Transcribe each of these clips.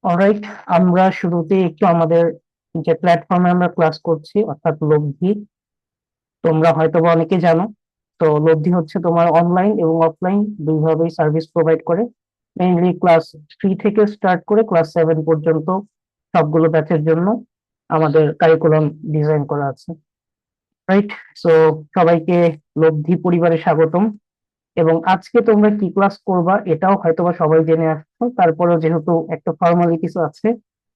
Alright, আমরা শুরুতে একটু আমাদের যে প্ল্যাটফর্মে আমরা ক্লাস করছি অর্থাৎ লব্ধি, তোমরা হয়তোবা অনেকে জানো। তো লব্ধি হচ্ছে তোমার অনলাইন এবং অফলাইন দুইভাবেই সার্ভিস প্রোভাইড করে। মেইনলি ক্লাস 3 থেকে স্টার্ট করে ক্লাস 7 পর্যন্ত সবগুলো ব্যাচের জন্য আমাদের কারিকুলাম ডিজাইন করা আছে। রাইট, সো সবাইকে লব্ধি পরিবারে স্বাগতম। এবং আজকে তোমরা কি ক্লাস করবা এটাও হয়তোবা সবাই জেনে আসছো, তারপরেও যেহেতু একটা ফর্মালিটিস আছে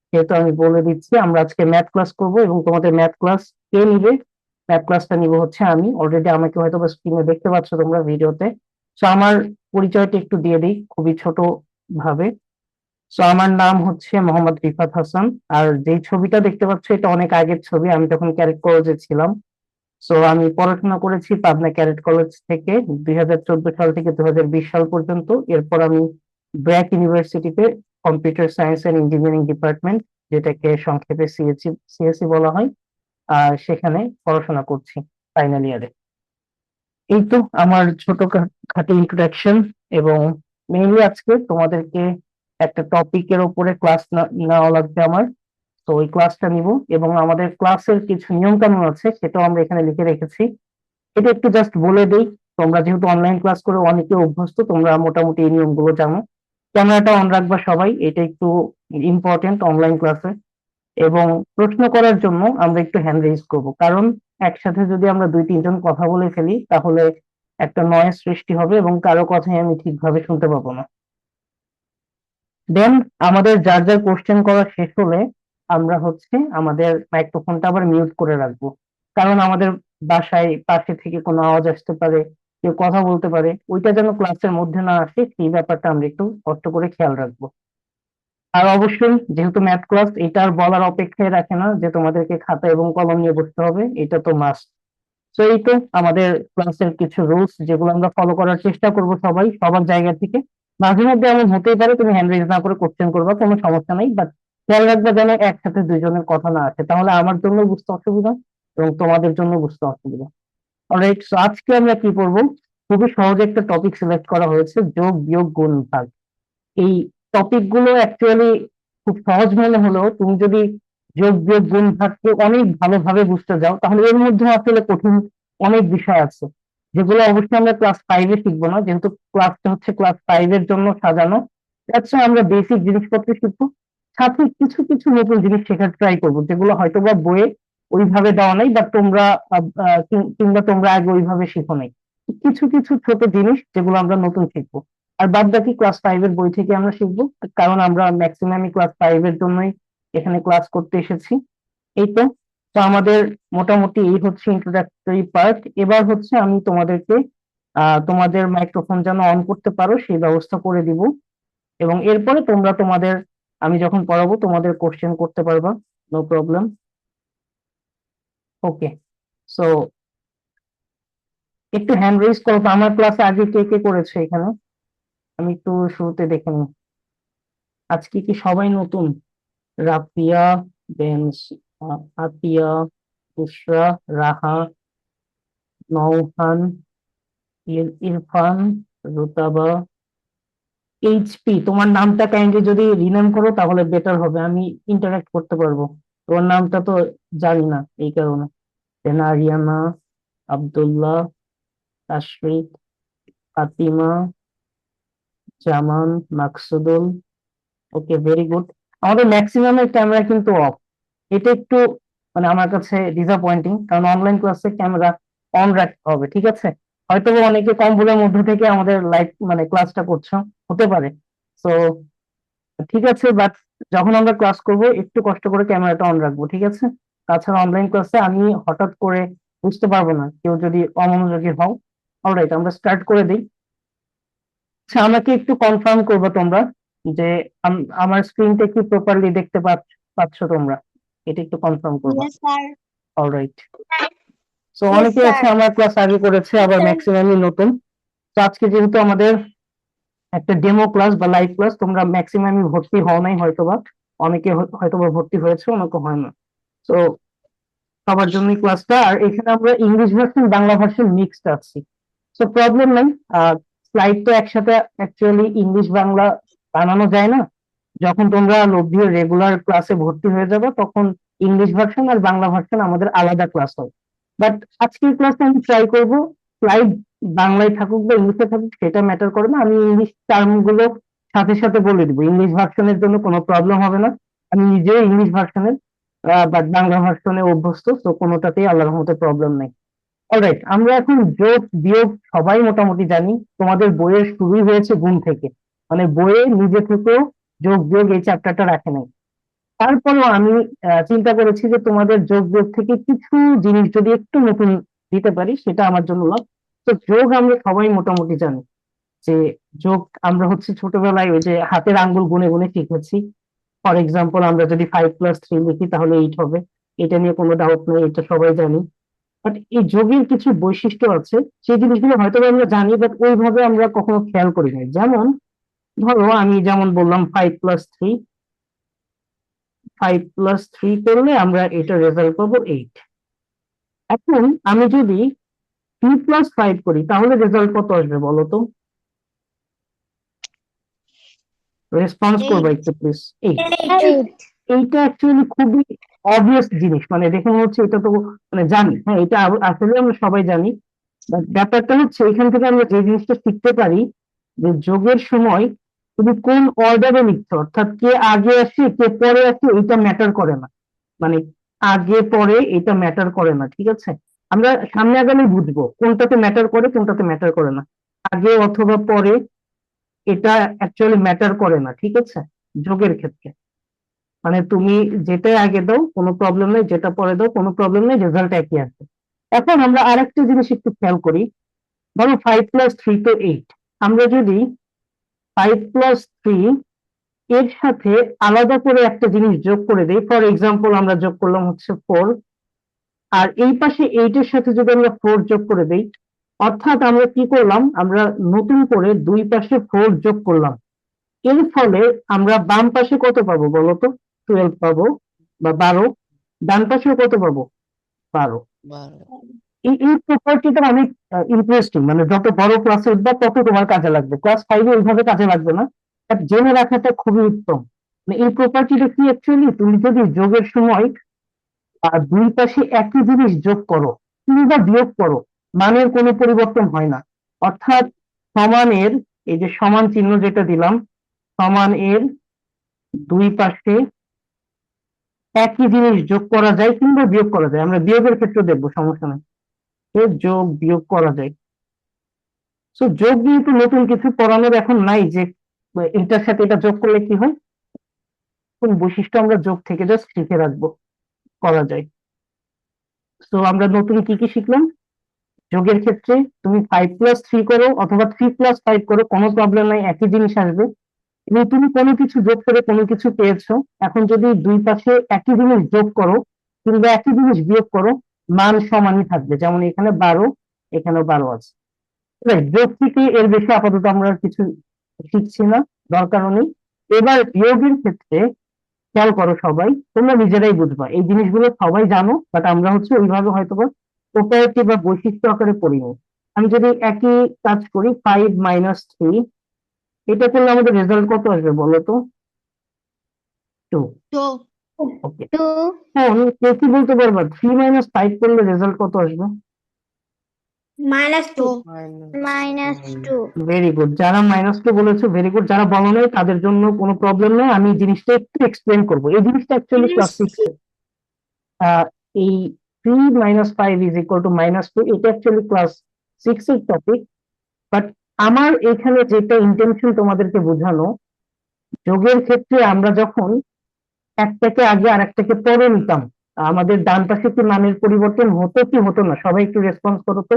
সেহেতু আমি বলে দিচ্ছি, আমরা আজকে ম্যাথ ক্লাস করব। এবং তোমাদের ম্যাথ ক্লাস কে নিবে? ম্যাথ ক্লাসটা নিব হচ্ছে আমি। অলরেডি আমাকে হয়তোবা স্ক্রিনে দেখতে পাচ্ছ তোমরা ভিডিওতে। সো আমার পরিচয়টা একটু দিয়ে দিই খুবই ছোট ভাবে। সো আমার নাম হচ্ছে মোহাম্মদ রিফাত হাসান। আর যেই ছবিটা দেখতে পাচ্ছ এটা অনেক আগের ছবি, আমি তখন ক্যাডেট কলেজে ছিলাম। সো আমি পড়াশোনা করেছি পাবনা ক্যাডেট কলেজ থেকে 2014 সাল থেকে 2020 সাল পর্যন্ত। এরপর আমি ব্র্যাক ইউনিভার্সিটিতে computer science and engineering department, যেটাকে সংক্ষেপে সিএসসি বলা হয়, আর সেখানে পড়াশোনা করছি ফাইনাল ইয়ারে। এই তো আমার খাটো ইন্ট্রোডাকশন। এবং মেইনলি আজকে তোমাদেরকে একটা টপিকের উপরে ক্লাস নেওয়া লাগবে আমার। তো ওই ক্লাসটা নিব এবং আমাদের ক্লাসের কিছু নিয়ম কানুন আছে সেটাও আমরা এখানে লিখে রেখেছি। এটা একটু জাস্ট বলে দেই, তোমরা যেহেতু অনলাইন ক্লাস করে অনেকে অভ্যস্ত, তোমরা মোটামুটি এই নিয়মগুলো জানো। ক্যামেরাটা অন রাখবা সবাই, এটা একটু ইম্পর্টেন্ট অনলাইন ক্লাসে। এবং প্রশ্ন করার জন্য আমরা একটু হ্যান্ড রেইজ করব, কারণ একসাথে যদি আমরা দুই তিনজন কথা বলে ফেলি তাহলে একটা নয়েজ সৃষ্টি হবে এবং কারো কথাই আমি ঠিকভাবে শুনতে পাবো না। দেন আমাদের যার যার কোশ্চেন করা শেষ হলে আমরা হচ্ছে আমাদের মাইক্রোফোনটা আবার মিউট করে রাখবো। কারণ আমাদের বাসায় পাশে থেকে কোনো আওয়াজ আসতে পারে, কেউ কথা বলতে পারে, ওইটা যেন ক্লাসের মধ্যে না আসে সেই ব্যাপারটা আমরা একটু কষ্ট করে খেয়াল রাখবো। আর অবশ্যই যেহেতু ম্যাথ ক্লাস, এটা আর বলার অপেক্ষায় রাখে না যে তোমাদেরকে খাতা এবং কলম নিয়ে বসতে হবে, এটা তো মাস্ট। তো এই তো আমাদের ক্লাসের কিছু রুলস যেগুলো আমরা ফলো করার চেষ্টা করব সবাই সবার জায়গা থেকে। মাঝে মধ্যে এমন হতেই পারে তুমি হ্যান্ড রেজ না করে কোশ্চেন করবা, কোনো সমস্যা নাই, বাট খেয়াল রাখবে যেন একসাথে দুইজনের কথা না আসে, তাহলে আমার জন্য বুঝতে অসুবিধা এবং তোমাদের জন্য বুঝতে অসুবিধা। অলরাইট, সো আজকে আমরা কি করব? খুবই সহজ একটা টপিক সিলেক্ট করা হয়েছে, যোগ বিয়োগ গুণ ভাগ। এই টপিক গুলো অ্যাকচুয়ালি খুব সহজ মনে হলেও তুমি যদি যোগ বিয়োগ গুণ ভাগকে অনেক ভালোভাবে বুঝতে যাও তাহলে এর মধ্যে আসলে কঠিন অনেক বিষয় আছে, যেগুলো অবশ্যই আমরা ক্লাস 5-এ শিখবো না, যেহেতু ক্লাসটা হচ্ছে ক্লাস 5-এর জন্য সাজানো। আচ্ছা, আমরা বেসিক জিনিসপত্র শিখবো, সাথে কিছু কিছু নতুন জিনিস শেখার ট্রাই করবো যেগুলো হয়তো বা বইয়ে ওইভাবে দেওয়া নাই, বা তোমরা কিংবা তোমরা আগে ওইভাবে শিখো নাই। কিছু কিছু ছোট জিনিস যেগুলো আমরা নতুন শিখবো। আর বাদ বাকি ক্লাস 5-এর বই থেকে আমরা শিখবো, কারণ আমরা ম্যাক্সিমামই ক্লাস 5-এর জন্যই এখানে ক্লাস করতে এসেছি। এই তো। তো আমাদের মোটামুটি এই হচ্ছে ইন্ট্রোডাক্টরি পার্ট। এবার হচ্ছে আমি তোমাদেরকে তোমাদের মাইক্রোফোন যেন অন করতে পারো সেই ব্যবস্থা করে দিব। এবং এরপরে তোমরা তোমাদের, আমি যখন পড়াবো তোমাদের কোশ্চেন করতে পারবা, নো প্রবলেম। ওকে, সো একটু হ্যান্ড রেজ করো তো। আমার ক্লাসে আগে কে কে করেছে এখানে? আমি একটু শুরুতে দেখে নিই। আজকে কি সবাই নতুন? রাফিয়া, দেন আতিয়া, বুশরা, রাহা, নওহান, ইরফান, রুতাবা, এইচপি। তোমার নামটা কাইন্ডলি যদি রিনেম করো তাহলে বেটার হবে, আমি ইন্টারাক্ট করতে পারবো। তোমার নামটা তো জানি না এই কারণে। দেন আরিয়ানা, আব্দুল্লাহ, তাশরিক, ফাতিমা, জামান, মাকসুদুল। ওকে, ভেরি গুড। আমাদের ম্যাক্সিমামের ক্যামেরা কিন্তু অফ। এটা একটু মানে আমার কাছে ডিসঅ্যাপয়েন্টিং, কারণ অনলাইন ক্লাসে ক্যামেরা অন রাখতে হবে, ঠিক আছে? হয়তো বা অনেকে কম্বলের মধ্যে থেকে আমাদের লাইভ মানে ক্লাসটা করছো, হতে পারে। তো ঠিক আছে, বাট যখন আমরা ক্লাস করব একটু কষ্ট করে ক্যামেরাটা অন রাখবো, ঠিক আছে? তাছাড়া অনলাইন ক্লাসে আমি হঠাৎ করে বুঝতে পারবো না কেউ যদি অমনোযোগী হও। অলরাইট, আমরা স্টার্ট করে দিই। আচ্ছা, আমাকে একটু কনফার্ম করবো তোমরা যে আমার স্ক্রিনটা কি প্রপারলি দেখতে পাচ্ছ তোমরা? এটা একটু কনফার্ম করবা। Yes, sir. অলরাইট, তো Yes, অনেকে আছে sir. আমার ক্লাস আগে করেছে, আবার Sir. ম্যাক্সিমামই নতুন। তো আজকে যেহেতু আমাদের একটা ডেমো ক্লাস বা লাইভ ক্লাস, তোমরা ম্যাক্সিমামই ভর্তি হও নাই হয়তোবা, অনেকে হয়তোবা ভর্তি হয়েছে, অনেকে হয় না। তো সবার জন্যই ক্লাসটা। আর এখানে আমরা English version Bangla version mixed আছি, তো প্রবলেম নাই। স্লাইড তো একসাথে অ্যাকচুয়ালি ইংলিশ বাংলা বানানো যায় না, যখন তোমরা লব্ধির রেগুলার ক্লাসে ভর্তি হয়ে যাবে তখন ইংলিশ ভার্সন আর বাংলা ভার্সন আমাদের আলাদা ক্লাস হয়। বাট আজকের ক্লাসে আমি ট্রাই করব স্লাইড বাংলায় থাকুক বা ইংলিশে থাকুক সেটা ম্যাটার করে না, আমি ইংলিশ টার্ম গুলো সাথে সাথে বলে দিব। ইংলিশ ভার্সনের জন্য কোনো প্রবলেম হবে না, আমি নিজেও ইংলিশ ভার্সনের বাট বাংলা ভার্সনে অভ্যস্ত, তো কোনোটাতেই আল্লাহর রহমতে প্রবলেম নেই। অলরাইট, আমরা এখন যোগ বিয়োগ সবাই মোটামুটি জানি। তোমাদের বইয়ের শুরুই হয়েছে গুণ থেকে, মানে বইয়ে নিজে থেকেও যোগ বিয়োগ এই চ্যাপ্টারটা রাখে নাই। তারপরেও আমি চিন্তা করেছি যে তোমাদের যোগ বিয়োগ থেকে কিছু জিনিস যদি একটু নতুন দিতে পারি সেটা আমার জন্য লাভ। তো যোগ আমরা সবাই মোটামুটি জানি যে যোগ আমরা হচ্ছে ছোটবেলায় ওই যে হাতের আঙ্গুল গুনে গুনে শিখেছি। ফর এক্সাম্পল, আমরা যদি 5+3 লিখি তাহলে 8 হবে, এটা নিয়ে কোনো ডাউট নেই, এটা সবাই জানি। বাট এই যোগের কিছু বৈশিষ্ট্য আছে, সেই জিনিসগুলো হয়তো আমরা জানি বাট ওইভাবে আমরা কখনো খেয়াল করি না। যেমন ধরো আমি যেমন বললাম 5+3, 5+3 করলে আমরা এটা রেজাল্ট পাবো 8। এখন আমি যদি 3+5 করি তাহলে রেজাল্ট কত আসবে বলো তো? রেসপন্স করবো একটু প্লিজ। 8। Eight. এইটা অ্যাকচুয়ালি খুবই অবভিয়াস জিনিস, মানে দেখে মনে হচ্ছে এটা তো মানে জানি, হ্যাঁ এটা আসলে আমরা সবাই জানি। But ব্যাপারটা হচ্ছে এখান থেকে আমরা যে জিনিসটা শিখতে পারি যে যোগের সময় তুমি কোন অর্ডারে লিখছো, অর্থাৎ কে আগে আসে কে পরে আসে এটা ম্যাটার করে না। মানে আগে পরে এটা ম্যাটার করে না, ঠিক আছে? আমরা সামনে আগালে বুঝবো কোনটাতে ম্যাটার করে কোনটাতে ম্যাটার করে না। আগে অথবা পরে এটা অ্যাকচুয়ালি ম্যাটার করে না, ঠিক আছে? যোগের ক্ষেত্রে মানে তুমি যেটা আগে দাও কোনো প্রবলেম নেই, যেটা পরে দাও কোনো প্রবলেম নেই, রেজাল্ট একই আসবে। এখন আমরা আরেকটা জিনিস একটু খেয়াল করি। ধরো 5+3 তো 8, আমরা যদি 5+3 এর সাথে আলাদা করে একটা জিনিস যোগ করে দেই, ফর এক্সাম্পল আমরা যোগ করলাম হচ্ছে 4, আর এই পাশে 8 এর সাথে যদি আমরা 4 যোগ করে দেই, অর্থাৎ আমরা কি করলাম, আমরা নতুন করে দুই পাশে 4 যোগ করলাম। এর ফলে আমরা বাম পাশে কত পাবো বলতো? 12 পাবো বা 12। ডান পাশেও কত পাবো? 12। এই প্রপার্টিটা অনেক ইন্টারেস্টিং, মানে যত বড় ক্লাসে উঠবা তত তোমার কাজে লাগবে, ক্লাস 5 এ ওইভাবে কাজে লাগবে না, বাট জেনে রাখাটা খুবই উত্তম। মানে এই প্রপার্টিটা কি অ্যাকচুয়ালি, তুমি যদি যোগের সময় দুই পাশে একই জিনিস যোগ করো কিংবা বিয়োগ করো, মানের কোনো পরিবর্তন হয় না। অর্থাৎ সমানের, এই যে সমান চিহ্ন যেটা দিলাম, সমান এর দুই পাশে একই জিনিস যোগ করা যায় কিংবা বিয়োগ করা যায়। আমরা বিয়োগের ক্ষেত্রে দেখবো, সমস্যা নেই, যোগ বিয়োগ করা যায়। সো যোগ দিয়ে তো নতুন কিছু পড়ানোর এখন নাই যে এটার সাথে এটা যোগ করলে কি হয়, কোন বৈশিষ্ট্য আমরা যোগ থেকে জাস্ট শিখে রাখবো, করা যায়। তো আমরা নতুন কি কি শিখলাম? যোগের ক্ষেত্রে তুমি 5+3 করো অথবা 3+5 করো, কোনো প্রবলেম নাই, একই জিনিস আসবে। এবং তুমি কোনো কিছু যোগ করে কোনো কিছু পেয়েছো, এখন যদি দুই পাশে একই জিনিস যোগ করো কিংবা একই জিনিস বিয়োগ করো, মান সমানই থাকবে। যেমন এখানে 12, এখানেও 12 আছে। Right, যোগ থেকে এর বেশি আপাতত আমরা আর কিছু শিখছি না, দরকারও নেই। এবার বিয়োগের ক্ষেত্রে খেয়াল করো, সবাই তোমরা নিজেরাই বুঝবা, এই জিনিসগুলো সবাই জানো বাট আমরা হচ্ছে ওইভাবে হয়তো প্রপার্টি বা বৈশিষ্ট্য আকারে পড়িনি। আমি যদি একই কাজ করি 5-3, এটা করলে আমাদের রেজাল্ট কত আসবে বলো তো? 2। Two. ওকে, Two. এখন কেউ কি বলতে পারবা 3-5 করলে রেজাল্ট কত আসবে? -2. -2. ভেরি গুড, যারা -2 বলেছো ভেরি গুড, যারা বলো নাই তাদের জন্য কোনো প্রবলেম নেই, আমি জিনিসটা একটু এক্সপ্লেন করবো। এই জিনিসটা অ্যাকচুয়ালি ক্লাস 6 এই 3-5 = -2, এটা অ্যাকচুয়ালি ক্লাস 6 এর টপিক। বাট আমার এখানে যেটা ইন্টেনশন তোমাদেরকে বোঝানো, যোগের ক্ষেত্রে আমরা যখন একটাকে আগে আর একটাকে পরে নিতাম, আমাদের ডান পাশে কি মানের পরিবর্তন হতো কি হতো না? সবাই একটু রেসপন্স করো তো।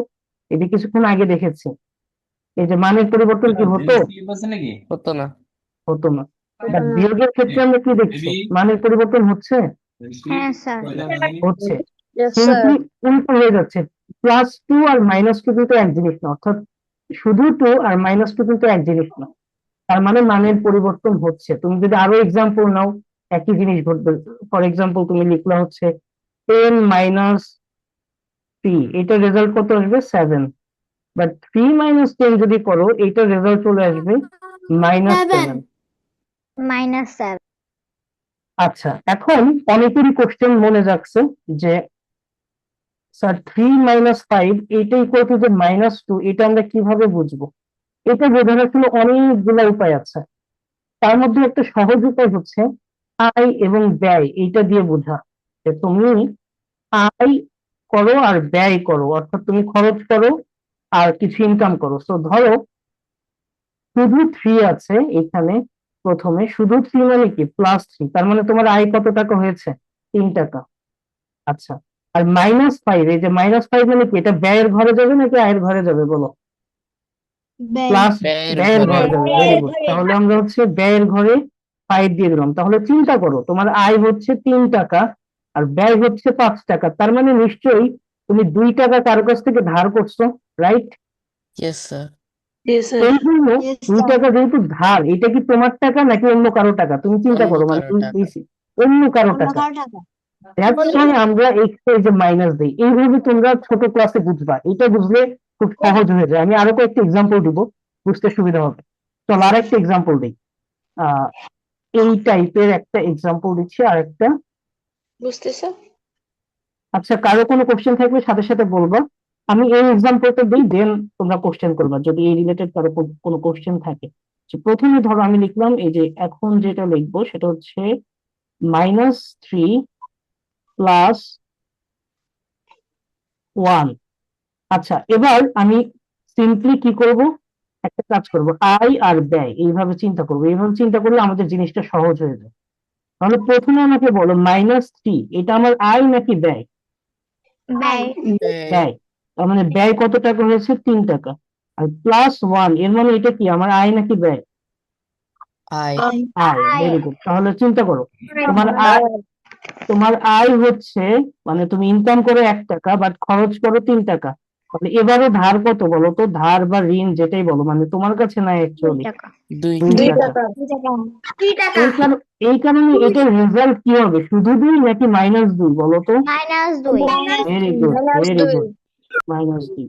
এই যে কিছুক্ষণ আগে দেখেছি, এই যে মানের পরিবর্তন কি হতো? হতো না। হতো না। বাট বিয়োগের ক্ষেত্রে আমরা কি দেখছি, মানের পরিবর্তন হচ্ছে, হ্যাঁ স্যার। হচ্ছে। Yes, সিম্পলি উল্টো হয়ে যাচ্ছে, +2 আর -2 কিন্তু এক জিনিস না, অর্থাৎ শুধু 2 আর -2 কিন্তু এক জিনিস না, তার মানে মানের পরিবর্তন হচ্ছে। তুমি যদি আরো এক্সাম্পল নাও, একই জিনিস ঘটবে। ফর এক্সাম্পল তুমি লিখলা হচ্ছে 10-3, এটার রেজাল্ট কত আসবে? 7। বাট 3-10 যদি করো, এটার রেজাল্ট চলে আসবে -7। -7 আচ্ছা, এখন অনেকেরই কোশ্চেন মনে যাচ্ছে যে স্যার 3 - 5 এটা ইকুয়াল টু যে -2, এটা আমরা কিভাবে বুঝবো? এটা বোঝানোর জন্য অনেকগুলো উপায় আছে। তার মধ্যে একটা সহজ উপায় হচ্ছে আয় এবং ব্যয়, এইটা দিয়ে বোঝা। যে তুমি আয় করো আর ব্যয় করো, অর্থাৎ তুমি খরচ করো আর কিছু ইনকাম করো। তো ধরো শুধু 3 আছে এখানে, প্রথমে শুধু 3 মানে কি +3, তার মানে তোমার আয় কত টাকা হয়েছে? 3 টাকা। আচ্ছা, আর -5, এই যে -5 মানে কি, এটা ব্যয়ের ঘরে যাবে নাকি আয়ের ঘরে যাবে বলো? প্লাস ব্যয়ের ব্যয়ের ঘরে। ঘরে যাবে, ভেরি গুড। তাহলে আমরা হচ্ছে ব্যয়ের ঘরে 5 দিয়ে দিলাম। তাহলে চিন্তা করো, তোমার আয় হচ্ছে 3 টাকা আর ব্যয় হচ্ছে 5 টাকা, তার মানে নিশ্চয়ই তুমি 2 টাকা কারো কাছ থেকে ধার করছো, রাইট? Yes sir. এই জন্য 2 টাকা যেহেতু ধার, এটা কি তোমার টাকা নাকি অন্য কারো টাকা? তুমি চিন্তা অন্য করো, মানে কারো টাকা। অন্য কারো টাকা। That's why আমরা এই যে মাইনাস দিই। এইভাবে তোমরা ছোট ক্লাসে বুঝবা, এটা বুঝলে খুব সহজ হয়ে যায়। আমি আরো কয়েকটা এক্সাম্পল দিব, বুঝতে সুবিধা হবে। চলো আর একটা এক্সাম্পল দিই। আহ এই টাইপের একটা এক্সাম্পল দিচ্ছি, আর একটা। বুঝতেছো? আচ্ছা, কারো কোনো কোশ্চেন থাকলে সাথে সাথে বলবা। আমি এই এক্সাম্পলটা দিই, দেন তোমরা কোশ্চেন করবা যদি এই রিলেটেড কারো কোনো কোশ্চেন থাকে। যে প্রথমে ধরো আমি লিখলাম, এই যে এখন যেটা লিখবো সেটা হচ্ছে -3 + 1। আচ্ছা, এবার আমি সিম্পলি কি করব, একটা কাজ করব, আয় আর ব্যয় এইভাবে চিন্তা করব। এইভাবে চিন্তা করলে আমাদের জিনিসটা সহজ হয়ে যায়। তাহলে প্রথমে আমাকে বলো -3 এটা আমার আয় নাকি ব্যয়? ব্যয় ব্যয়। তার মানে ব্যয় কত টাকা হয়েছে? 3 টাকা। আর +1 এর মানে এটা কি আমার আয় নাকি ব্যয়? আয়। আয়, ভেরি গুড। তাহলে চিন্তা করো, তোমার আয়, তোমার আয় হচ্ছে, মানে তুমি ইনকাম করো 1 টাকা বাট খরচ করো 3 টাকা। তাহলে এবারে ধার কত বলো তো? ধার বা ঋণ যেটাই বলো, মানে তোমার কাছে নাই 2 অ্যাকচুয়ালি, টাকা 2 2 টাকা। টাকা। এই কারণে এটার রেজাল্ট কি হবে? শুধু 2 নাকি -2 বলো তো? -2 ভেরি গুড, ভেরি গুড, -2।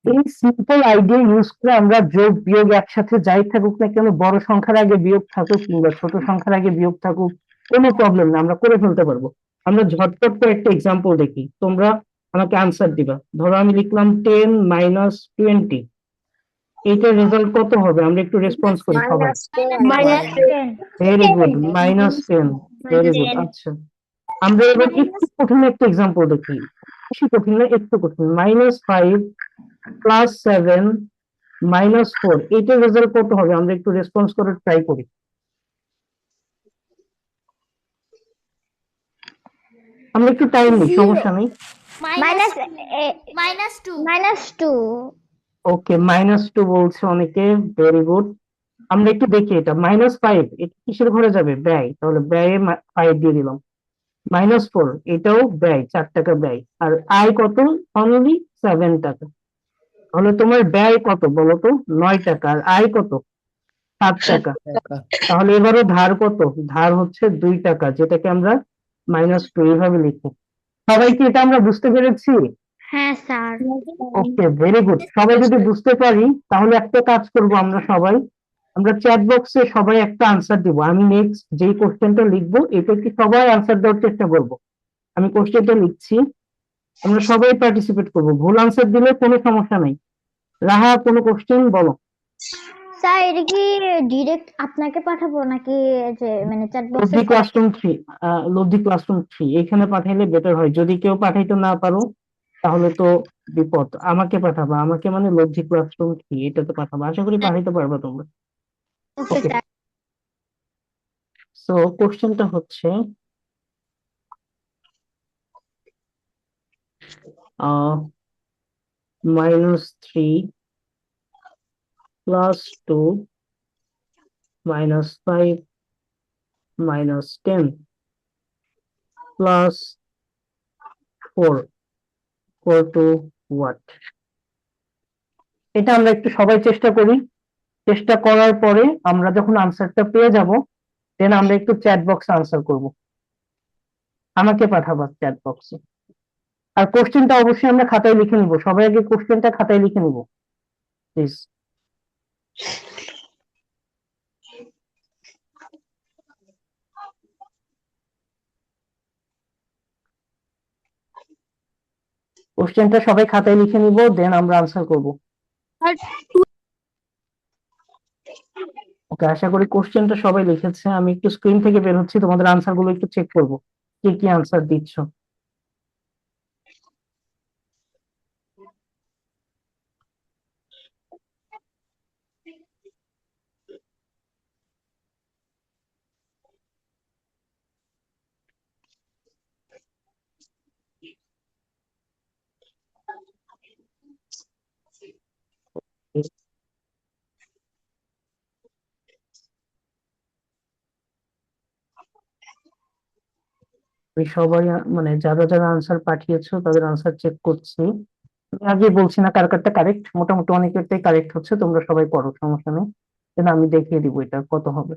এই সিম্পল আইডিয়া ইউজ করে আমরা যোগ বিয়োগ একসাথে যাই থাকুক না কেন, বড় সংখ্যার আগে বিয়োগ থাকুক কিংবা ছোট সংখ্যার আগে বিয়োগ থাকুক, কোনো প্রবলেম না, আমরা করে ফেলতে পারবো। আমরা ঝটপট করে একটা এক্সাম্পল দেখি, তোমরা আমাকে আনসার দিবা। ধরো আমি লিখলাম 10 - 20, এইটার রেজাল্ট কত হবে? আমরা একটু রেসপন্স করি সবাই। -10 ভেরি গুড, -10। Very good. আচ্ছা, আমরা এবার একটু কঠিন একটা এক্সাম্পল দেখি। বেশি কঠিন না, একটু কঠিন। -5 + 7 -4, এইটার রেজাল্ট কত হবে? আমরা একটু রেসপন্স করে ট্রাই করি। আমরা একটু টাইম নিই, সমস্যা নেই। -2 ওকে, -2 বলছে অনেকে, ভেরি গুড। আমরা একটু দেখি, এটা -5 এটা কিসের ঘরে যাবে? ব্যয়। তাহলে ব্যয়ে 5 দিয়ে দিলাম। -4 এটাও ব্যয়, 4 টাকা ব্যয়। আর আয় কত? অনলি 7 টাকা। তাহলে তোমার ব্যয় কত বলো তো? 9 টাকা। আর আয় কত? 7 টাকা। টাকা। তাহলে এবারে ধার কত? ধার হচ্ছে 2 টাকা, যেটাকে আমরা -2 এইভাবে লিখি। সবাই কি এটা আমরা বুঝতে পেরেছি? হ্যাঁ স্যার ওকে, ভেরি গুড। সবাই যদি বুঝতে পারি তাহলে একটা কাজ করব আমরা সবাই, আমরা চ্যাট বক্সে সবাই একটা আনসার দিব। আমি নেক্সট যেই কোশ্চেনটা লিখবো এটা কি সবাই আনসার দেওয়ার চেষ্টা করব। আমি কোশ্চেনটা লিখছি, আমরা সবাই পার্টিসিপেট করব। ভুল আনসার দিলে কোনো সমস্যা নাই। রাহা, কোনো কোশ্চেন বলো। স্যার এটা কি ডিরেক্ট আপনাকে পাঠাবো নাকি যে মানে চ্যাট বক্সে লব্ধি ক্লাসরুম 3, লব্ধি ক্লাসরুম 3 এখানে পাঠাইলে বেটার হয়। যদি কেউ পাঠাইতে না পারো তাহলে তো বিপদ। আমাকে পাঠাবা, আমাকে মানে লব্ধি ক্লাসরুম 3 এটাতে পাঠাবা, আশা করি পাঠাইতে পারবা তোমরা। ওকে ওকে, স্যার সো কোশ্চেনটা হচ্ছে -3 + 2 -5 -10 + 4 টু হোয়াট? এটা আমরা একটু সবাই চেষ্টা করি। চেষ্টা করার পরে আমরা যখন আনসারটা পেয়ে যাব, দেন আমরা একটু চ্যাট বক্সে আনসার করব। আমাকে পাঠাবা চ্যাট বক্সে। আর কোশ্চেনটা অবশ্যই আমরা খাতায় লিখে নিব, সবাই আগে কোশ্চেনটা খাতায় লিখে নিব প্লিজ। কোশ্চেনটা সবাই খাতায় লিখে নিব, দেন আমরা আনসার করব। ওকে, আশা করি কোশ্চেনটা সবাই লিখেছে। আমি একটু স্ক্রিন থেকে বের হচ্ছি, তোমাদের আনসার গুলো একটু চেক করব, কে কি আনসার দিচ্ছ। আমি সবাই মানে যারা যারা আনসার পাঠিয়েছো তাদের আনসার চেক করছি। আমি আগে বলছি না কার কারটা কারেক্ট, মোটামুটি অনেকেরটাই কারেক্ট হচ্ছে, তোমরা সবাই করো, সমস্যা নেই। কিন্তু আমি দেখিয়ে দিব এটা কত হবে।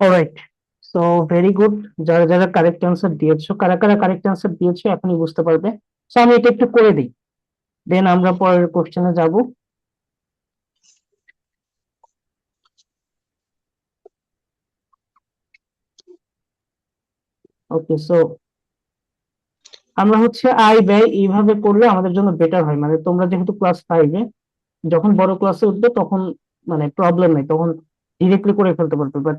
Alright, so very good. যারা যারা কারেক্ট অ্যান্সার দিয়েছো, কারা কারা কারেক্ট অ্যান্সার দিয়েছো এখনই বুঝতে পারবে। সো আমি এটা একটু করে দিই, দেন আমরা পরের কোশ্চেনে যাব। ওকে, সো আমরা হচ্ছে আয় ব্যয় এইভাবে করলে আমাদের জন্য বেটার হয়। মানে তোমরা যেহেতু ক্লাস 5-এ, যখন বড় ক্লাসে উঠবে তখন মানে প্রবলেম নেই, তখন ডিরেক্টলি করে ফেলতে পারবে। বাট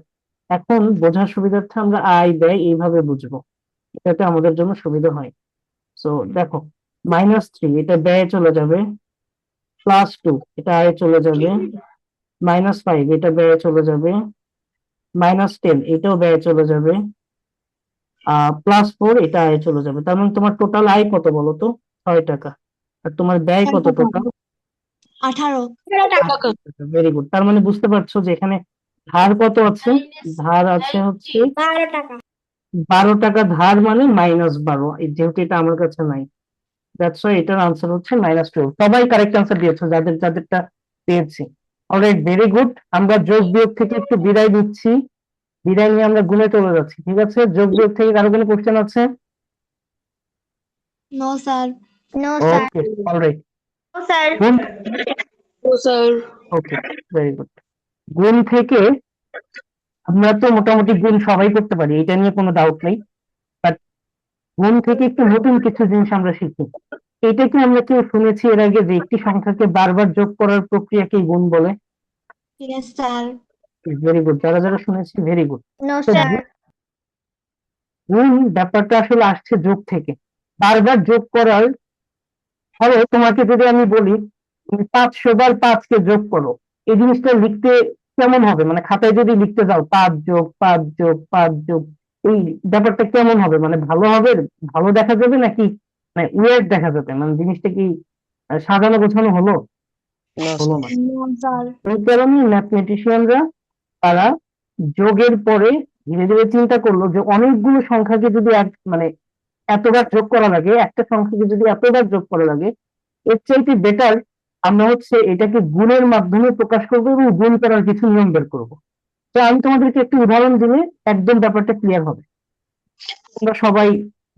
এখন বোঝার সুবিধার্থে আমরা আয় ব্যয় এইভাবে বুঝবো, এটাতে আমাদের জন্য সুবিধা হয়। সো দেখো, -3 এটা ব্যয়ে চলে যাবে, +2 এটা আয়ে চলে যাবে, -5 এটা ব্যয়ে চলে যাবে, -10 এটাও ব্যয়ে চলে যাবে, +4 এটা আয়ে চলে যাবে। তার মানে তোমার টোটাল আয় কত বলো তো? 6 টাকা। আর তোমার ব্যয় কত টোটাল? 18 very good. তার মানে বুঝতে পারছো যে এখানে ধার কত আছে? ধার আছে হচ্ছে 12 টাকা 12 টাকা ধার, মানে -12। যেহেতু এটা আমার কাছে নাই, দ্যাটস ওয়াই এটার আনসার হচ্ছে -12। সবাই কারেক্ট আনসার দিয়েছো যাদের যাদেরটা পেয়েছি। Alright, very good. আমরা যোগ বিয়োগ থেকে একটু বিদায় নিচ্ছি, বিদায় নিয়ে আমরা গুণে চলে যাচ্ছি। ঠিক আছে, যোগ বিয়োগ থেকে কারো কোনো কোশ্চেন আছে? No sir no sir. Okay, alright. No sir. গুণ, no sir okay, very good. গুণ থেকে আমরা তো মোটামুটি গুণ সবাই করতে পারি, এটা নিয়ে কোনো ডাউট নেই। বাট গুণ থেকে একটু নতুন কিছু জিনিস আমরা শিখি। এটা কি আমরা কেউ শুনেছি এর আগে যে একটি সংখ্যাকে বারবার যোগ করার প্রক্রিয়াকে গুণ বলে? ইয়েস স্যার ভেরি গুড, যারা যারা শুনেছি ভেরি গুড। নো তো স্যার। গুণ ব্যাপারটা আসলে আসছে যোগ থেকে। বারবার যোগ করার ফলে তোমাকে যদি আমি বলি তুমি 500 বার 5-কে যোগ করো, এই জিনিসটা লিখতে কেমন হবে? মানে খাতায় যদি লিখতে যাও 5+5+5+, এই ব্যাপারটা কেমন হবে? মানে ভালো হবে, ভালো দেখা যাবে নাকি মানে উইয়ার্ড দেখা যাবে? মানে জিনিসটা কি সাজানো গোছানো হলো? No, হলো sir. না। নো স্যার এই কারণে ম্যাথমেটিশিয়ানরা তারা যোগের পরে ধীরে ধীরে চিন্তা করলো যে অনেকগুলো সংখ্যাকে যদি মানে এতবার যোগ করা লাগে, একটা সংখ্যাকে যদি এতবার যোগ করা লাগে, এর চাইতে বেটার আমরা হচ্ছে এটাকে গুণের মাধ্যমে প্রকাশ করবো এবং গুণ করার কিছু নিয়ম বের করবো। তো আমি তোমাদেরকে একটি উদাহরণ দিলে একদম ব্যাপারটা ক্লিয়ার হবে। তোমরা সবাই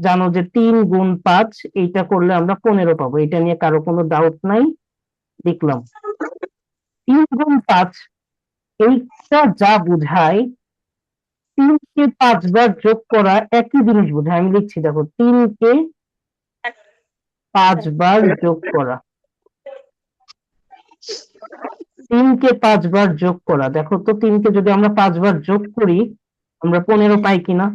জানো যে 3 গুণ 5 এইটা করলে আমরা 15 পাবো, এটা নিয়ে কারো কোনো ডাউট নাই। লিখলাম 3 গুণ 5, এইটা যা বোঝায় 3-কে 5 বার যোগ করা একই জিনিস বোঝায়। আমি লিখছি, দেখো, 3-কে 5 বার যোগ করা, 3-কে 5 বার যোগ করা। দেখো তো, 3-কে যদি আমরা 5 বার যোগ করি আমরা 15 পাই কিনা?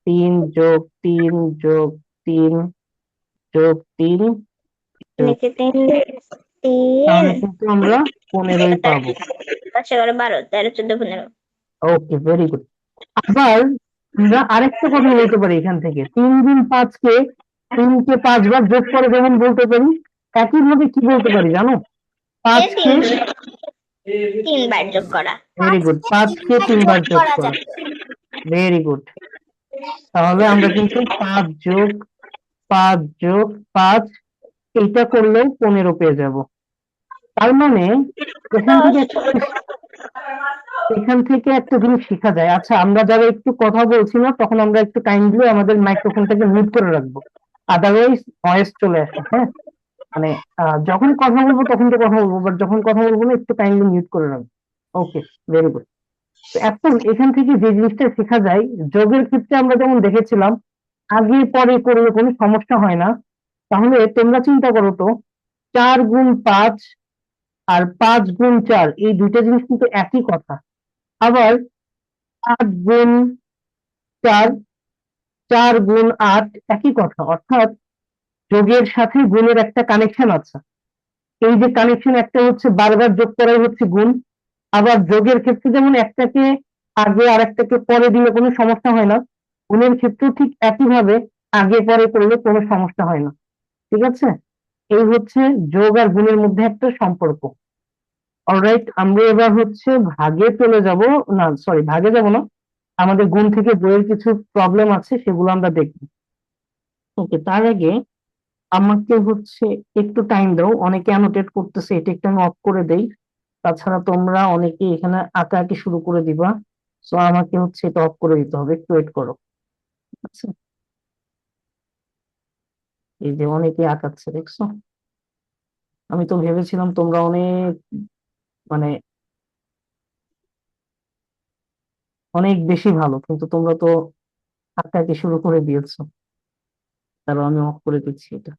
3+3+3+3 লিখে 3 তাহলে 3 কিন্তু আমরা 15ই পাবো। 5 11 12 13 14 15। ওকে, ভেরি গুড। আবার আমরা আরেকটা কথা বলতে পারি এখান থেকে, 3 গুণ 5-কে 3-কে 5 বার যোগ করে যেমন বলতে পারি, একই ভাবে কি বলতে পারি জানো? 5-কে, 3 বার যোগ করা। ভেরি গুড, 5-কে 3 বার যোগ করা, ভেরি গুড। তাহলে আমরা কিন্তু 5+5+5 এইটা করলেও 15 পেয়ে যাব। তার মানে এখান থেকে একটা এখান থেকে একটা জিনিস শেখা যায়। আচ্ছা, আমরা যারা একটু কথা বলছি না তখন আমরা একটু কাইন্ডলি আমাদের মাইক্রোফোনটাকে মিউট করে রাখবো, আদারওয়াইজ ভয়েস চলে আসে। হ্যাঁ, মানে যখন কথা বলবো তখন তো কথা বলবো, বাট যখন কথা বলবো না একটু কাইন্ডলি মিউট করে রাখবো। ওকে, ভেরি গুড। তো এখন এখান থেকে যে জিনিসটা শেখা যায়, যোগের ক্ষেত্রে আমরা যেমন দেখেছিলাম আগে পরে করলে কোনো সমস্যা হয় না। তাহলে তোমরা চিন্তা করো তো, 4 গুণ 5 আর 5 গুণ 4 এই দুইটা জিনিস কিন্তু একই কথা। আবার 8 গুণ 4, 4 গুণ 8 একই কথা। অর্থাৎ যোগের সাথে গুণের একটা কানেকশন আছে। এই যে কানেকশন, একটা হচ্ছে বারবার যোগ করাই হচ্ছে গুণ। আবার যোগের ক্ষেত্রে যেমন একটাকে আগে আর একটাকে পরে দিলে কোনো সমস্যা হয় না, গুণের ক্ষেত্রেও ঠিক একইভাবে আগে পরে করলে কোনো সমস্যা হয় না। ঠিক আছে, এই হচ্ছে যোগ আর গুণের মধ্যে একটা সম্পর্ক। অলরাইট, আমরা এবার হচ্ছে ভাগে চলে যাব। না সরি, ভাগে যাব না, আমাদের গুণ থেকে বইয়ের কিছু প্রবলেম আছে সেগুলো আমরা দেখব। ওকে, তার আগে আমাকে হচ্ছে একটু টাইম দাও, অনেকে অ্যানোটেট করতেছে, এটা একটু আমি অফ করে দেই। তাছাড়া তোমরা অনেকে এখানে আঁকাআঁকি শুরু করে দিবা, সো আমাকে হচ্ছে এটা অফ করে দিতে হবে, একটু ওয়েট করো। আচ্ছা, এই যে অনেকে আঁকাচ্ছে দেখছো, আমি তো ভেবেছিলাম তোমরা অনেক মানে অনেক বেশি ভালো, কিন্তু তোমরা তো আঁকাআঁকি শুরু করে দিয়েছো। তারপর আমি অফ করে দিচ্ছি এটা।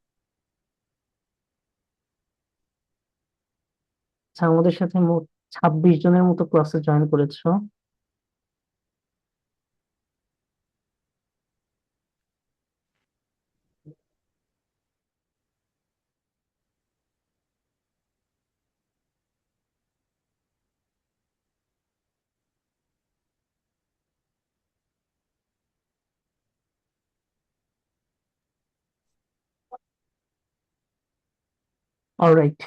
আচ্ছা, আমাদের সাথে মোট 26 জনের মতো ক্লাসে জয়েন করেছো। অলরাইট,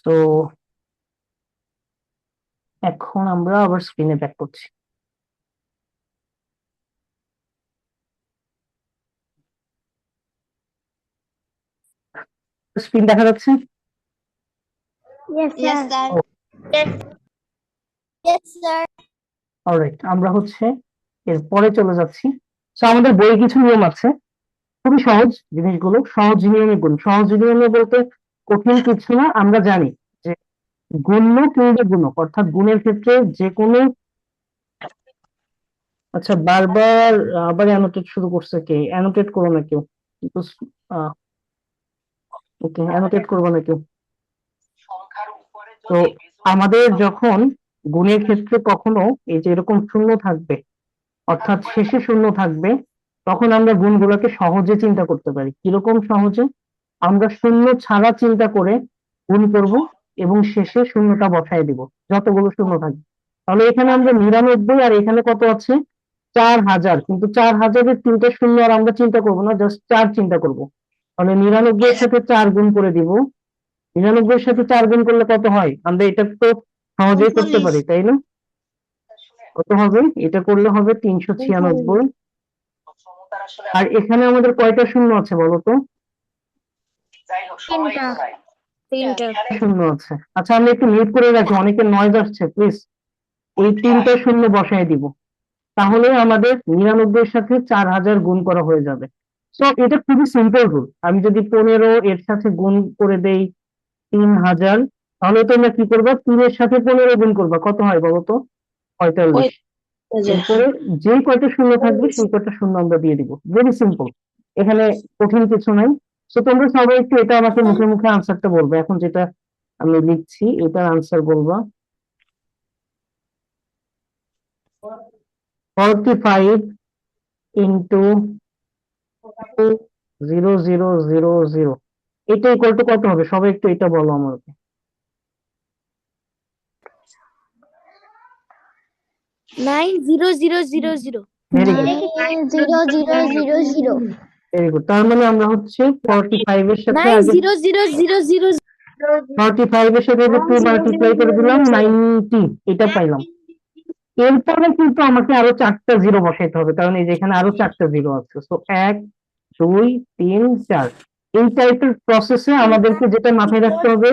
তো এখন আমরা আবার স্ক্রিনে ব্যাক করছি। স্ক্রিন দেখা যাচ্ছে? Yes Yes, sir. sir. Yes, sir. Alright, আমরা হচ্ছে এর পরে চলে যাচ্ছি। তো আমাদের বইয়ে কিছু নিয়ম আছে, খুবই সহজ জিনিসগুলো, সহজ নিয়মে গুণ। সহজ নিয়মে বলতে কঠিন কিছু না, আমরা জানি যে গুণ্য কিংবা গুণক, অর্থাৎ গুণের ক্ষেত্রে যে কোনো। আচ্ছা, বারবার আবার অ্যানোটেট শুরু করছে কে? অ্যানোটেট করো না কেউ, কিন্তু ওকে, অ্যানোটেট করবো না কেউ। তো আমাদের যখন গুণের ক্ষেত্রে কখনো এই যে এরকম শূন্য থাকবে, অর্থাৎ শেষে শূন্য থাকবে, তখন আমরা গুণগুলোকে সহজে চিন্তা করতে পারি। কিরকম সহজে? আমরা শূন্য ছাড়া চিন্তা করে গুণ করব এবং শেষে শূন্যটা বসায় দিব, যতগুলো শূন্য থাকবে। তাহলে এখানে আমরা 99 আর এখানে কত আছে? 4000। কিন্তু 4000-এর 3টে শূন্য আর আমরা চিন্তা করবো না, জাস্ট 4 চিন্তা করব। তাহলে 99 এর সাথে 4 গুণ করে দিব। 99 এর সাথে 4 গুণ করলে কত হয়? আমরা এটা তো সহজেই করতে 39. পারি, তাই না? কত হবে? এটা করলে হবে 396। আর এখানে আমাদের কয়টা শূন্য আছে বলো তো? তিনটা। শূন্য আছে। আচ্ছা, আমরা একটু মিউট করে রাখি, অনেকের নয়েজ আসছে, প্লিজ। এই 3টে শূন্য বসায় দিব, তাহলে আমাদের 99 এর সাথে 4000 গুণ করা হয়ে যাবে। তো এটা খুবই সিম্পল রুল। আমি যদি 15 এর সাথে গুণ করে দেই 3000, তাহলে তোমরা কি করবা? 3 এর সাথে 15 গুণ করবা, কত হয় বলো তো? 45। এরপরে যে কয়টা শূন্য থাকবে সেই কয়টা শূন্য আমরা দিয়ে দিব। ভেরি সিম্পল, এখানে কঠিন কিছু নাই। তো তোমরা সবাই একটু এটা আমাকে মুখে মুখে আনসারটা বলবে, এখন যেটা আমি লিখছি এটার আনসার বলবা। 45 ইন্টু 00000, এটা ইকুয়াল টু কত হবে? সবাই একটু এটা বলো আমাকে। 90000 ভেরি গুড, 90000। Very good. তার মানে আমরা হচ্ছে 45 এর সাথে আগে 9000000 45 এর সাথে 2 মাল্টিপ্লাই করে দিলাম, 90, এটা পাইলাম। এরপরে কিন্তু আমাকে আরো 4টা জিরো বসাইতে হবে, কারণ এই যে এখানে আরো 4টা জিরো আছে। তো 1 2 3 4, এই টাইপের প্রসেসে আমাদেরকে যেটা মাথায় রাখতে হবে,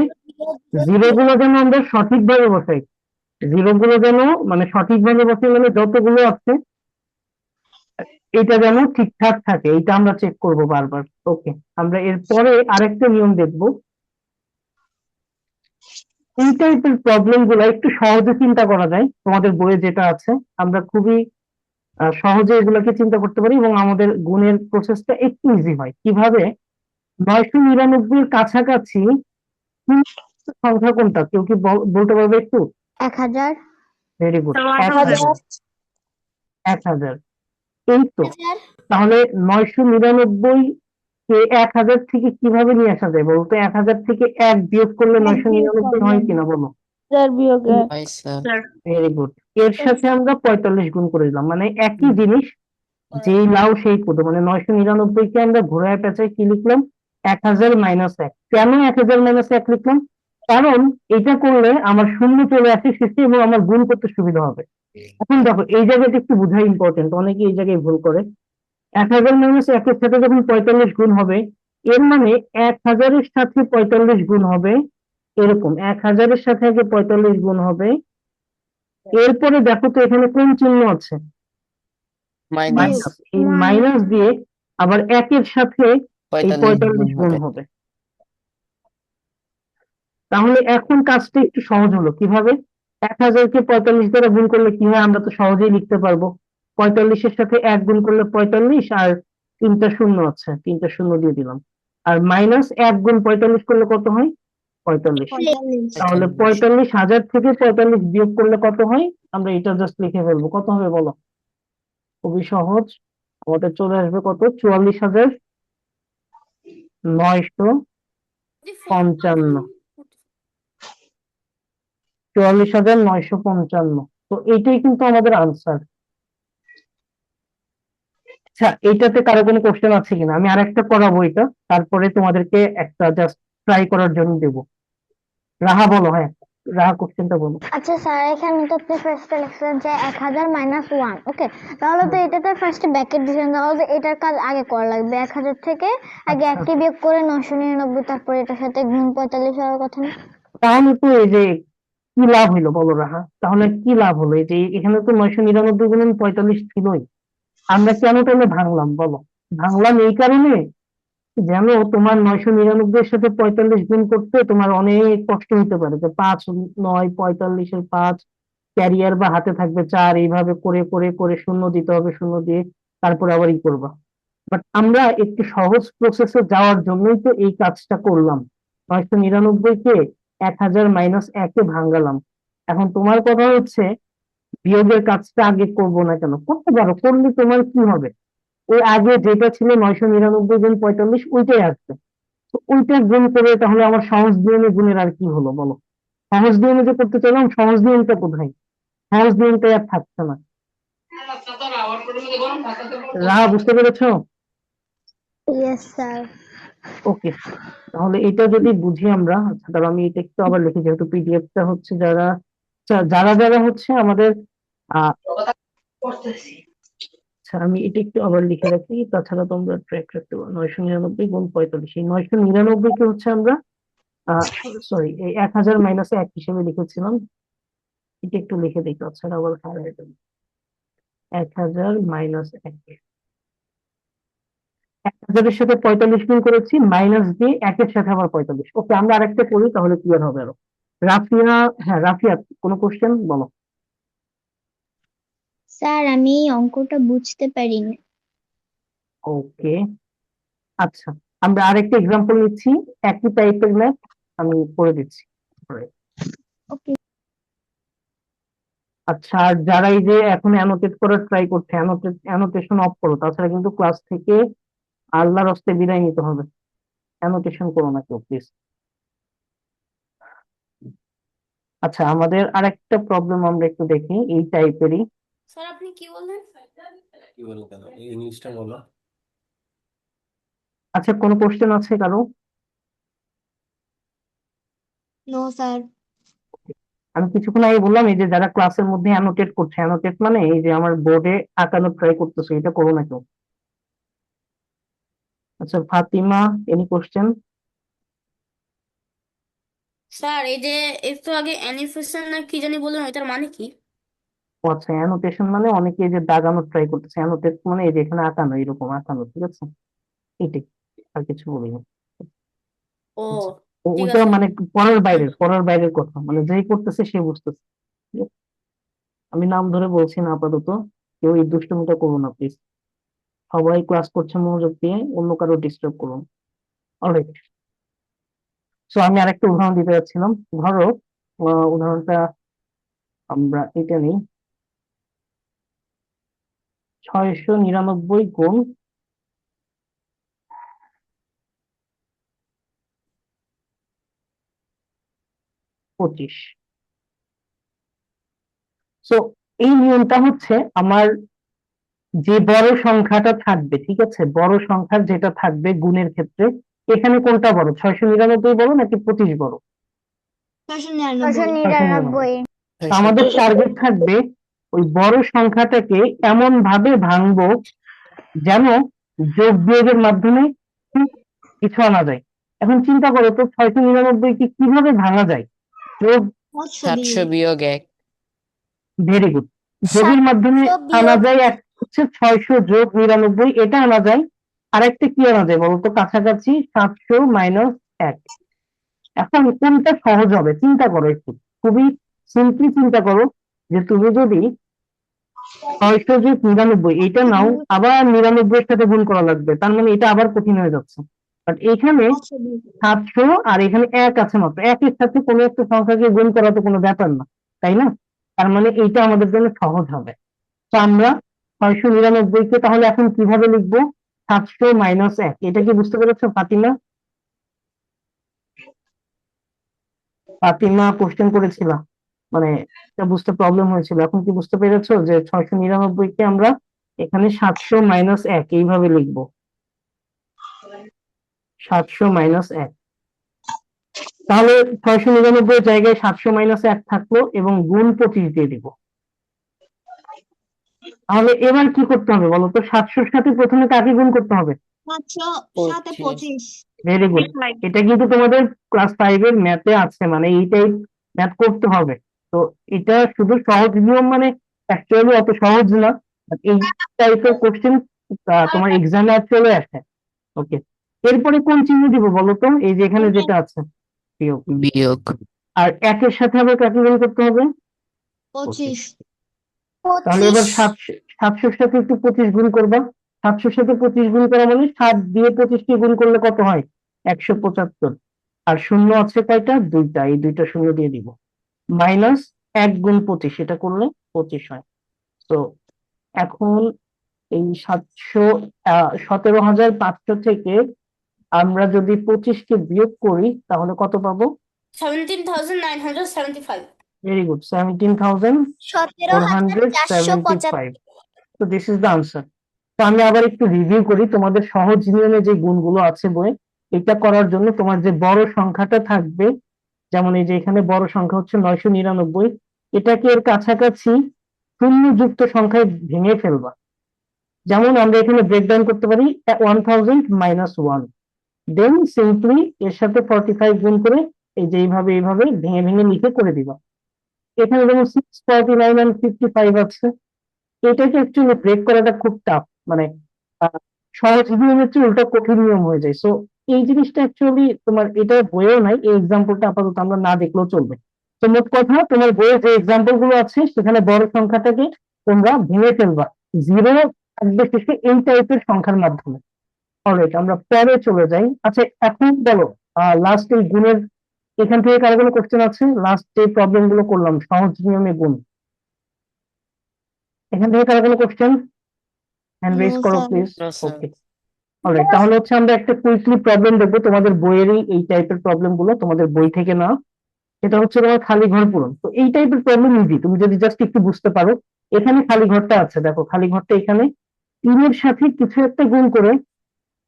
জিরো গুলো যেন আমরা সঠিকভাবে বসাই। জিরো গুলো যেন মানে সঠিকভাবে বসে গেলে যতগুলো আছে এটা যেন ঠিকঠাক থাকে, এটা আমরা চেক করব বারবার। ওকে, আমরা এরপরে আরেকটা নিয়ম দেখব। এই টাইপের প্রবলেম গুলো একটু সহজে চিন্তা করা যায়, তোমাদের বইয়ে যেটা আছে আমরা খুবই সহজে এগুলোকে চিন্তা করতে পারি এবং আমাদের গুণের প্রসেসটা একটু ইজি হয়। কিভাবে? 999 এর কাছাকাছি সংখ্যা কোনটা, কেউ কি বলতে পারবে একটু? 1000। Very good, 1000 1000। এই তো, 1000 তাহলে 999 কে 1000 থেকে কিভাবে নিয়ে আসা যায় বলতো? 1000 থেকে 1 বিয়োগ করলে 999 হয় কিনা বলো? বিয়োগ হয় স্যার। Very good. এর সাথে আমরা 45 গুণ করে দিলাম, মানে একই জিনিস, যেই লাউ সেই কুদো, মানে 999 কে আমরা ঘোরায় পেঁচায় কি লিখলাম? 1000 - 1। কেন 1000 - 1 লিখলাম? কারণ এটা করলে আমার শূন্য চলে আসে শেষে এবং আমার গুণ করতে সুবিধা হবে। এখন দেখো এই জায়গাটা একটু বোঝা ইম্পর্টেন্ট, অনেকে এই জায়গায় ভুল করে। 1000 - 1 এর সাথে যখন 45 গুণ হবে, এর মানে 1000-এর সাথে 45 গুণ হবে, এরকম 1000-এর সাথে আগে 45 গুণ হবে। এরপরে দেখো তো এখানে কোন চিহ্ন আছে? Minus minus. এই মাইনাস দিয়ে আবার 1-এর সাথে এই 45 গুণ 45 গুণ হবে। হবে। তাহলে এখন কাজটা একটু সহজ হলো। কিভাবে? 1000-কে 45 দ্বারা গুণ করলে কি হয় আমরা তো সহজেই লিখতে পারবো। 45-এর সাথে 1 গুণ করলে 45, আর 3টা শূন্য আছে, 3টা শূন্য দিয়ে দিলাম। আর মাইনাস 1 গুণ 45 করলে কত হয়? 45। 45 তাহলে 45,000 থেকে 45 বিয়োগ করলে কত হয়? আমরা এটা জাস্ট লিখে ফেলবো। কত হবে বলো? খুবই সহজ, আমাদের চলে আসবে কত? 44,955। 44,955। তো এইটাই কিন্তু আমাদের আনসার। আচ্ছা, এইটাতে কারো কোনো কোশ্চেন আছে কিনা? আমি আরেকটা করাবো এটা, তারপরে তোমাদেরকে একটা জাস্ট ট্রাই করার জন্য দেবো। রাহা বলো, হ্যাঁ রাহা কোশ্চেনটা বলো। আচ্ছা স্যার, এখানে তো আপনি ফার্স্টে লিখছেন যে 1000 - 1। ওকে, তাহলে তো এটাতে ফার্স্টে ব্র্যাকেট দিয়েছেন, তাহলে তো এটার কাজ আগে করা লাগবে। 1000 থেকে আগে আচ্ছা, একটি বিয়োগ করে 999, তারপরে এটার সাথে গুণ 45 হওয়ার কথা না? তাহলে তো এই যে কি লাভ হইলো বলো রাহা? তাহলে কি লাভ হলো? এই যে এখানে তো 999 গুণন 45 ছিলই, আমরা কেন তাহলে ভাঙলাম বলো? ভাঙলাম এই কারণে যেন তোমার 999 এর সাথে 45 গুণ করতে তোমার অনেক কষ্ট হতে পারে, যে 5 9 45-এর 5 ক্যারিয়ার বা হাতে থাকবে 4, এইভাবে করে করে করে শূন্য দিতে হবে, শূন্য দিয়ে তারপরে আবার করবা। বাট আমরা একটু সহজ প্রসেসে যাওয়ার জন্যই তো এই কাজটা করলাম। 999-কে 1000 - 1-এ ভাঙালাম। এখন তোমার কথা হচ্ছে বিয়োগের কাজটা আগে করবো না কেন? করতে পারো, করলে তোমার কি হবে? ওই আগে যেটা ছিল 999 গুণ 45, ওইটাই আসবে। তো ওইটা গুণ করে তাহলে আমার সহজ নিয়মে গুণের আর কি হলো বলো? সহজ নিয়মে যে করতে চাইলাম, সহজ নিয়মটা কোথায়? সহজ নিয়মটা আর থাকছে না। রাহা, বুঝতে পেরেছো? Yes sir. ওকে, তাহলে এটা যদি বুঝি আমরা, আচ্ছা তাহলে আমি এটা একটু আবার লিখি, যেহেতু পিডিএফটা হচ্ছে যারা যারা যারা হচ্ছে আমাদের আহ আচ্ছা আমি এটা একটু আবার লিখে রাখি, তাছাড়া তোমরা ট্র্যাক রাখতে পারো। 999 গুণ 45, এই 999 কে হচ্ছে আমরা সরি এই 1000 - 1 হিসেবে লিখেছিলাম। এটা একটু লিখে দিই, তাছাড়া আবার হারাই যাবে। 1000 - 1, 1000-এর সাথে 45 গুণ করেছি, মাইনাস দিয়ে 1-এর সাথে আবার 45। ওকে, আমরা আরেকটা করি তাহলে ক্লিয়ার হবে আরো। রাফিয়া, হ্যাঁ রাফিয়া, কোনো কোশ্চেন বলো। স্যার আমি এই অঙ্কটা বুঝতে পারিনি। ওকে, আচ্ছা আমরা আরেকটা এক্সাম্পল নিচ্ছি, একই টাইপের ম্যাথ আমি করে দিচ্ছি। ওকে আচ্ছা, আর যারা এই যে এখন অ্যানোটেট করার ট্রাই করছে, অ্যানোটেশন অফ করো, তাছাড়া কিন্তু ক্লাস থেকে আল্লাহর হস্তে বিদায় নিতে হবে। অ্যানোটেশন করো না কেউ প্লিজ। আচ্ছা, আমাদের আরেকটা প্রবলেম আমরা একটু দেখি এই টাইপেরই। স্যার আপনি কি বললেন? কি বলবো কেন, ইংলিশটা বলো। আচ্ছা, কোনো কোশ্চেন আছে কারো? No sir. আমি কিছুক্ষণ আগে বললাম এই যে যারা ক্লাসের মধ্যে অ্যানোটেট করছে, অ্যানোটেট মানে এই যে আমার বোর্ডে আঁকানোর ট্রাই করতেছে, এটা করো না কেউ। আচ্ছা ফাতিমা, এনি কোশ্চেন? স্যার এই যে একটু আগে অ্যানিফেশন না কি জানি বললেন এটার মানে কি? ও আচ্ছা, অ্যানোটেশন মানে অনেকে এই যে দাগানোর ট্রাই করতেছে, অ্যানোটেট মানে এই যে এখানে আঁকানো, এরকম আঁকানো, ঠিক আছে, এটাই, আর কিছু বলিনি। ও আচ্ছা, ঠিক ওটা আছে। মানে পড়ার বাইরের কথা, মানে যেই করতেছে সে বুঝতেছে, ঠিক আছে? আমি নাম ধরে বলছি না আপাতত, কেউ এই দুষ্টুমিটা করুন না প্লিজ। সবাই ক্লাস করছে মনোযোগ দিয়ে, অন্য কারো ডিস্টার্ব করুন। অলরাইট, সো আমি আরেকটা উদাহরণ দিতে যাচ্ছিলাম। ধরো উদাহরণটা আমরা এটা নিই, 699 গুণ 25। সো এই নিয়মটা হচ্ছে আমার যে বড় সংখ্যাটা থাকবে, ঠিক আছে, বড় সংখ্যার যেটা থাকবে গুণের ক্ষেত্রে, এখানে কোনটা বড়, 699 বড় নাকি 25 বড়? 699 699 তো আমাদের টার্গেট থাকবে ওই বড় সংখ্যাটাকে এমন ভাবে ভাঙবো যেন যোগ বিয়োগের মাধ্যমে কিছু আনা যায়। এখন চিন্তা করো তো, 699 কে কিভাবে ভাঙা যায়? যোগ, 700 বিয়োগ 1। ভেরি গুড, যোগের মাধ্যমে 700 আনা বিয়োগ যায়, এক হচ্ছে 600 যোগ 99, এটা আনা যায়। আরেকটা কি আনা যায় বলতো, কাছাকাছি 700 - 1। এখন কোনটা সহজ হবে চিন্তা করো একটু, খুবই সিম্পলি চিন্তা করো, যে তুমি যদি 600 যোগ 99 এটা নাও, আবার 99 এর সাথে গুণ করা লাগবে, তার মানে এটা আবার কঠিন হয়ে যাচ্ছে। বাট এখানে 700 আর এখানে 1 আছে মাত্র, একের সাথে কোনো একটা সংখ্যাকে গুণ করা তো কোনো ব্যাপার না, তাই না? তার মানে এইটা আমাদের জন্য সহজ হবে। তো আমরা 699 কে তাহলে এখন কিভাবে লিখবো? 700 - 1, এটা কি বুঝতে পেরেছো ফাতিমা? ফাতিমা কোশ্চেন করেছিল, মানে এটা বুঝতে প্রবলেম হয়েছিল, এখন কি বুঝতে পেরেছো যে 699 কে আমরা এখানে 700 - 1 এইভাবে লিখবো? 700 - 1, তাহলে 699 জায়গায় 700 - 1 থাকলো এবং গুণ 25 দিয়ে দিব। তাহলে এবার কি করতে হবে বলো তো, 700-র সাথে প্রথমে কাকে গুণ করতে হবে? 700 সাথে 25 ভেরি গুড, এটা কিন্তু তোমাদের ক্লাস 5 এর ম্যাথে আছে, মানে এইটাই ম্যাথ করতে হবে। তো এটা শুধু সহজ নিয়ম, মানে অ্যাকচুয়ালি অত সহজ না, but এই টাইপের কোশ্চেন তোমার এক্সামে চলে আসে। ওকে, এরপরে কোন চিহ্ন দিব বলো তো, এই যে এখানে যেটা আছে, বিয়োগ। বিয়োগ। আর একের সাথে আবার কাকে গুণ করতে হবে? 25 তাহলে এবার 700-র সাথে একটু 25 গুণ করবা। 700-র সাথে 25 গুণ করা মানে 7 দিয়ে 25 কে গুণ করলে কত হয়? 175। আর শূন্য আছে কয়টা? দুইটা, এই দুইটা শূন্য দিয়ে দিব। মাইনাস 1 গুণ 25, এটা করলে 25 হয়। তো এখন এই 17,500 থেকে আমরা যদি 25 কে বিয়োগ করি তাহলে কত পাবো? 17,975। Very good, 17,475। তো দিস ইজ দ্য আনসার। তো আমি আবার একটু রিভিউ করি তোমাদের সহজ নিয়মে যে গুণগুলো আছে বই, এটা করার জন্য তোমার যে বড় সংখ্যাটা থাকবে, যেমন এই যে এখানে বড় সংখ্যা হচ্ছে 999, এটাকে এর কাছাকাছি শূন্য যুক্ত সংখ্যায় ভেঙে ফেলবা। যেমন আমরা এখানে ব্রেকডাউন করতে পারি 1000 - 1, দেন সিম্পলি এর সাথে 45 গুণ করে এই যে এইভাবে ভেঙে ভেঙে লিখে করে দিবা। এখানে যেমন 649 and 55 আছে, এটাকে অ্যাকচুয়ালি ব্রেক করাটা খুব টাফ, মানে আহ, সহজ নিয়মের চেয়ে উল্টা কঠিন নিয়ম হয়ে যায়। সো এই জিনিসটা অ্যাকচুয়ালি তোমার এটা বইয়েও নাই, এই এক্সাম্পলটা আপাতত আমরা না দেখলেও চলবে। তো মোট কথা, তোমার বইয়ে যে এক্সাম্পল গুলো আছে সেখানে বড় সংখ্যাটাকে তোমরা ভেঙে ফেলবা, জিরো থাকবে শেষে এই টাইপের সংখ্যার মাধ্যমে। অলরাইট, আমরা পরে চলে যাই। আচ্ছা, এখন বলো, লাস্ট এই গুণের এখান থেকে কারো কোনো কোশ্চেন আছে? লাস্ট যে প্রবলেম গুলো করলাম সহজ নিয়মে গুণ, এখান থেকে কারো কোনো কোশ্চেন? হ্যান্ড No, রেজ করো sir. Please. No, sir. Okay, alright, তাহলে হচ্ছে আমরা একটা কুইকলি প্রবলেম দেখবো, তোমাদের বইয়েরই এই টাইপের প্রবলেম গুলো, তোমাদের বই থেকে না। এটা হচ্ছে তোমার খালি ঘর পূরণ। তো এই টাইপের প্রবলেম ইজি, তুমি যদি জাস্ট একটু বুঝতে পারো। এখানে খালি ঘরটা আছে, দেখো খালি ঘরটা এখানে 3-এর সাথে কিছু একটা গুণ করে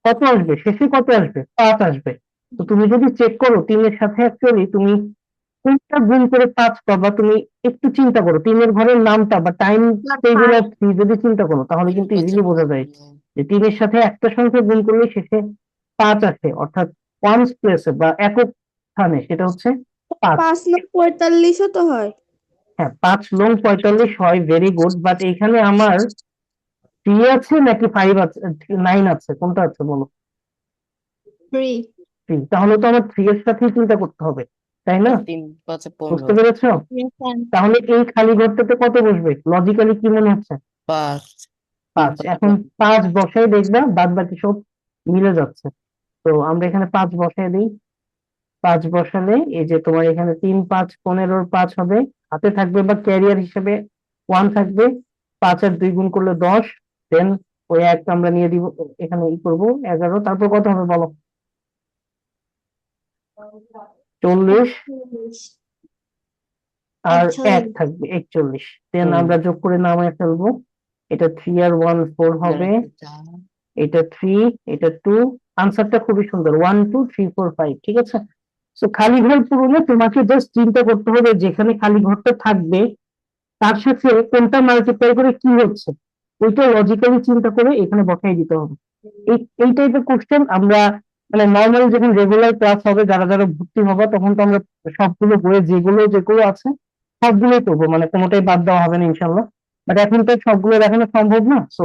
কত আসবে, শেষে কত আসবে? 5 আসবে। তো তুমি যদি চেক করো 3-এর সাথে অ্যাকচুয়ালি তুমি কোনটা গুণ করে 5 পাবা, তুমি একটু চিন্তা করো, 3-এর ঘরের নামটা বা টাইম টেবিল অফ 3 যদি চিন্তা করো তাহলে কিন্তু ইজিলি বোঝা যায় যে 3-এর সাথে একটা সংখ্যা গুণ করলে শেষে 5 আসে, অর্থাৎ ওয়ান্স প্লেসে বা একক স্থানে সেটা হচ্ছে 5। 5 9 45 তো হয়। হ্যাঁ, 5 লং 45 হয়, ভেরি গুড। বাট এখানে আমার 3 আছে নাকি 5 আছে, 9 আছে, কোনটা আছে বলো? 3 3, তাহলে তো আমার 3 এর সাথেই চিন্তা করতে হবে, তাই না? 3 5 বুঝতে 15 পেরেছো? Yes, sir. তাহলে এই খালি ঘরটাতে কত বসবে লজিক্যালি কি মনে হচ্ছে? 5 5। এখন 5 বসাই দেখবা বাদ বাকি সব মিলে যাচ্ছে। তো আমরা এখানে 5 বসাই দিই। 5 বসালে এই যে তোমার এখানে 3 5 15 5 হবে, হাতে থাকবে বা ক্যারিয়ার হিসেবে 1 থাকবে। 5 আর 2 গুণ করলে 10, দেন ওই একটা আমরা নিয়ে দিব, এখানে ই করবো 11। তারপর কত হবে বলো? 40 আর 1 41 থাকবে 41। দেন হুম। আমরা যোগ করে নামায় ফেলবো। এটা 3 আর 1 4 হবে, এটা 3, এটা 2। আনসারটা খুবই সুন্দর, 1 2 3 4 5। ঠিক আছে, তো খালি ঘর পূরণে তোমাকে জাস্ট চিন্তা করতে হবে যেখানে খালি ঘরটা থাকবে তার সাথে কোনটা মাল্টিপ্লাই করে কি হচ্ছে, ওইটা লজিক্যালি চিন্তা করে এখানে বসাই দিতে হবে। এই টাইপের কোশ্চেন আমরা মানে নর্মালি যখন রেগুলার ক্লাস হবে, যারা যারা ভর্তি হবে, তখন তো আমরা সবগুলো বইয়ে যেগুলো যেগুলো আছে সবগুলোই করবো, মানে কোনোটাই বাদ দেওয়া হবে না ইনশাল্লাহ। বাট এখন তো সবগুলো দেখানো সম্ভব না, সো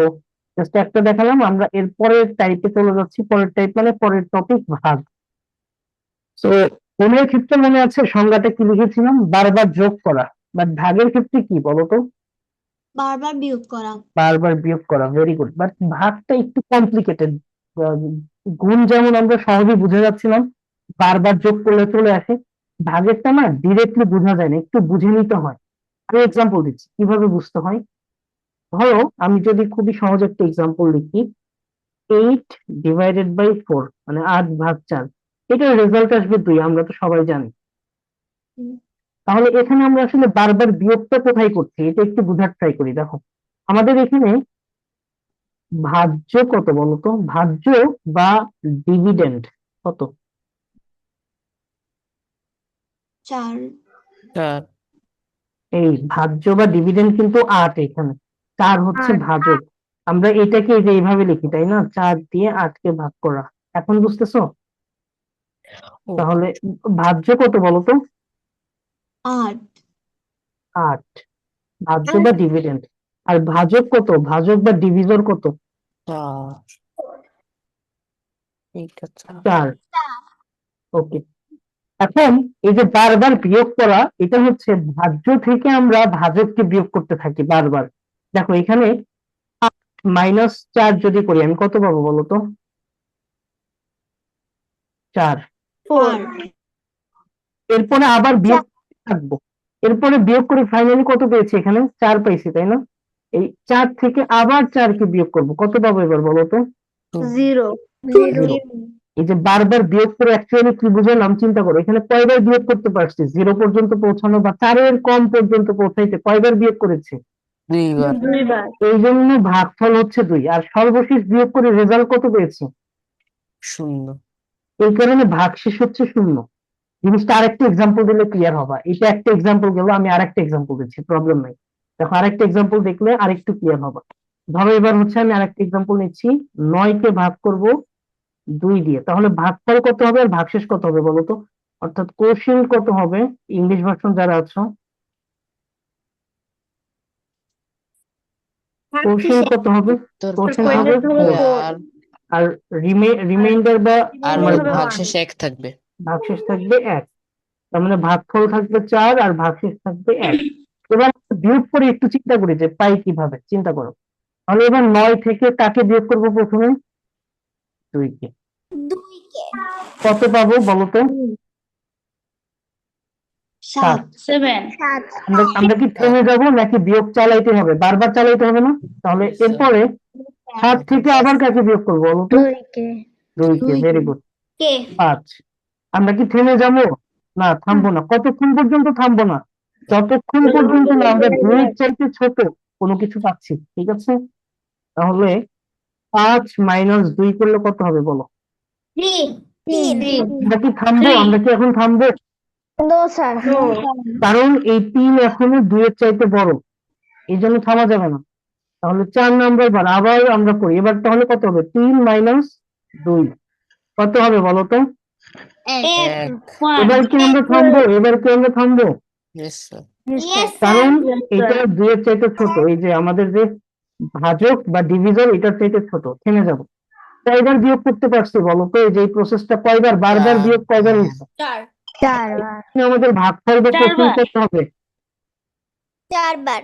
জাস্ট একটা দেখালাম। আমরা এর পরের টাইপে চলে যাচ্ছি। পরের টাইপ মানে পরের টপিক ভাগ। তো কোণের ক্ষেত্রে মনে আছে সংজ্ঞাটা কি লিখেছিলাম? বারবার যোগ করা। বাট ভাগের ক্ষেত্রে কি বলতো? বারবার বিয়োগ করা। বারবার বিয়োগ করা, ভেরি গুড। বাট ভাগটা একটু কমপ্লিকেটেড। গুণ যেমন আমরা সহজে বুঝে যাচ্ছিলাম, বারবার যোগ করলে চলে আসে, ভাগেরটা না ডিরেক্টলি বোঝা যায় না, একটু বুঝে নিতে হয়। আমি এক্সাম্পল দিচ্ছি কিভাবে বুঝতে হয়। ধরো আমি যদি খুবই সহজ একটা এক্সাম্পল লিখি, 8/4, মানে 8/4, এটার রেজাল্ট আসবে 2, আমরা তো সবাই জানি। হুম। তাহলে এখানে আমরা আসলে বারবার বিয়োগটা কোথায় করছি এটা একটু বোঝার ট্রাই করি। দেখো আমাদের এখানে ভাজ্য কত বলতো? ভাজ্য বা ডিভিডেন্ড কত? 4 4 এই ভাজ্য বা ডিভিডেন্ড কিন্তু 8, এখানে 4 হচ্ছে 8 ভাজক। আমরা এটাকে এই যে এইভাবে লিখি, তাই না? 4 দিয়ে 8 কে ভাগ করা। এখন বুঝতেছো? ও তাহলে ভাজ্য কত বলতো? 8 8, ভাজ্য বা ডিভিডেন্ড। আর ভাজক কত? ভাজক বা ডিভিজর কত? 4 এইটা 4 4। ওকে, এখন এই যে বারবার বিয়োগ করা, এটা হচ্ছে ভাজ্য থেকে আমরা ভাজককে বিয়োগ করতে থাকি বারবার। দেখো এখানে -4 যদি করি আমি কত পাবো বলতো? 4। 4 এরপরে আবার বিয়োগ করতে থাকবো, এরপরে বিয়োগ করে ফাইনালি কত পেয়েছি? এখানে 4 পাইছি, তাই না? এই 4 থেকে আবার 4 কে বিয়োগ করব, কত পাবো এবার বলতো? 0 0। এই যে বারবার বিয়োগ করে অ্যাকচুয়ালি কি বুঝালাম চিন্তা করো, এখানে কয়বার বিয়োগ করতে পারছি? 0 পর্যন্ত পৌঁছানো বা 4 এর কম পর্যন্ত পৌঁছাইতে কয়বার বিয়োগ করেছে? 2বার দুইবার এই জন্য ভাগফল হচ্ছে 2। আর সর্বশেষ বিয়োগ করে রেজাল্ট কত পেয়েছি? 0 এই কারণে ভাগশেষ হচ্ছে 0। জিনিসটা আরেকটা এক্সাম্পল দিলে ক্লিয়ার হবে। এটা একটা এক্সাম্পল গেল, আমি আরেকটা এক্সাম্পল দিচ্ছি, প্রবলেম নাই। দেখো আরেকটা এক্সাম্পল দেখলে আরেকটু ক্লিয়ার হবে। ধরো এবার হচ্ছে আমি আরেকটা এক্সাম্পল নিচ্ছি, 9 কে ভাগ করব 2 দিয়ে, তাহলে ভাগফল কত হবে আর ভাগশেষ কত হবে বলতো? অর্থাৎ কোশ্চেন কত হবে? ইংলিশ ভার্সন যারা আছো, কোশ্চেন কত হবে? তোর কোশ্চেন ভাগ হবে 4। আর আর রিমাইন্ডার বা আর তোমার ভাগশেষ 1 থাকবে। ভাগশেষ থাকবে 1। তার মানে ভাগফল থাকবে 4 আর ভাগশেষ থাকবে 1। এবার বিয়োগ করে একটু চিন্তা করি যে পাই কিভাবে, চিন্তা করো। তাহলে এবার 9 থেকে কাকে বিয়োগ করবো প্রথমে? 2 কে। 2 কে কত পাবো বলতো? 7। 7 7 আমরা কি থেমে যাব নাকি বিয়োগ চালাইতে হবে? বারবার চালাইতে হবে না? তাহলে এরপরে 7 থেকে আবার কাকে বিয়োগ করবো বলতো? 2 কে 2 কে, 2 ভেরি গুড। কে 5। আমরা কি থেমে যাবো? না, থামবো না। কতক্ষণ পর্যন্ত থামবো না? যতক্ষণ পর্যন্ত না আমরা 2 এর চাইতে ছোট কোনো কিছু পাচ্ছি। ঠিক আছে, তাহলে 5 - 2 করলে কত হবে বলো? 3 আমরা কি থামবো? আমরা কি এখন থামবো? নো স্যার কারণ এই 3 এখনো 2 এর চাইতে বড়, এই জন্য থামা যাবে না। তাহলে 4 নাম্বার বার আবার আমরা করি। এবার তাহলে কত হবে? 3 - 2 কত হবে বলো তো? এক এক এবার কি আমরা থামবো? এবার কি আমরা থামবো? ইয়েস স্যার ইয়েস কারণ Yes, sir. এটা 2 এর চাইতে ছোট। এই যে আমাদের যে ভাজক বা ডিভিজর এটার চাইতে ছোট, থেমে যাব। কয়বার বিয়োগ করতে পারছি বলো তো? এই যে এই প্রসেসটা কয়বার, বারবার বিয়োগ কয়বার হয়েছে? 4 4বার। আমাদের ভাগফল বা কোষেন্ট কত হবে? 4 বার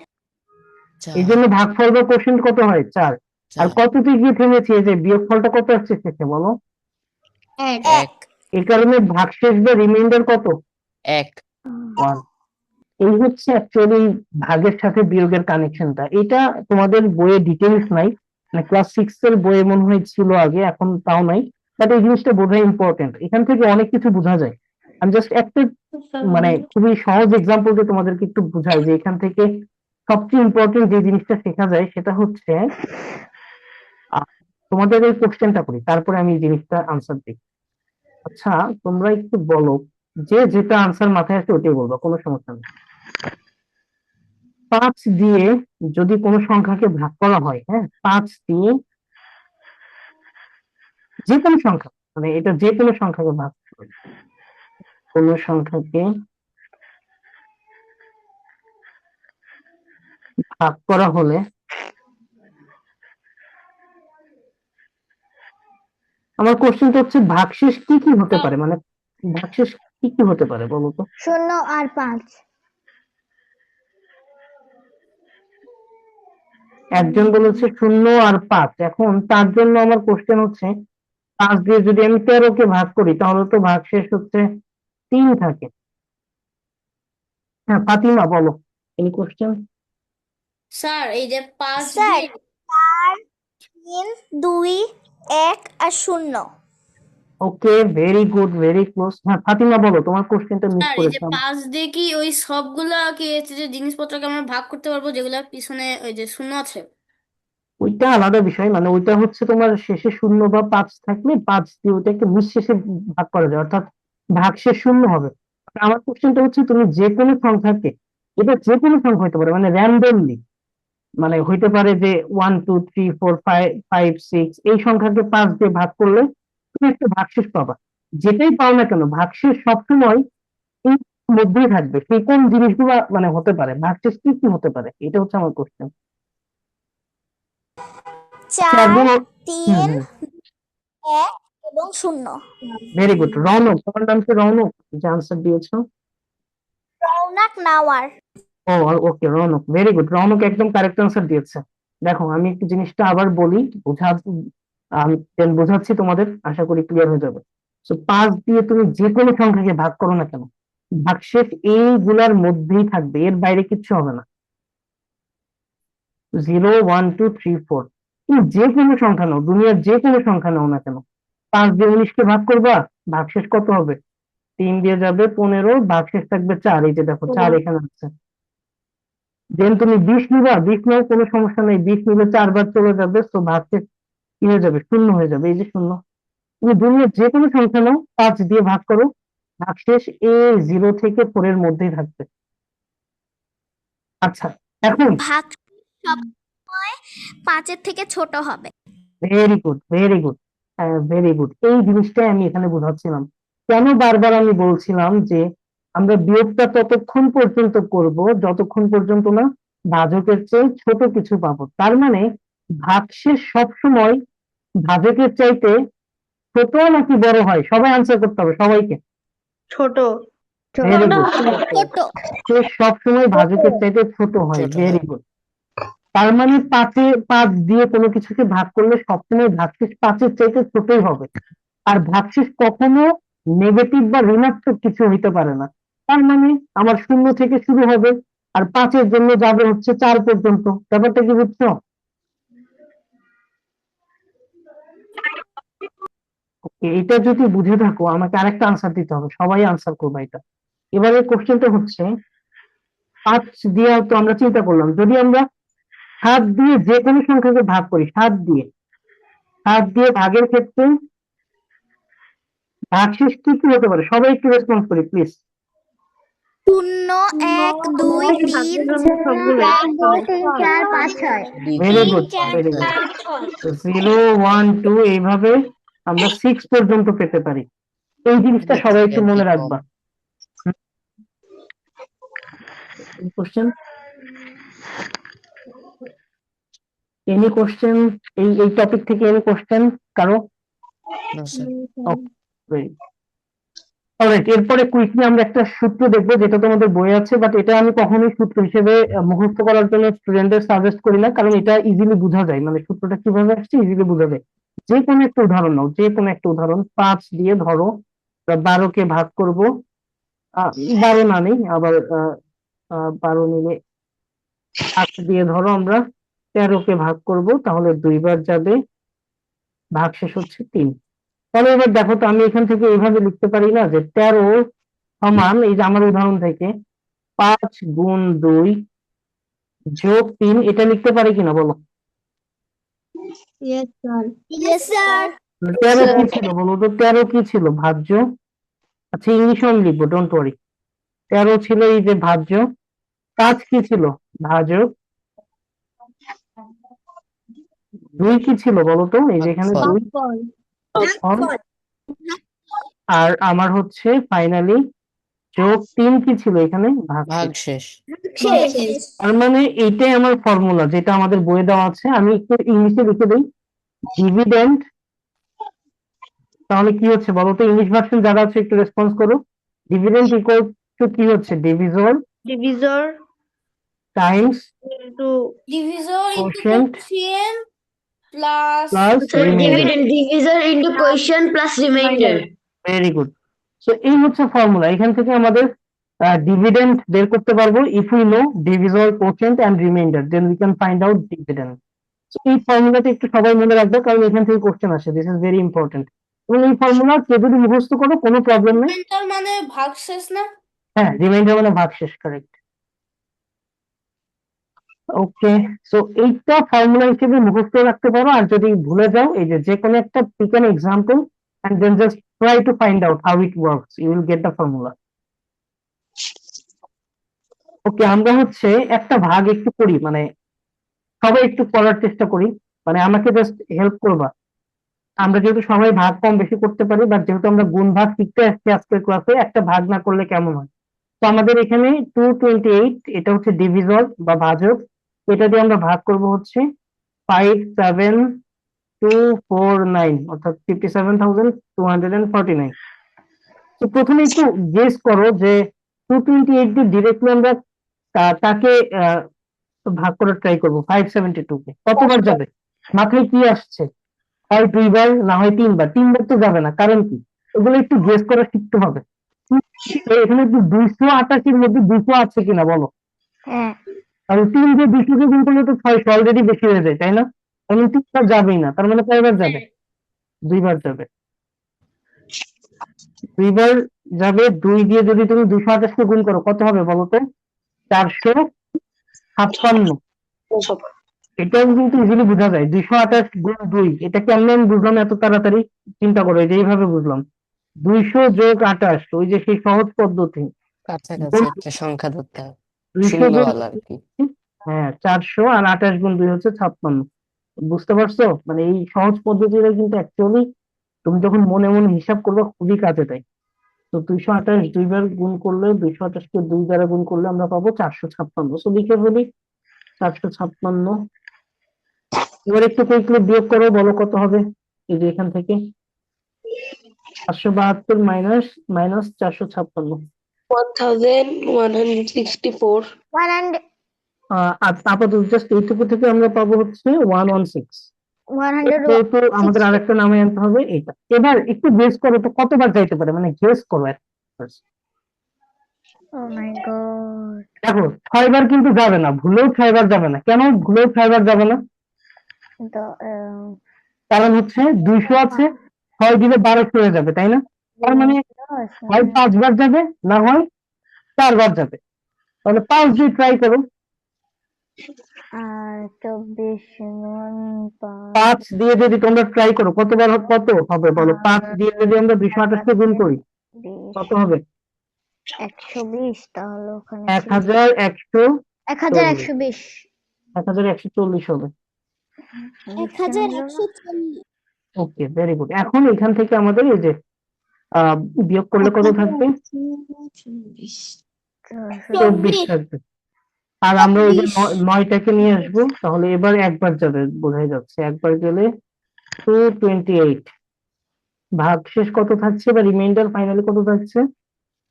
এই চার জন্য ভাগফল বা কোষেন্ট কত হয়? 4। আর চার কততে গিয়ে থেমেছি? এই যে বিয়োগফলটা কত আসছে শেষে বলো? এক এক এই কারণে ভাগশেষ বা রিমাইন্ডার কত? এক 1। এই হচ্ছে অ্যাকচুয়ালি ভাগের সাথে বিয়োগের কানেকশনটা। এটা তোমাদের বইয়ে ডিটেইলস নাই, মানে ক্লাস 6 এর বইয়ে মনে হয় ছিল আগে, এখন তাও নাই। বাট এই জিনিসটা বোঝা ইম্পর্টেন্ট, এখান থেকে অনেক কিছু বোঝা যায়। আমি জাস্ট একটা মানে খুবই সহজ এক্সাম্পল দিয়ে তোমাদেরকে একটু বুঝাই যে এখান থেকে সবচেয়ে ইম্পর্টেন্ট যে জিনিসটা শেখা যায় সেটা হচ্ছে তোমাদের এই কোশ্চেনটা করি, তারপরে আমি এই জিনিসটা আনসার দিই। আচ্ছা, তোমরা একটু বলো, যে যেটা আনসার মাথায় আসে ওটাই বলবো, কোনো সমস্যা নেই। 5 দিয়ে যদি কোনো সংখ্যাকে ভাগ করা হয়, হ্যাঁ, 5 দিয়ে যে কোনো সংখ্যা, মানে এটা যে কোনো সংখ্যাকে ভাগ করে, কোনো সংখ্যাকে ভাগ করা হলে আমার কোশ্চেনটা হচ্ছে ভাগশেষ কি কি হতে পারে, মানে ভাগশেষ কি কি হতে পারে বলো তো? 0 আর 5। একজন বলেছে 0 আর 5। এখন তার জন্য আমার কোশ্চেন হচ্ছে 5 দিয়ে যদি আমি 13 কে ভাগ করি তাহলে তো ভাগশেষ হচ্ছে 3 থাকে। হ্যাঁ ফাতিমা বলো, এনি কোশ্চেন? স্যার এই যে 5 স্যার দিয়ে 4 3 2 1 আর 0 ওকে, ভেরি গুড, ভেরি ক্লোজ। হ্যাঁ ফাতিমা বলো, তোমার কোশ্চেনটা মিস স্যার এই যে করেছিলাম। 5 দিয়ে কি ওই সবগুলা কি হচ্ছে যে জিনিসপত্রকে আমরা ভাগ করতে পারবো যেগুলা পিছনে ওই যে শূন্য আছে? ওইটা আলাদা বিষয়, মানে ওইটা হচ্ছে তোমার শেষে 0 বা 5 থাকলে 5 দিয়ে ওইটাকে নিঃশেষে ভাগ করা যায়, অর্থাৎ ভাগশেষ 0 হবে। আমার কোশ্চেনটা হচ্ছে তুমি যে কোনো সংখ্যাকে, এটা যে কোনো সংখ্যা হতে পারে, মানে র্যান্ডমলি, মানে হইতে পারে যে 1 2 3 4 5 5 6, এই সংখ্যাকে 5 দিয়ে ভাগ করলে তুমি একটা ভাগশেষ পাবা। যেটাই পাও না কেন ভাগশেষ সবসময় এই মধ্যেই থাকবে। সেই কোন জিনিসগুলো মানে হতে পারে, ভাগশেষ কি কি হতে পারে, এটা হচ্ছে আমার কোশ্চেন। 4 একদম। 3 1 এবং 0 ভেরি গুড। রৌনক, তোমার নাম কি রৌনক যে আনসার দিয়েছো? রৌনক নাওয়ার ও ওকে, রৌনক, ভেরি গুড। রৌনক একদম কারেক্ট আনসার দিয়েছে। দেখো আমি একটু জিনিসটা আবার বলি, আমি বোঝাচ্ছি তোমাদের, আশা করি ক্লিয়ার হয়ে যাবে। তো 5 দিয়ে তুমি যে কোনো সংখ্যাকে ভাগ করো না কেন, ভাগশেষ এইগুলার মধ্যেই থাকবে, এর বাইরে কিচ্ছু হবে না। 0 1 2 3 4, তুমি যে কোনো সংখ্যা নাও, দুনিয়ার যে কোনো সংখ্যা নাও না কেন, 5 দিয়ে 19 কে ভাগ করবা, ভাগশেষ কত হবে? 3 দিয়ে যাবে 15, ভাগশেষ থাকবে 4। এই যে দেখো 4 এখানে আছে। দেন তুমি 20 নিবা, 20 নাও, কোনো সমস্যা নেই, 20 নিলে 4 বার চলে যাবে, তো ভাগশেষ কি হয়ে যাবে? 0 হয়ে যাবে। এই যে 0। তুমি দুনিয়ার যে কোনো সংখ্যা নাও, 5 দিয়ে ভাগ করো, ভাগশেষ এই 0 থেকে 4 এর মধ্যেই থাকবে। আচ্ছা, এখন ভাগ সবসময় 5 এর থেকে ছোট হবে very good, very good, very good. এই জিনিসটাই আমি এখানে বোঝাচ্ছিলাম। কেন বারবার আমি বলছিলাম যে আমরা বিয়োগটা ততক্ষণ পর্যন্ত করব যতক্ষণ পর্যন্ত না ভাজকের চেয়ে ছোট কিছু পাবো। তার মানে ভাগশেষ সবসময় ভাজকের চাইতে ছোট নাকি বড় হয়? সবাই আনসার করতে হবে, সবাইকে। ছোট। Very good. ছোট শেষ সবসময় ভাজকের চাইতে ছোট হয়, ছোট ভেরি হয় গুড। তার মানে 5 দিয়ে কোনো কিছুকে ভাগ করলে সবসময় ভাগশেষ 5-এর চাইতে ছোটই হবে। আর ভাগশেষ কখনো নেগেটিভ বা ঋণাত্মক কিছু হইতে পারে না। তার মানে আমার 0 থেকে শুরু হবে আর 5-এর জন্য যাবে হচ্ছে 4 পর্যন্ত। ব্যাপারটা কি বুঝছো? Okay, এটা যদি বুঝে থাকো আমাকে আরেকটা আনসার দিতে হবে, সবাই আনসার করবে এটা। এবারে কোশ্চেনটা হচ্ছে 5 দিয়ে তো আমরা চিন্তা করলাম, যদি আমরা 7 দিয়ে যে কোনো সংখ্যাকে ভাগ করি, 7 দিয়ে ভাগের ক্ষেত্রে ভাগশেষ কি কি হতে পারে? সবাই একটু রেসপন্স করি please. 0 1 2 3 0 1 2 3 4 5 6। Very good, very good. 0 1 2 এইভাবে আমরা 6 পর্যন্ত পেতে পারি। এই জিনিসটা দেখছি সবাই একটু আর কি মনে কম। রাখবা। কোশ্চেন, এনি কোশ্চেন এই টপিক থেকে এনি কোশ্চেন কারো? না স্যার। অলরাইট, এরপরে কুইকলি আমরা একটা সূত্র দেখবো যেটা তোমাদের বইয়ে আছে, বাট এটা আমি কখনোই সূত্র হিসেবে মুখস্থ করার জন্য স্টুডেন্টদের সাজেস্ট করি না, কারণ এটা ইজিলি বোঝা যায়, মানে সূত্রটা কিভাবে আসছে ইজিলি বোঝা যায়। যে কোনো একটা উদাহরণ নাও, যে কোনো একটা উদাহরণ 5 দিয়ে ধরো 12কে ভাগ করব, 12 না নেই আবার 12 নিলে 5 দিয়ে ধরো আমরা 13কে ভাগ করব, তাহলে 2 বার যাবে, ভাগ শেষ হচ্ছে 3। তাহলে এবার দেখো তো, আমি এখান থেকে এইভাবে লিখতে পারি না যে 13 সমান, এই যে আমার উদাহরণ থেকে 5 গুণ 2 যোগ 3, এটা লিখতে পারি কিনা বলো? Yes, sir. ইয়েস স্যার 13 কি ছিল বলো তো, 13 কি ছিল? ভাজ্য। আচ্ছা, ইংলিশে আমি লিখবো, ডোন্ট ওয়ারি। 13 ছিল এই যে ভাজ্য, 5 কি ছিল? ভাজক। 2 কি ছিল বলো তো, এই যে এখানে ভাগফল। 2 Four. ভাগফল। আর আমার হচ্ছে ফাইনালি যোগ 3 কি ছিল এখানে? ভাগশেষ। ভাগশেষ। শেষ. তার মানে এইটাই আমার ফর্মুলা, যেটা আমাদের বইয়ে দেওয়া আছে। আমি একটু ইংলিশে লিখে দিই, ডিভিডেন্ড। তাহলে কি হচ্ছে বলো তো, ইংলিশ ভার্সন যারা আছে একটু রেসপন্স করো। ডিভিডেন্ড ইকুয়াল টু কি হচ্ছে? Divisor Divisor times into divisor into quotient quotient plus plus remainder. divisor into quotient plus remainder. Very good. So এই হচ্ছে ফর্মুলা, এখান থেকে আমাদের ডিভিডেন্ড বের করতে পারবো। If we know divisor quotient and remainder, then we can find out dividend. So এই ফর্মুলাটা একটু সবাই মনে রাখবে, কারণ এখান থেকে কোশ্চেন আসে, দিস ইজ ভেরি ইম্পর্টেন্ট। এবং এই ফর্মুলা কেউ যদি মুখস্থ করো কোনো প্রবলেম নেই। রিমাইন্ডার মানে ভাগশেষ না? হ্যাঁ, রিমাইন্ডার মানে ভাগশেষ, কারেক্ট। ওকে, সো এইটা ফর্মুলা হিসেবে মুখস্থ রাখতে পারো, আর যদি ভুলে যাও, এই যে কোনো একটা pick an example and then just try to find out how it works, you will get the formula. Okay, আমরা হচ্ছে একটা ভাগ একটু করি, মানে সবাই একটু করার চেষ্টা করি, মানে আমাকে জাস্ট হেল্প করবা। আমরা যেহেতু সবাই ভাগ কম বেশি করতে পারি, বাট যেহেতু আমরা গুণ ভাগ শিখতে আসছি আজকের ক্লাসে, একটা ভাগ না করলে কেমন হয়? তো আমাদের এখানে 228, এটা হচ্ছে ডিভিজর বা ভাজক, এটা দিয়ে আমরা ভাগ করব হচ্ছে 57249, অর্থাৎ 57,249। তো প্রথমে একটু গেস করো যে 228 দিয়ে ডিরেক্টলি আমরা তাকে ভাগ করার ট্রাই করবো 572 কে, কতবার যাবে? মাথায় কি আসছে? হয় 2 বার, না হয় 3 বার। 3 বার তো যাবে না, কারণ কি? এগুলো একটু গেস করা শিখতে হবে। এখানে 288-এর মধ্যে 200 আছে কিনা বলো? হ্যাঁ কারণ 3 দিয়ে 200-কে গুণ করলে তো 600 অলরেডি বেশি হয়ে যায়, তাই না? কারণ 3 বার যাবেই না, তার মানে কয়বার যাবে? 2 বার যাবে। 2 বার যাবে। 2 দিয়ে যদি তুমি 228-কে গুণ করো, কত হবে বলো তো? 456। এটাও কিন্তু ইজিলি বোঝা যায়, 228 গুণ 2, এটা কেমনে আমি বুঝলাম এত তাড়াতাড়ি? চিন্তা করো, এই যে এইভাবে বুঝলাম। 200 যোগ 28, ওই যে সেই সহজ পদ্ধতি। কাছাকাছি একটা সংখ্যা ধরতে হবে, 200 গুণ, শূন্যওয়ালা আর কি। হ্যাঁ 400, আর 28 গুণ 2 হচ্ছে 56। বুঝতে পারছো? মানে এই সহজ পদ্ধতিটা কিন্তু অ্যাকচুয়ালি তুমি যখন মনে মনে হিসাব করবে খুবই কাজে দেয়। তো 228 2 বার গুণ করলে, 228-কে 2 দ্বারা গুণ করলে আমরা পাবো 456। সো লিখে ফেলি 456। এবার একটু কুইকলি বিয়োগ করো, বলো কত হবে? এই যে এখান থেকে 572 মাইনাস 456। 1164. 100 আপাতত জাস্ট এইটুকু থেকে আমরা পাবো হচ্ছে 116। 100 যেহেতু আমাদের আরেকটা নামে আনতে হবে এটা। এবার একটু গেস করো তো কতবার যাইতে পারে, মানে গেস করো at first। Oh my God দেখো 6 বার কিন্তু যাবে না, ভুলেও 6 বার যাবে না। কেন ভুলেও 6 বার যাবে না? তো কারণ হচ্ছে 200 আছে, 6 দিলে 1200 হয়ে যাবে, তাই না? তার মানে হয় 5 বার যাবে, না হয় 4 বার যাবে। তাহলে 5 দিয়ে ট্রাই করো। আর 24 গুণ 5 দিয়ে যদি তোমরা ট্রাই করো, কতবার কত হবে বলো? 5 দিয়ে যদি আমরা 228-কে গুণ করি, কত হবে? 120, তাহলে ওখানে 1140। 1120 1140 হবে। 1140 ওকে, ভেরি গুড। এখন এখান থেকে আমাদের এই যে বিয়োগ করলে কত থাকবে? 24 থাকবে। আর আমরা ওই যে 9টাকে নিয়ে আসবো, তাহলে এবার একবার যাবে, বোঝাই যাচ্ছে একবার গেলে 228। ভাগশেষ কত থাকছে বা রিমাইন্ডার ফাইনালি কত থাকছে?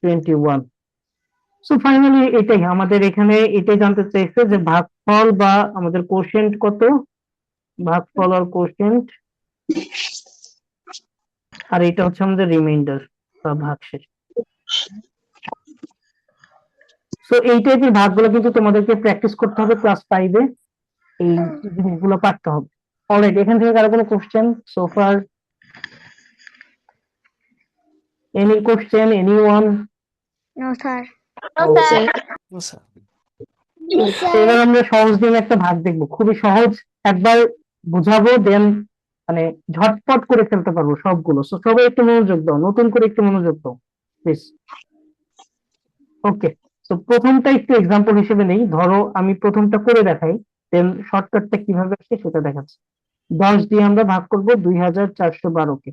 21। সো ফাইনালি এটাই আমাদের এখানে এটাই জানতে চাইছে যে ভাগফল বা আমাদের কোশেন্ট কত, ভাগফল আর কোশেন্ট, আর এটা হচ্ছে আমাদের রিমাইন্ডার বা ভাগশেষ। সো এই টাইপের ভাগগুলো কিন্তু তোমাদেরকে প্র্যাকটিস করতে হবে ক্লাস 5-এ, এই জিনিসগুলো পারতে হবে। অলরাইট, এখান থেকে কারো কোনো question so far? Any question, anyone? No sir. এবার আমরা সহজ দিন একটা ভাগ দেখবো, খুবই সহজ, একবার বুঝাবো দেন মানে ঝটপট করে ফেলতে পারবো সবগুলো। সো সবাই একটু মনোযোগ দাও, নতুন করে একটু মনোযোগ দাও প্লিজ। ওকে, তো প্রথমটা একটু এক্সাম্পল হিসেবে নেই, ধরো আমি প্রথমটা করে দেখাই, দেন শর্টকাটটা কিভাবে আসে সেটা দেখাচ্ছি। 10 দিয়ে আমরা ভাগ করবো 2412-কে।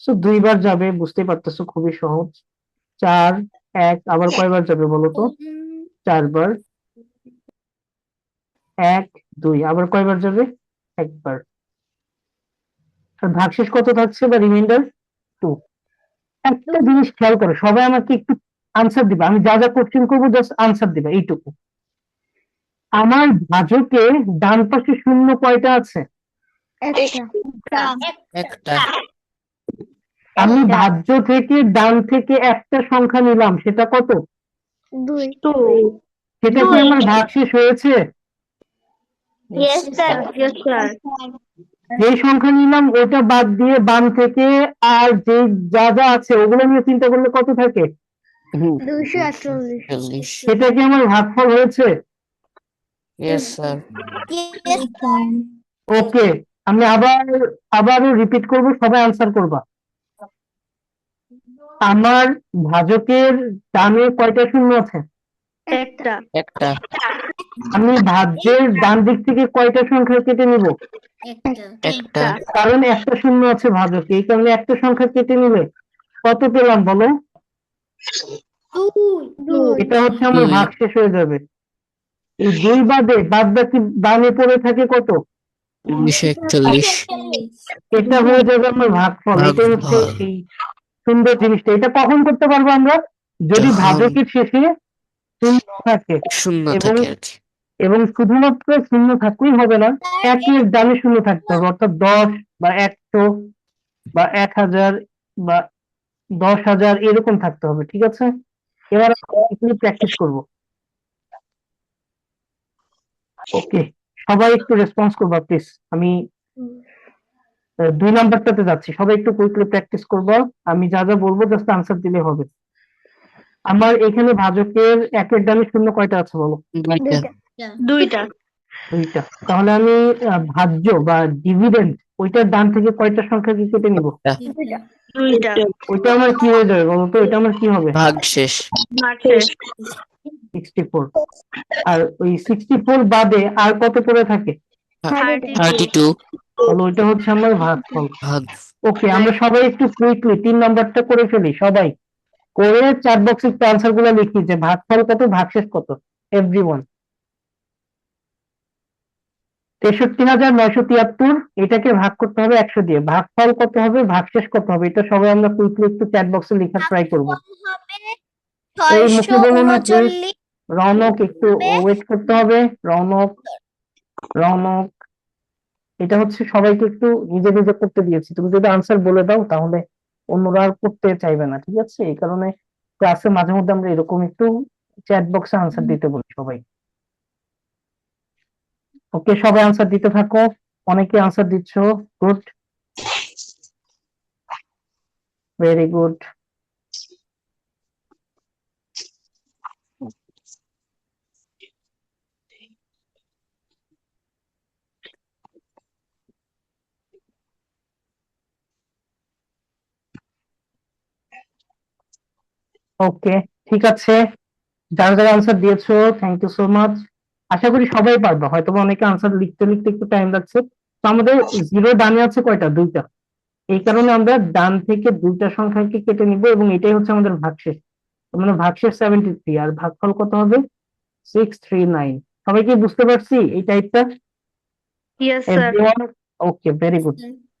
সো দুইবার যাবে, বুঝতেই পারতেছো খুবই সহজ। 4, 1, আবার কয়বার যাবে বলো তো? 4 বার। 1, 2, আবার কয়বার যাবে? একবার। আর ভাগশেষ কত থাকছে বা রিমাইন্ডার? 2। একটা জিনিস খেয়াল করো, সবাই আমাকে একটু আনসার দিবা, আমি যা যা কোশ্চেন করবো জাস্ট আনসার দিবা এইটুকু। আমার ভাজকে ডান পাশে শূন্য কয়টা আছে? একটা। আমি ভাজ্য থেকে ডান থেকে একটা সংখ্যা নিলাম, সেটা কত? 2। সেটা কি আমার ভাগশেষ হয়েছে? Yes, sir. Yes, sir. যে সংখ্যা নিলাম ওটা বাদ দিয়ে বাম থেকে আর যে যা যা আছে ওগুলো নিয়ে চিন্তা করলে কত থাকে? 248। 40। সেটা কি আমার ভাগফল হয়েছে? Yes sir. ওকে, আমি আবারও রিপিট করব, সবাই আনসার করবা। আমার ভাজকের ডানে কয়টা শূন্য আছে? একটা। একটা। আমি ভাজ্যের ডান দিক থেকে কয়টা সংখ্যা কেটে নিব? একটা। কারণ একটা শূন্য আছে ভাজকে, এই কারণে একটা সংখ্যা কেটে নিলে কত পেলাম বলো? এটা হচ্ছে আমার 2। ভাগশেষ হয়ে যাবে। এই 2 বাদে বাদ বাকি ডানে পড়ে থাকে কত? 241। এটা হয়ে যাবে আমার ভাগফল। এটাই হচ্ছে ভাগফল। সেই সুন্দর জিনিসটা। এটা কখন করতে পারবো আমরা? যদি যখন ভাজকের শেষে শূন্য থাকে, শূন্য এবং থাকে আর কি। এবং শুধুমাত্র শূন্য থাকলেই হবে না, একের ডানে শূন্য থাকতে হবে, অর্থাৎ 10 বা 100 বা 1000 বা 10,000 এরকম থাকতে হবে, ঠিক আছে? এবার প্র্যাকটিস করব। ওকে, সবাই একটু রেসপন্স করবা প্লিজ। আমি 2 নাম্বারটাতে যাচ্ছি, সবাই একটু কুইকলি প্র্যাকটিস করবা। আমি যা যা বলবো জাস্ট আনসার দিলে হবে। আমার এখানে ভাজকের একের ডানে শূন্য কয়টা আছে বলো? 2টা। দুইটা। 2টা। তাহলে আমি ভাজ্য বা ডিভিডেন্ড ওইটার ডান থেকে কয়টা সংখ্যা কি কেটে নিব? দুইটা। ওইটা আমার কি হয়ে যাবে বলো তো? এটা আমার কি হবে? ভাগশেষ। ভাগশেষ। 64। আর ওই 64 বাদে আর কত পড়ে থাকে? 32। তাহলে ওইটা হচ্ছে আমার ভাগফল। ভাগ। ওকে, আমরা সবাই একটু কুইকলি 3 নাম্বারটা করে ফেলি, সবাই করে চ্যাট বক্সে একটু আনসার গুলো লিখি যে ভাগফল কত, ভাগশেষ কত, এভরিওয়ান। 63,973, এটাকে ভাগ করতে হবে 100 দিয়ে, ভাগফল কত হবে, ভাগশেষ কত হবে, এটা সবাই আমরা কুইকলি একটু চ্যাট বক্সে লেখার ট্রাই করব। এই মুখে বলো না প্লিজ। রৌনক একটু ওয়েট করতে হবে। রৌনক, রৌনক, এটা হচ্ছে সবাইকে একটু নিজে নিজে করতে দিয়েছি, তুমি যদি আনসার বলে দাও তাহলে অন্যরা আর করতে চাইবে না, ঠিক আছে? এই কারণে ক্লাসে মাঝে মধ্যে আমরা এরকম একটু চ্যাট বক্সে আনসার দিতে বলি সবাই। ওকে, সবাই আনসার দিতে থাকো, অনেকে আনসার দিচ্ছ, গুড, ভেরি গুড। ওকে, ঠিক আছে, যারা যারা আনসার দিয়েছো থ্যাংক ইউ সো মাচ। আশা করি সবাই পারবে, হয়তো অনেকে আনসার লিখতে লিখতে একটু টাইম লাগছে। তো আমাদের জিরো ডানে আছে কয়টা? 2টা। এই কারণে আমরা ডান থেকে দুইটা সংখ্যাকে কেটে নিব এবং এটাই হচ্ছে আমাদের ভাগশেষ। তার মানে ভাগশেষ 73 আর ভাগফল কত হবে 639। সবাই কি বুঝতে পারছি এই টাইপটা? Yes sir. Everyone okay, very good.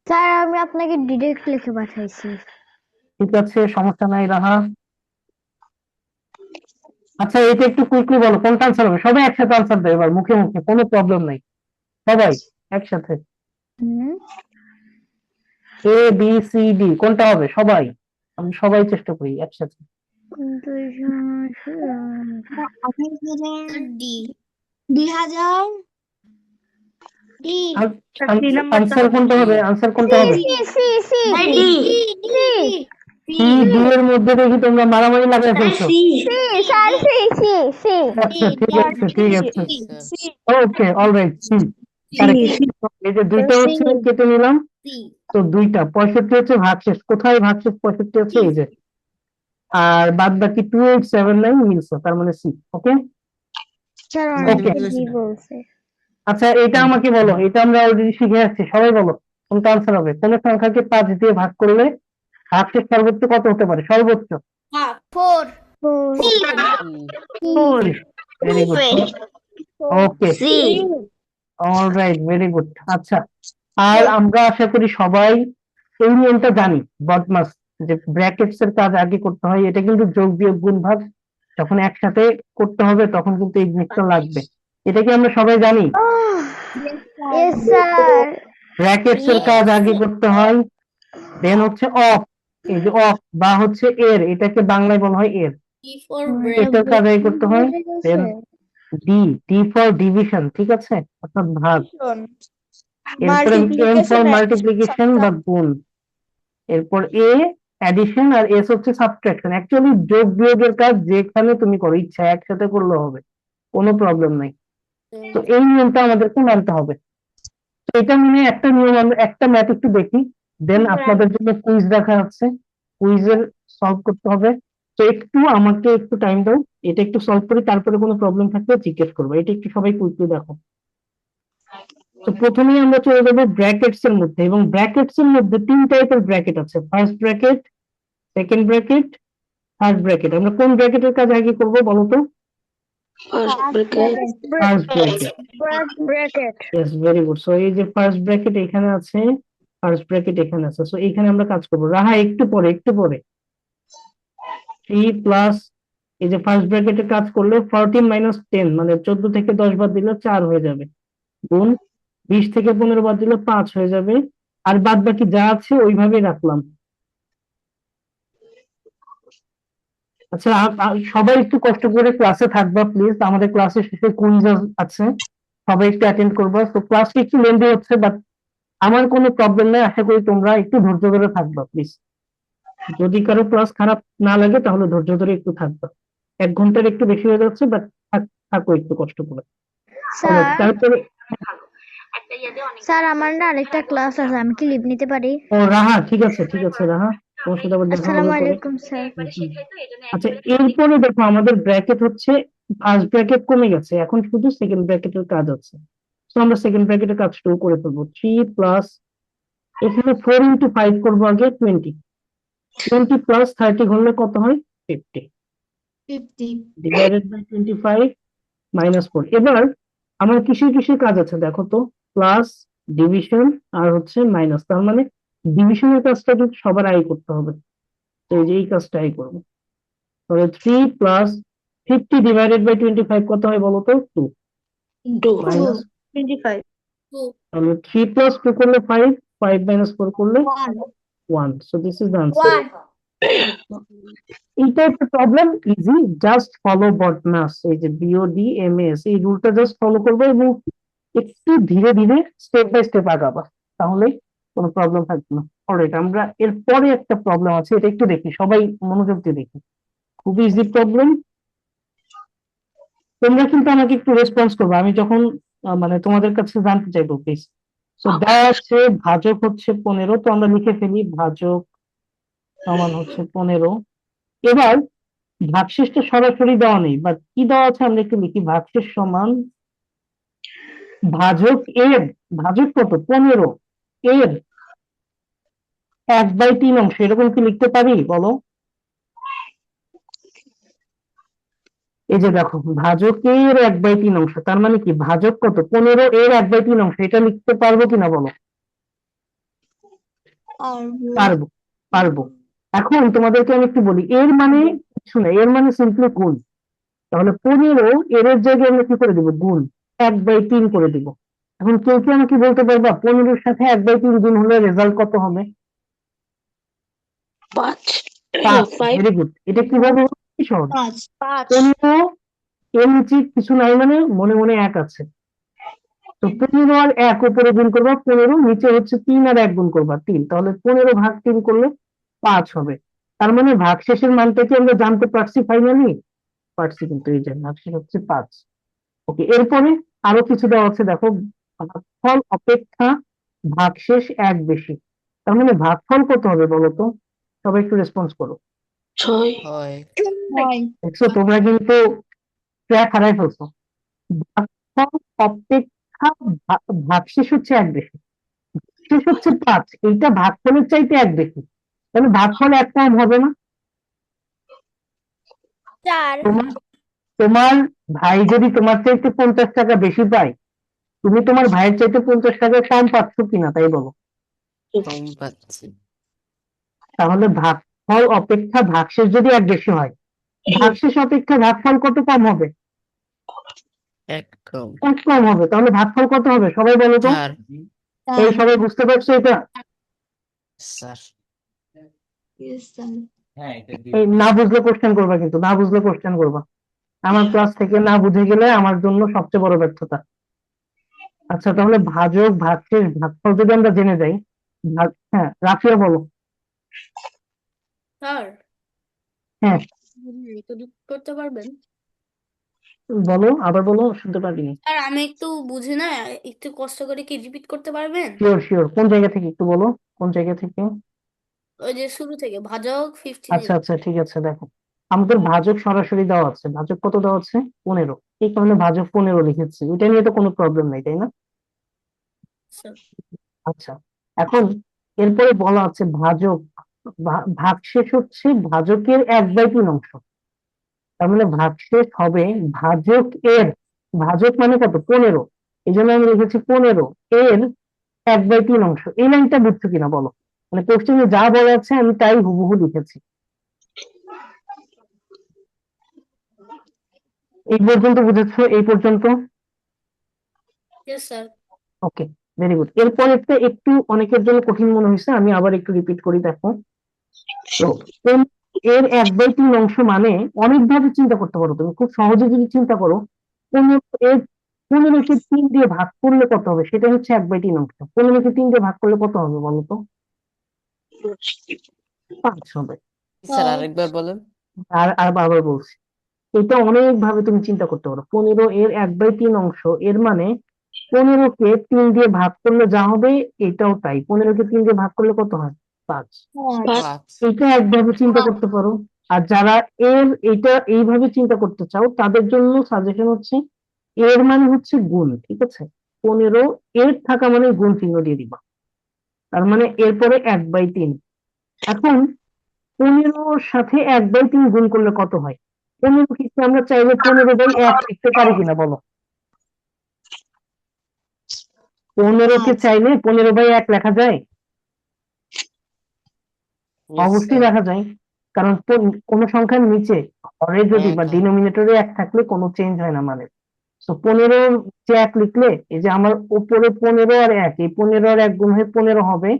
Sir আমি আপনাকে ডিরেক্ট লিখে পাঠাইছি। ঠিক আছে, সমস্যা নাই রাহা। আচ্ছা এটা একটু কুইকলি বলো কোনটা আনসার হবে, সবাই একসাথে আনসার দেবে এবার মুখে মুখে, কোনো প্রবলেম নাই, সবাই একসাথে। হুম, এ বি সি ডি কোনটা হবে সবাই, আমি সবাই চেষ্টা করি একসাথে। ডি 2000 ডি তিন নাম্বারটা আনসার কোনটা হবে, আনসার কোনটা হবে? C C C D C C D এর মধ্যে দেখি তোমরা মারামারি লাগাই ফেলছো। C sir C C C আচ্ছা ঠিক আছে ঠিক আছে, স্যার ওকে অলরাইট সি। এই যে দুইটা হচ্ছে কেটে নিলাম, সি তো দুইটা 65 হচ্ছে ভাগশেষ, কোথায় ভাগশেষ 65 হচ্ছে এই যে, আর বাদ বাকি 2879 মিলছে, তার মানে সি। Okay sir okay. অনেকে ডি বলছে। আচ্ছা এটা আমাকে বলো, এটা আমরা অলরেডি শিখে আসছি, সবাই বলো কোনটা আনসার হবে। কোন সংখ্যাকে 5 দিয়ে ভাগ করলে ভাগশেষ সর্বোচ্চ কত হতে পারে, সর্বোচ্চ? হাফ 4 ভেরি গুড, ওকে সি অলরাইট, ভেরি গুড। আচ্ছা আর আমরা আশা করি সবাই এই নিয়মটা জানি, বদমাস, যে ব্র্যাকেটস এর কাজ আগে করতে হয়, এটা কিন্তু যোগ বিয়োগ গুণ ভাগ যখন একসাথে করতে হবে তখন কিন্তু এই জিনিসটা লাগবে, এটা কি আমরা সবাই জানি? Yes sir. ব্র্যাকেটস এর কাজ আগে করতে হয়, দেন হচ্ছে অফ, এই যে অফ বা হচ্ছে এর, এটাকে বাংলায় বলা হয় এর, ডি ফর এটার কাজ আগে করতে হয়। দেন ডি, ডি ফর ডিভিশন, ঠিক আছে, অর্থাৎ ভাগ। এরপরে এম ফর মাল্টিপ্লিকেশন বা গুণ, এরপর এ অ্যাডিশন, আর এস হচ্ছে সাবট্রাকশন। অ্যাকচুয়ালি যোগ বিয়োগের কাজ যেখানে তুমি করো ইচ্ছা একসাথে করলে হবে, কোনো প্রবলেম নাই। তো এই নিয়মটা আমাদেরকে মানতে হবে। তো এটা মানে একটা নিয়ম, আমরা একটা ম্যাথ একটু দেখি, দেন আপনাদের জন্য কুইজ রাখা আছে, কুইজের সলভ করতে হবে। তো একটু আমাকে একটু টাইম দাও, এটা একটু সলভ করি, তারপরে কোনো প্রবলেম থাকলে জিজ্ঞেস করবো। এটা একটু সবাই কুইকলি দেখো। তো প্রথমেই আমরা চলে যাবো ব্র্যাকেটস এর মধ্যে, এবং ব্র্যাকেটস এর মধ্যে 3 টাইপের ব্র্যাকেট আছে, first bracket, second bracket, third bracket. আমরা কোন ব্র্যাকেটের কাজ আগে করবো বলো তো? First bracket. Yes, very good. So এই যে ফার্স্ট ব্র্যাকেট এখানে আছে, ফার্স্ট ব্র্যাকেট এখানে আছে, সো এইখানে আমরা কাজ করবো। রাহা একটু পরে, একটু পরে। 3 প্লাস, এই যে ফার্স্ট ব্র্যাকেটে কাজ করলে 14 মাইনাস 10 মানে 14 থেকে 10 বাদ দিলে 4 হয়ে যাবে, গুণ 20 থেকে 15 বাদ দিলে 5 হয়ে যাবে, আর বাদ বাকি যা আছে ওইভাবেই রাখলাম। আচ্ছা সবাই একটু কষ্ট করে ক্লাসে থাকবা প্লিজ, আমাদের ক্লাসের শেষে কুইজ আছে, সবাই একটু অ্যাটেন্ড করবা। তো ক্লাসটা একটু লেন্দি হচ্ছে, বাট আমার কোনো প্রবলেম নেই, আশা করি তোমরা একটু ধৈর্য ধরে থাকবা প্লিজ। যদি কারো ক্লাস খারাপ না লাগে তাহলে ধৈর্য ধরে একটু থাকবা, 1 ঘন্টার একটু বেশি হয়ে যাচ্ছে, বাট থাকো একটু কষ্ট করে। স্যার তারপরে স্যার আমার না আরেকটা ক্লাস আছে, আমি কি লিভ নিতে পারি? ও রাহা, ঠিক আছে ঠিক আছে রাহা, তোমার সাথে আবার দেখা আসসালামু হবে পরে। আলাইকুম স্যার। আচ্ছা এরপরে দেখো আমাদের ব্র্যাকেট হচ্ছে, ফার্স্ট ব্র্যাকেট কমে গেছে, এখন শুধু সেকেন্ড ব্র্যাকেটের কাজ আছে। তো আমরা সেকেন্ড ব্র্যাকেটের কাজ শুরু করে ফেলবো। 3 প্লাস, এখানে 4 ইন্টু 5 করবো আগে, 20, 20 প্লাস 30 করলে কত হয় 50, ডিভাইডেড বাই 25 মাইনাস 4। এবার আমার কিসের কিসের কাজ আছে দেখো তো, প্লাস, ডিভিশন আর হচ্ছে মাইনাস, তার মানে ডিভিশনের কাজটা কিন্তু সবার আগে করতে হবে। তো এই যে এই কাজটা আগে করবো, তাহলে 3 প্লাস 50 ডিভাইডেড বাই 25 কত হয় বলো তো, 2 মাইনাস, 25 তাহলে 3 প্লাস 2 করলে 5, 5 মাইনাস 4 করলে 1, so this is the answer. এইটা একটা প্রবলেম, ইজি, জাস্ট ফলো বটমাস, এই যে BODMAS, এই রুলটা জাস্ট ফলো করবে এবং একটু ধীরে ধীরে স্টেপ বাই স্টেপ আগাবা, তাহলে কোনো প্রবলেম থাকবে না। অলরাইট, আমরা এরপরে একটা প্রবলেম আছে, এটা একটু দেখি, সবাই মনোযোগ দিয়ে দেখি, খুবই ইজি প্রবলেম। তোমরা কিন্তু আমাকে একটু রেসপন্স করবে আমি যখন মানে তোমাদের কাছে জানতে চাইবো প্লিজ। তো দেওয়া আছে ভাজক হচ্ছে 15, তো আমরা লিখে ফেলি ভাজক সমান হচ্ছে 15। এবার ভাগশেষটা সরাসরি দেওয়া নেই, বাট কি দেওয়া আছে আমরা একটু লিখি, ভাগশেষ সমান ভাজক এর, ভাজক কত 15, এর 1/3 অংশ, এরকম কি লিখতে পারি বলো? এই যে দেখো, ভাজকের 1/3 অংশ, তার মানে কি ভাজক কত? 15 এর 1/3 অংশ, এটা লিখতে পারবো কিনা বলো? পারবো, পারবো। এখন তোমাদেরকে আমি একটু বলি, এর মানে কিছু না, এর মানে সিম্পলি গুণ। তাহলে 15 এর জায়গায় আমরা কি করে দিব? গুণ 1/3 করে দিব। এখন কেউ কি আমাকে বলতে পারবা 15 এর সাথে 1/3 গুণ হলে রেজাল্ট কত হবে? 5। Very good. এটা কিভাবে হবে? কি সহজ। 15 এর নিচে কিছু নাই মানে মনে মনে 1 আছে, তো 15 আর 1 উপরে গুণ করবা 15, নিচে হচ্ছে 3 আর 1 গুণ করবা 3, তাহলে 15 ভাগ 3 করলে 5 হবে। তার মানে ভাগশেষের মানটা কি আমরা জানতে পারছি ফাইনালি? পারছি, কিন্তু এই যে ভাগশেষ হচ্ছে 5। ওকে, এরপরে আরো কিছু দেওয়া আছে দেখো, ভাগফল অপেক্ষা ভাগশেষ 1 বেশি। তার মানে ভাগফল কত হবে বলো তো? সবাই একটু রেসপন্স করো। হয় দেখছো তোমরা কিন্তু ট্র্যাক হারাই ফেলছো। ভাগফল অপেক্ষা ভাগশেষ হচ্ছে 1 বেশি, শেষ হচ্ছে 5, এইটা ভাগফলের চাইতে 1 বেশি, তাহলে ভাগফল 1 কম হবে না? 4 তোমার তোমার ভাই যদি তোমার চাইতে 50 টাকা বেশি পায়, তুমি তোমার ভাইয়ের চাইতে 50 টাকা কম পাচ্ছ কিনা তাই বলো? কম পাচ্ছি তাহলে ভাগফল অপেক্ষা ভাগশেষ যদি 1 বেশি হয়, ভাগশেষ অপেক্ষা ভাগফল কত কম হবে? এক কম 1 কম হবে, তাহলে ভাগফল কত হবে সবাই বলো তো? 4 এই সবাই বুঝতে পারছো এটা? স্যার হ্যাঁ এটা এই না বুঝলে কোশ্চেন করবা, কিন্তু না বুঝলে কোশ্চেন করবা। আমার ক্লাস থেকে না বুঝে গেলে আমার জন্য সবচেয়ে বড় ব্যর্থতা। আচ্ছা, তাহলে ভাজক ভাগশেষ ভাগফল যদি আমরা জেনে যাই, হ্যাঁ রাফিয়া বলো। স্যার হ্যাঁ একটু repeat করতে পারবেন? বলো, আবার বলো, শুনতে পারিনি। স্যার আমি একটু বুঝি না, একটু কষ্ট করে কি রিপিট করতে পারবেন? শিওর শিওর, কোন জায়গা থেকে একটু বলো, কোন জায়গা থেকে? ওই যে শুরু থেকে ভাজক 15 আচ্ছা আচ্ছা, ঠিক আছে। দেখো, আমাদের ভাজক সরাসরি দেওয়া আছে, ভাজক কত দেওয়া আছে? 15, এই কারণে ভাজক 15 লিখেছি, এটা নিয়ে তো কোনো প্রবলেম নাই তাই না? স্যার। আচ্ছা, এখন এরপরে বলা আছে ভাজক ভাগশেষ হচ্ছে ভাজকের 1/3 অংশ। তার মানে ভাগশেষ হবে ভাজক এর, ভাজক মানে কত? 15, এই জন্য আমি লিখেছি 15 এর 1/3 অংশ। এই লাইনটা বুঝছো কিনা বলো? মানে কোশ্চেনে যা বলা আছে আমি তাই হুবহু লিখেছি। এই পর্যন্ত বুঝেছো? এই পর্যন্ত? Yes, sir. Okay, very good. এরপরে একটু অনেকের জন্য কঠিন মনে হয়েছে, আমি আবার একটু রিপিট করি। দেখো, তো এর 1/3 অংশ মানে অনেক ভাবে চিন্তা করতে পারো তুমি, খুব সহজে যদি চিন্তা করো, 15 এর 15কে 3 দিয়ে ভাগ করলে কত হবে? সেটা হচ্ছে 1/3 অংশ। 15কে 3 দিয়ে ভাগ করলে কত হবে বলো তো? 5 হবে। স্যার আরেকবার বলেন আর আর বারবার বলছি, এটা অনেক ভাবে তুমি চিন্তা করতে পারো। 15 এর 1/3 অংশ, এর মানে 15কে 3 দিয়ে ভাগ করলে যা হবে এটাও তাই। 15কে 3 দিয়ে ভাগ করলে কত হয়? 5। 5 এটা একভাবে চিন্তা করতে পারো। আর যারা এটা এইভাবে চিন্তা করতে চাও তাদের জন্য সাজেশন হচ্ছে, এর মানে হচ্ছে গুণ, ঠিক আছে? 15 এর থাকা মানে গুণ চিহ্ন দিয়ে দিবা, তার মানে এরপরে 1/3। এখন 15 সাথে 1/3 গুণ করলে কত হয়? 15 কিন্তু আমরা চাইলে 15/1 লিখতে পারি কিনা বলো? 15কে চাইলে 15/1 লেখা যায়? Yes, অবশ্যই স্যার লেখা যায়, কারণ কোন সংখ্যার নিচে হরে যদি বা এক ডিনোমিনেটরে 1 থাকলে কোনো চেঞ্জ হয় না মানে। তো 15 যে 1 লিখলে, এই যে আমার উপরে 15 আর 1, এই 15 আর 1 গুণ হয়ে 15 হবে,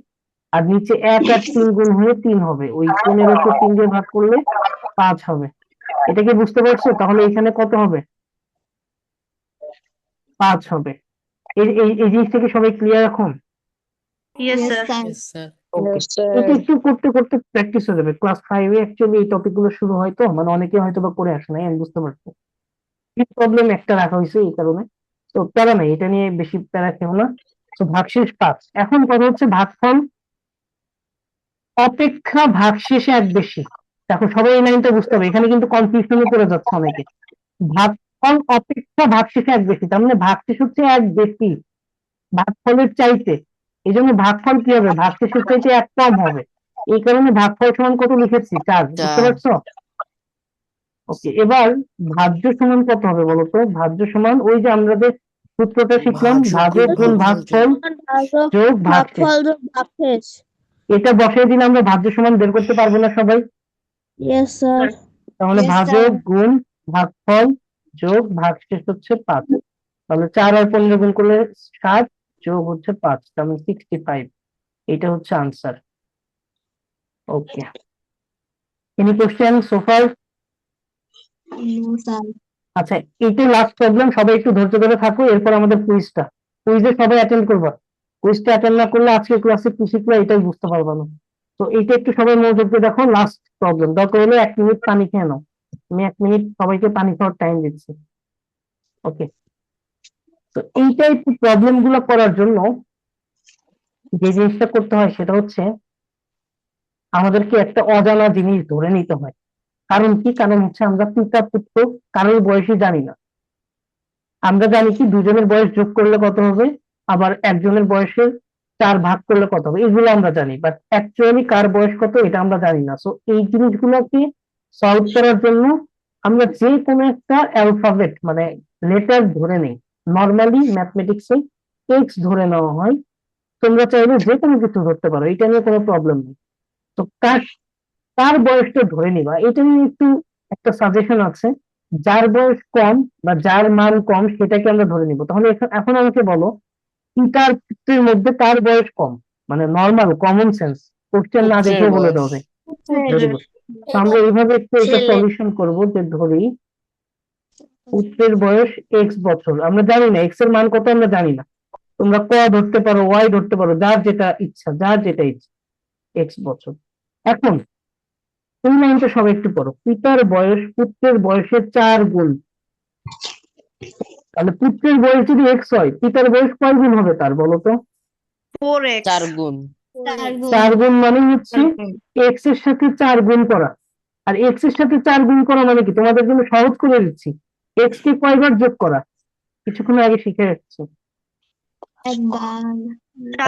আর নিচে 1 আর 3 গুণ হয়ে 3 হবে। ওই 15কে 3 দিয়ে ভাগ করলে 5 হবে। এটা কি বুঝতে পারছো? তাহলে এখানে কত হবে? 5 হবে। এই জিনিসটা কি সবাই ক্লিয়ার এখন? Yes, sir. Yes, স্যার ওকে, এটা একটু করতে করতে প্র্যাকটিস হয়ে যাবে। ক্লাস 5-এ অ্যাকচুয়ালি এই টপিক গুলো শুরু হয়, তো মানে অনেকে হয়তো বা করে আসে নাই, আমি বুঝতে পারছি। প্রবলেম একটা রাখা হয়েছে এই কারণে, তো প্যারা নাই, এটা নিয়ে বেশি প্যারা খেও না। তো ভাগশেষ 5। এখন কথা হচ্ছে ভাগফল অপেক্ষা ভাগশেষে 1 বেশি। দেখো সবাই এই লাইনটা বুঝতে হবে, এখানে কিন্তু কনফিউশনে পড়ে যাচ্ছে অনেকে। ভাগফল অপেক্ষা ভাগশেষে 1 বেশি, তার মানে ভাগশেষ হচ্ছে 1 বেশি ভাগফলের চাইতে, এই জন্য ভাগফল কি হবে? ভাগশেষের চাইতে 1 কম হবে। এই কারণে ভাগফল সমান কত লিখেছি 4, বুঝতে 4 পারছো? ওকে, এবার ভাজ্য সমান কত হবে বলো তো? ভাজ্য সমান ওই যে আমরা যে সূত্রটা শিখলাম, ভাজক গুণ ভাগফল যোগ ভাগশেষ। যোগ ভাগশেষ। এটা বসাই দিলে আমরা ভাজ্য সমান বের করতে পারবো না সবাই? Yes sir. তাহলে ভাজক গুণ ভাগফল যোগ ভাগশেষ হচ্ছে 5। তাহলে 4 আর 15 গুণ করলে 60 যোগ হচ্ছে 5, তাহলে 65। এটা হচ্ছে answer. Okay, any question so far? No sir. আচ্ছা, এইটা লাস্ট প্রবলেম, সবাই একটু ধৈর্য ধরে থাকো, এরপর আমাদের কুইজটা। কুইজে সবাই অ্যাটেন্ড করবা, কুইজটা অ্যাটেন্ড না করলে আজকে ক্লাসে কি শিখলে এটাই বুঝতে পারবা না। তো এইটা একটু সবাই মনোযোগ দিয়ে দেখো, লাস্ট প্রবলেম। দরকার হলে 1 মিনিট পানি খেয়ে নাও, আমি 1 মিনিট সবাইকে পানি খাওয়ার টাইম দিচ্ছি। ওকে, তো এই টাইপ প্রবলেম গুলো করার জন্য যে জিনিসটা করতে হয় সেটা হচ্ছে আমাদেরকে একটা অজানা জিনিস ধরে নিতে হয়। কারণ কি? কারণ হচ্ছে আমরা পিতা পুত্র কারোর বয়সই জানি না। আমরা জানি কি দুজনের বয়স যোগ করলে কত হবে, আবার একজনের বয়সের 4 ভাগ করলে কত হবে, এগুলো আমরা জানি, বাট অ্যাকচুয়ালি কার বয়স কত এটা আমরা জানি না। সো এই জিনিসগুলোকে সলভ করার জন্য আমরা যে কোনো একটা অ্যালফাবেট মানে লেটার ধরে নেই। নর্মালি ম্যাথমেটিক্সে এক্স ধরে নেওয়া হয়, তোমরা চাইলে যে কোনো কিছু ধরতে পারো, এটা নিয়ে কোনো প্রবলেম নেই। তো কার বয়সটা ধরে নিবা এটা নিয়ে একটু একটা সাজেশন আছে। যার বয়স কম বা যার মান কম সেটাকে আমরা ধরে নিব। তাহলে এখন আমাকে বলো, পিতার পুত্রের মধ্যে কার বয়স কম? মানে নর্মাল কমন সেন্স, কোশ্চেন না পুত্রের দেখেও বলে বয়স দেওয়া যায়। Very good. তো আমরা এইভাবে একটু এটা সলিউশন করব, যে ধরি পুত্রের বয়স এক্স বছর, আমরা জানি না এক্স এর মান কত, আমরা জানি না। তোমরা ক ধরতে পারো, ওয়াই ধরতে পারো, যার যেটা ইচ্ছা, যার যেটা ইচ্ছা, এক্স বছর। এখন এই লাইনটা সবাই একটু পড়ো, পিতার বয়স পুত্রের বয়সের 4 গুণ। তাহলে পুত্রের বয়স যদি এক্স হয়, পিতার বয়স কয় গুণ হবে তার বলো তো? 4x 4 গুণ। 4 গুণ মানে হচ্ছে এক্স এর সাথে 4 গুণ করা। আর এক্স এর সাথে 4 গুণ করা মানে কি? তোমাদের জন্য সহজ করে দিচ্ছি, এক্স কে কয়বার যোগ করা, কিছুক্ষণ আগে শিখে যাচ্ছি। এই 4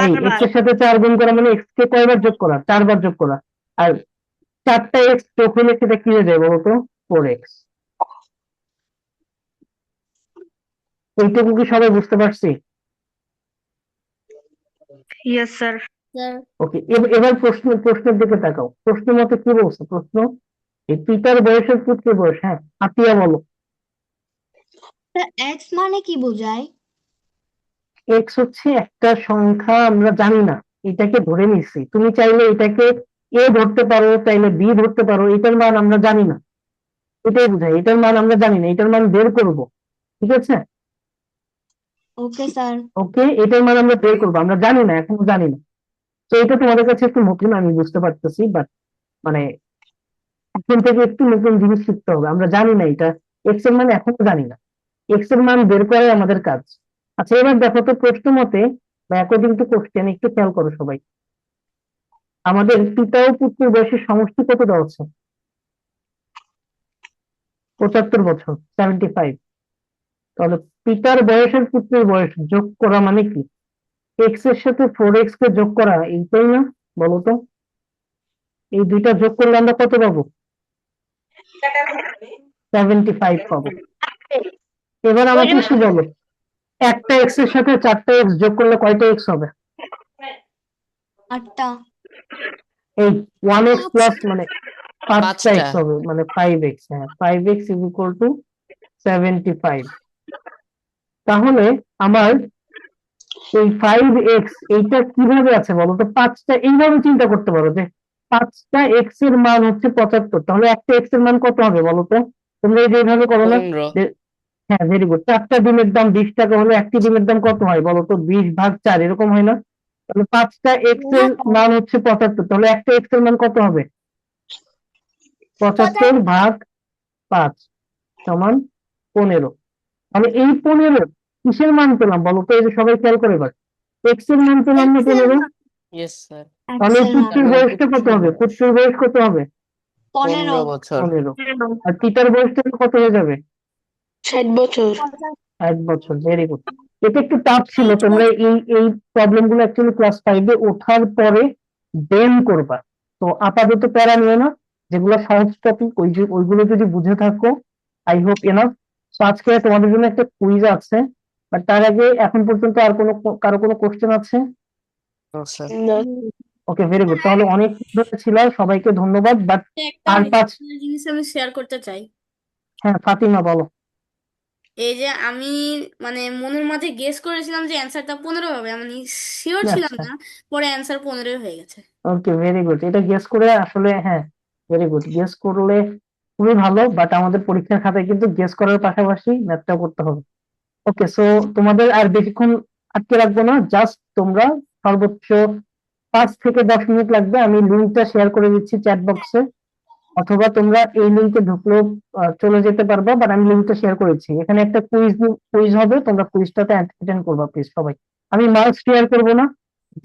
এক্স বার এর সাথে 4 গুণ করা মানে এক্স কে কয়বার যোগ করা? 4 বার যোগ করা। আর 4টা এক্স যোগ হলে সেটা কি হয়ে যায় বলতো? 4x। এইটুকু কি সবাই বুঝতে পারছি? yes sir ওকে, এবার প্রশ্নের দিকে তাকাও। প্রশ্ন মতে কি বলছে প্রশ্ন? এই পিতার বয়সের পুত্রের বয়স। হ্যাঁ, আতিয়া বলো। এক্স মানে কি বোঝায়? এক্স হচ্ছে একটা সংখ্যা, আমরা জানি না, এটাকে ধরে নিচ্ছি। তুমি চাইলে এটাকে এ ধরতে পারো, চাইলে বি ধরতে পারো, এটার মান আমরা জানি না, এটাই বোঝায়। এটার মান আমরা জানি না, এটার মান বের করব, ঠিক আছে? Okay sir. ওকে, এটার মান আমরা বের করবো, আমরা জানি না, এখনো জানি না। তো এটা তোমাদের কাছে একটু নতুন, আমি বুঝতে পারতেছি, বাট মানে এখন থেকে একটু নতুন জিনিস শিখতে হবে। আমরা জানি না এটা এক্স এর মান, এখনো জানি না। এক্স এর মান বের করাই আমাদের কাজ। আচ্ছা, এবার দেখো তো প্রশ্ন মতে বা অ্যাকর্ডিং টু কোশ্চেন, একটু খেয়াল করো সবাই। আমাদের পিতা ও পুত্রের বয়সের সমষ্টি কত দেওয়া আছে? 75 বছর, 75। তাহলে পিতার বয়সের পুত্রের বয়স যোগ করা মানে কি? এক্স এর সাথে 4x কে যোগ করা, এইটাই না বলো তো? এই দুইটা যোগ করলে আমরা কত পাবো? 75 পাবো। এবার আমাকে একটু বলো, একটা এক্স এর সাথে 4টা এক্স যোগ করলে কয়টা এক্স হবে? 8টা। এই 1x প্লাস মানে 5টা 5টা। এক্স হবে, মানে 5x। হ্যাঁ, 5x ইজ ইকুয়াল টু 75। তাহলে আমার এই 5x এইটা কিভাবে আছে বলো তো? 5টা এইভাবে চিন্তা করতে পারো যে 5টা এক্স এর মান হচ্ছে 75, তাহলে একটা এক্স এর মান কত হবে বলো তো? তোমরা এই যে এইভাবে করো না? 15। হ্যাঁ, ভেরি গুড। 4টা ডিমের দাম 20 টাকা হলে একটি ডিমের দাম কত হয় বলো তো? 20/4, এরকম হয় না? তাহলে 5টা এক্স এর মান হচ্ছে 75, তাহলে একটা এক্স এর মান কত হবে? 75/5 সমান 15। তাহলে এই 15 কিসের মান পেলাম বলো তো? এই যে সবাই খেয়াল করে এবার, এক্স এর মান পেলাম না 15? Yes sir. তাহলে পুত্রের বয়সটা কত হবে? পুত্রের বয়স কত হবে? 15 বছর। 15। আর পিতার বয়সটা কত হয়ে যাবে? 60 বছর 1 বছর। Very good. এটা একটু টাফ ছিল, তোমরা এই প্রবলেম গুলো অ্যাকচুয়ালি ক্লাস 5-এ ওঠার পরে দেন করবা। তো আপাতত প্যারা নিও না, যেগুলো সহজ টপিক ওইগুলো যদি বুঝে থাকো, আই হোপ এনাফ। তো আজকে তোমাদের জন্য একটা কুইজ আছে, বাট তার আগে এখন পর্যন্ত আর কারো কোনো কোশ্চেন আছে? No sir. No. Okay, very good, তাহলে অনেক ছিল, সবাইকে ধন্যবাদ। বাট একটা আর পাঁচ, গুরুত্বপূর্ণ জিনিস আমি শেয়ার করতে চাই। হ্যাঁ ফাতিমা বলো। এই যে আমি মানে মনের মাঝে গেস করেছিলাম যে অ্যান্সারটা 15 হবে, আমি শিওর ছিলাম আচ্ছা, না, পরে অ্যান্সার 15 হয়ে গেছে। ওকে, ভেরি গুড, এটা গেস করে আসলে, হ্যাঁ ভেরি গুড, গেস করলে খুবই ভালো, বাট আমাদের পরীক্ষার খাতায় কিন্তু গেস করার পাশাপাশি ম্যাথটাও করতে হবে। ওকে, সো তোমাদের আর বেশিক্ষণ আটকে রাখবো না, জাস্ট তোমরা সর্বোচ্চ 5 থেকে 10 মিনিট লাগবে, আমি লিঙ্কটা শেয়ার করে দিচ্ছি চ্যাট বক্সে, অথবা তোমরা এই লিঙ্কে ঢুকলেও চলে যেতে পারবা, বাট আমি লিঙ্কটা শেয়ার করেছি। এখানে একটা কুইজ হবে, তোমরা কুইজটাতে অ্যাটেন্ড করবা প্লিজ সবাই। আমি মার্কস শেয়ার করবো না,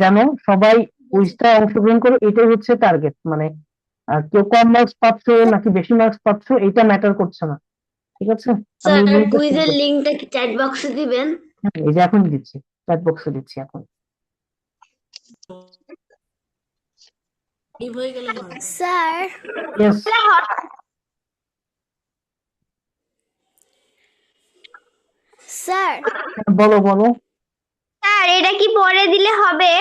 যেন সবাই কুইজটা অংশগ্রহণ করো, এটাই হচ্ছে টার্গেট। মানে কেউ কম মার্কস পাচ্ছ নাকি বেশি মার্কস পাচ্ছ এটা ম্যাটার করছে না, ঠিক আছে? আমি স্যার লিঙ্কটা শেয়ার কুইজের করছি, লিংকটা কি চ্যাট বক্সে দিবেন? এই যে এখন দিচ্ছি, চ্যাট বক্সে দিচ্ছি এখন। এই হয়ে গেলে ভালো। স্যার ইয়েস, স্যার বলো বলো। স্যার এটা কি পরে দিলে হবে?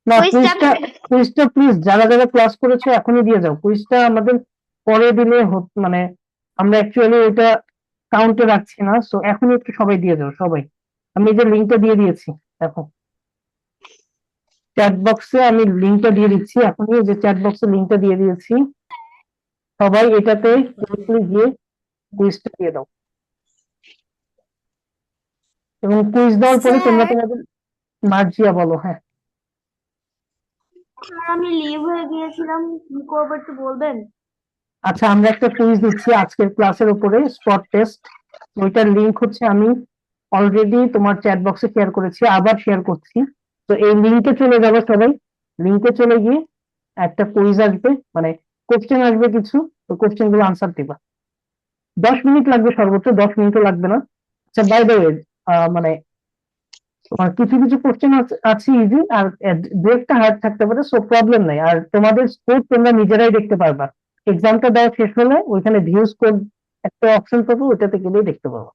না, কুইজটা কুইজটা প্লিজ যারা যারা ক্লাস করেছো এখনই দিয়ে যাও, কুইজটা আমাদের পরে দিলে মানে আমরা অ্যাকচুয়ালি এটা কাউন্টে রাখছি না, সো এখনই একটু সবাই দিয়ে যাও সবাই। আমি এই যে লিঙ্কটা দিয়ে দিয়েছি, দেখো চ্যাট বক্সে আমি লিঙ্কটা দিয়ে দিচ্ছি এখনই, এই যে চ্যাট বক্সে লিঙ্কটা দিয়ে দিয়েছি, সবাই এটাতে কুইকলি গিয়ে কুইজটা দিয়ে দাও, এবং কুইজ দেওয়ার পরে তোমরা স্যার তোমাদের মার্জিয়া বলো। হ্যাঁ, আমি লিভ হয়ে গিয়েছিলাম, কি করবো একটু বলবেন? আচ্ছা, আমরা একটা কুইজ দিচ্ছি আজকের ক্লাসের উপরে, স্পট টেস্ট। ওইটার লিংক হচ্ছে আমি অলরেডি তোমার চ্যাট বক্সে শেয়ার করেছি, আবার শেয়ার করছি। তো এই লিংকে চলে যাবে সবাই, লিংকে চলে গিয়ে একটা কুইজ আসবে, মানে কোশ্চেন আসবে কিছু, তো কোশ্চেন গুলো আনসার দিবা। 10 মিনিট লাগবে, সর্বোচ্চ 10 মিনিটও লাগবে না। আচ্ছা, বাই দ্য ওয়ে, মানে তোমার কিছু কিছু কোশ্চেন আছে ইজি, আর দু একটা হার্ড থাকতে পারে, সো প্রবলেম নাই। আর তোমাদের স্কোর তোমরা নিজেরাই দেখতে পারবা, এক্সামটা দেওয়া শেষ হলে ওইখানে ভিউ স্কোর একটা অপশন পাবো, ওইটাতে গেলেই দেখতে পাবো।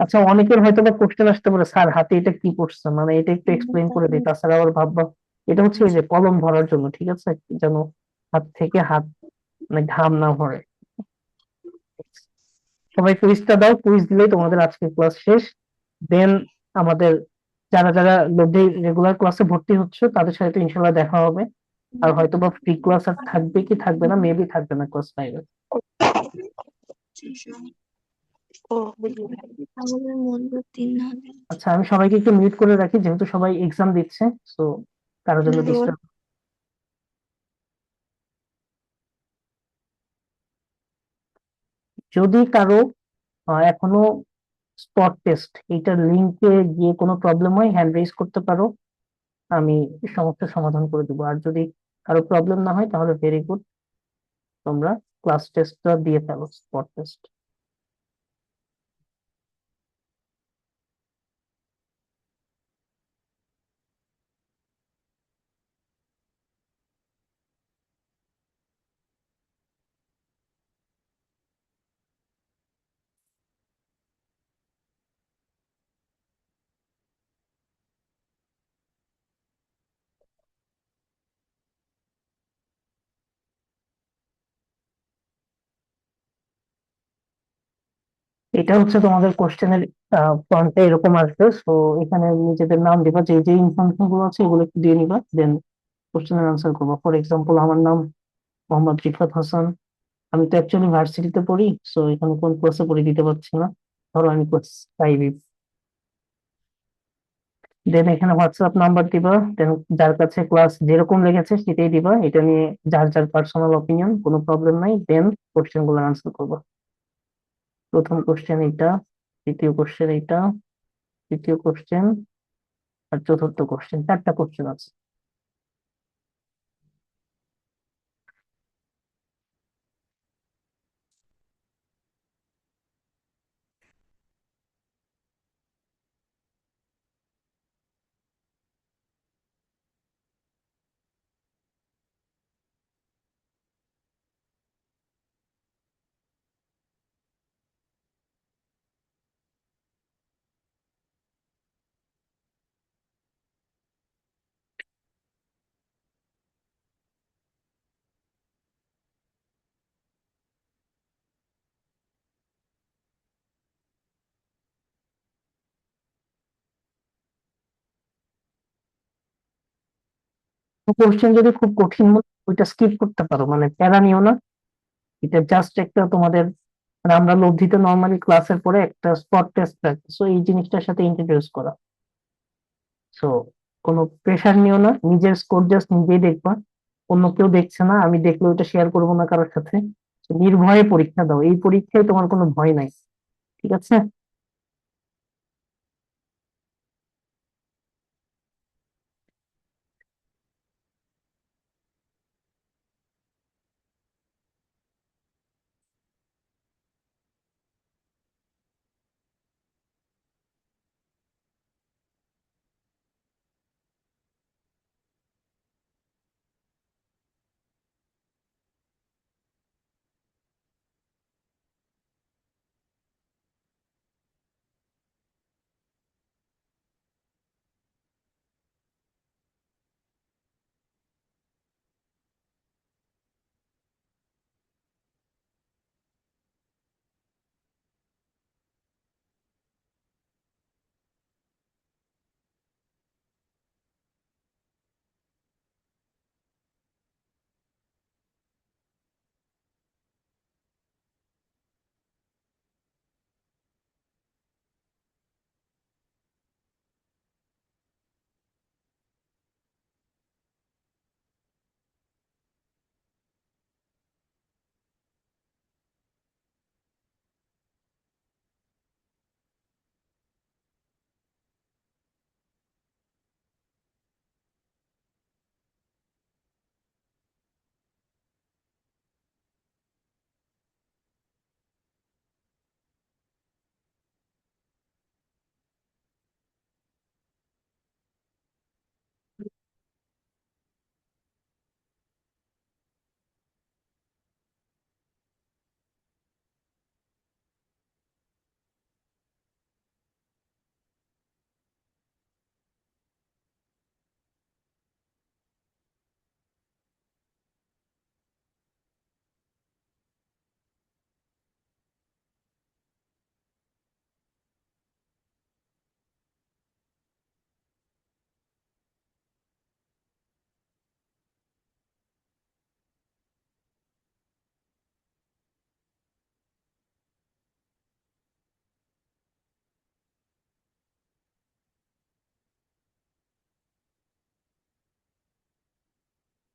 আচ্ছা, অনেকের হয়তো বা কোশ্চেন আসতে পারে, স্যার হাতে এটা কি পড়ছে, মানে এটা একটু এক্সপ্লেন করে দিই, তাছাড়া আবার ভাববা এটা হচ্ছে এই যে কলম ভরার জন্য, ঠিক আছে, যেন হাত থেকে হাত মানে ঘাম না ভরে। সবাই কুইজটা দাও, কুইজ দিলেই তোমাদের আজকের ক্লাস শেষ। দেন আমাদের যারা যারা লোডে রেগুলার ক্লাসে ভর্তি হচ্ছে তাদের সাথে তো ইনশাল্লাহ দেখা হবে, আর হয়তো বা ফ্রি ক্লাস আর থাকবে কি থাকবে না, মেবি থাকবে না ক্লাস 5-এ। আচ্ছা, আমি সবাইকে একটু মিউট করে রাখি, যেহেতু সবাই এক্সাম দিচ্ছে, সো কারোর জন্য ডিস্টার্ব। যদি কারো এখনো স্পট টেস্ট এইটার লিংকে গিয়ে কোনো প্রবলেম হয়, হ্যান্ড রেজ করতে পারো, আমি সমস্যার সমাধান করে দিব। আর যদি কারো প্রবলেম না হয় তাহলে ভেরি গুড, তোমরা ক্লাস টেস্টটা দিয়ে ফেলো, স্পট টেস্ট। এটা হচ্ছে তোমাদের কোশ্চেনের ফ্রন্টে এরকম আসবে, সো এখানে নিজেদের নাম দিবা, যে যে ইনফরমেশন গুলো আছে এগুলো একটু দিয়ে নিবা, দেন কোশ্চেনের আনসার করবো। ফর এক্সাম্পল, আমার নাম মোহাম্মদ রিফাত হাসান, আমি তো অ্যাকচুয়ালি ভার্সিটিতে পড়ি, সো এখানে কোন ক্লাসে পড়ি দিতে পারছি না, ধরো আমি ক্লাস 5। দেন এখানে হোয়াটসঅ্যাপ নাম্বার দিবা, দেন যার কাছে ক্লাস যেরকম লেগেছে সেটাই দিবা, এটা নিয়ে যার যার পার্সোনাল অপিনিয়ন, কোনো প্রবলেম নাই। দেন কোশ্চেন গুলো আনসার করবো। প্রথম কোশ্চেন এইটা, দ্বিতীয় কোশ্চেন এইটা, তৃতীয় কোশ্চেন, আর চতুর্থ কোশ্চেন, 4টা কোশ্চেন আছে। কোশ্চেন যদি খুব কঠিন মনে হয়, ওইটা স্কিপ করতে পারো, মানে প্যারা নিও না। এটা জাস্ট একটা তোমাদের, মানে আমরা লব্ধিতে নর্মালি ক্লাসের পরে একটা স্পট টেস্ট রাখি, সো এই জিনিসটার সাথে ইন্ট্রোডিউস করা। সো কোনো প্রেশার নিও না, নিজের স্কোর জাস্ট নিজেই দেখবা, অন্য কেউ দেখছে না, আমি দেখলে ওটা শেয়ার করবো না কারোর সাথে। So, নির্ভয়ে পরীক্ষা দাও, এই পরীক্ষায় তোমার কোনো ভয় নাই, ঠিক আছে?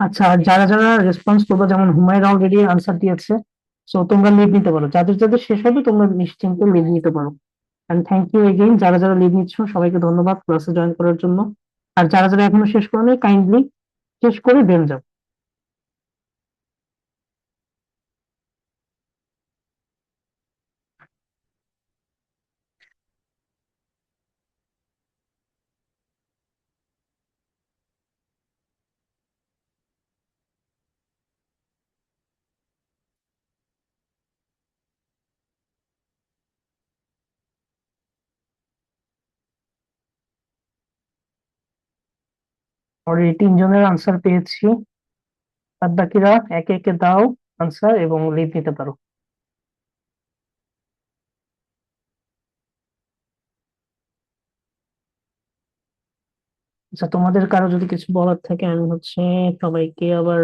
আচ্ছা, আর যারা যারা রেসপন্স করবে, যেমন হুমায়রা অলরেডি আনসার দিয়েছে, সো তোমরা লিভ নিতে পারো, যাদের যাদের শেষ হবে তোমরা নিশ্চিন্তে লিভ নিতে পারো। এন্ড থ্যাংক ইউ এগেইন, যারা যারা লিভ নিচ্ছ সবাইকে ধন্যবাদ ক্লাসে জয়েন করার জন্য। আর যারা যারা এখনো শেষ করোনি, কাইন্ডলি শেষ করে বের যাও। অলরেডি তিনজনের আনসার পেয়েছি, আর বাকিরা একে একে দাও আনসার এবং লিভ নিতে পারো। আচ্ছা, তোমাদের কারো যদি কিছু বলার থাকে, আমি সবাইকে আবার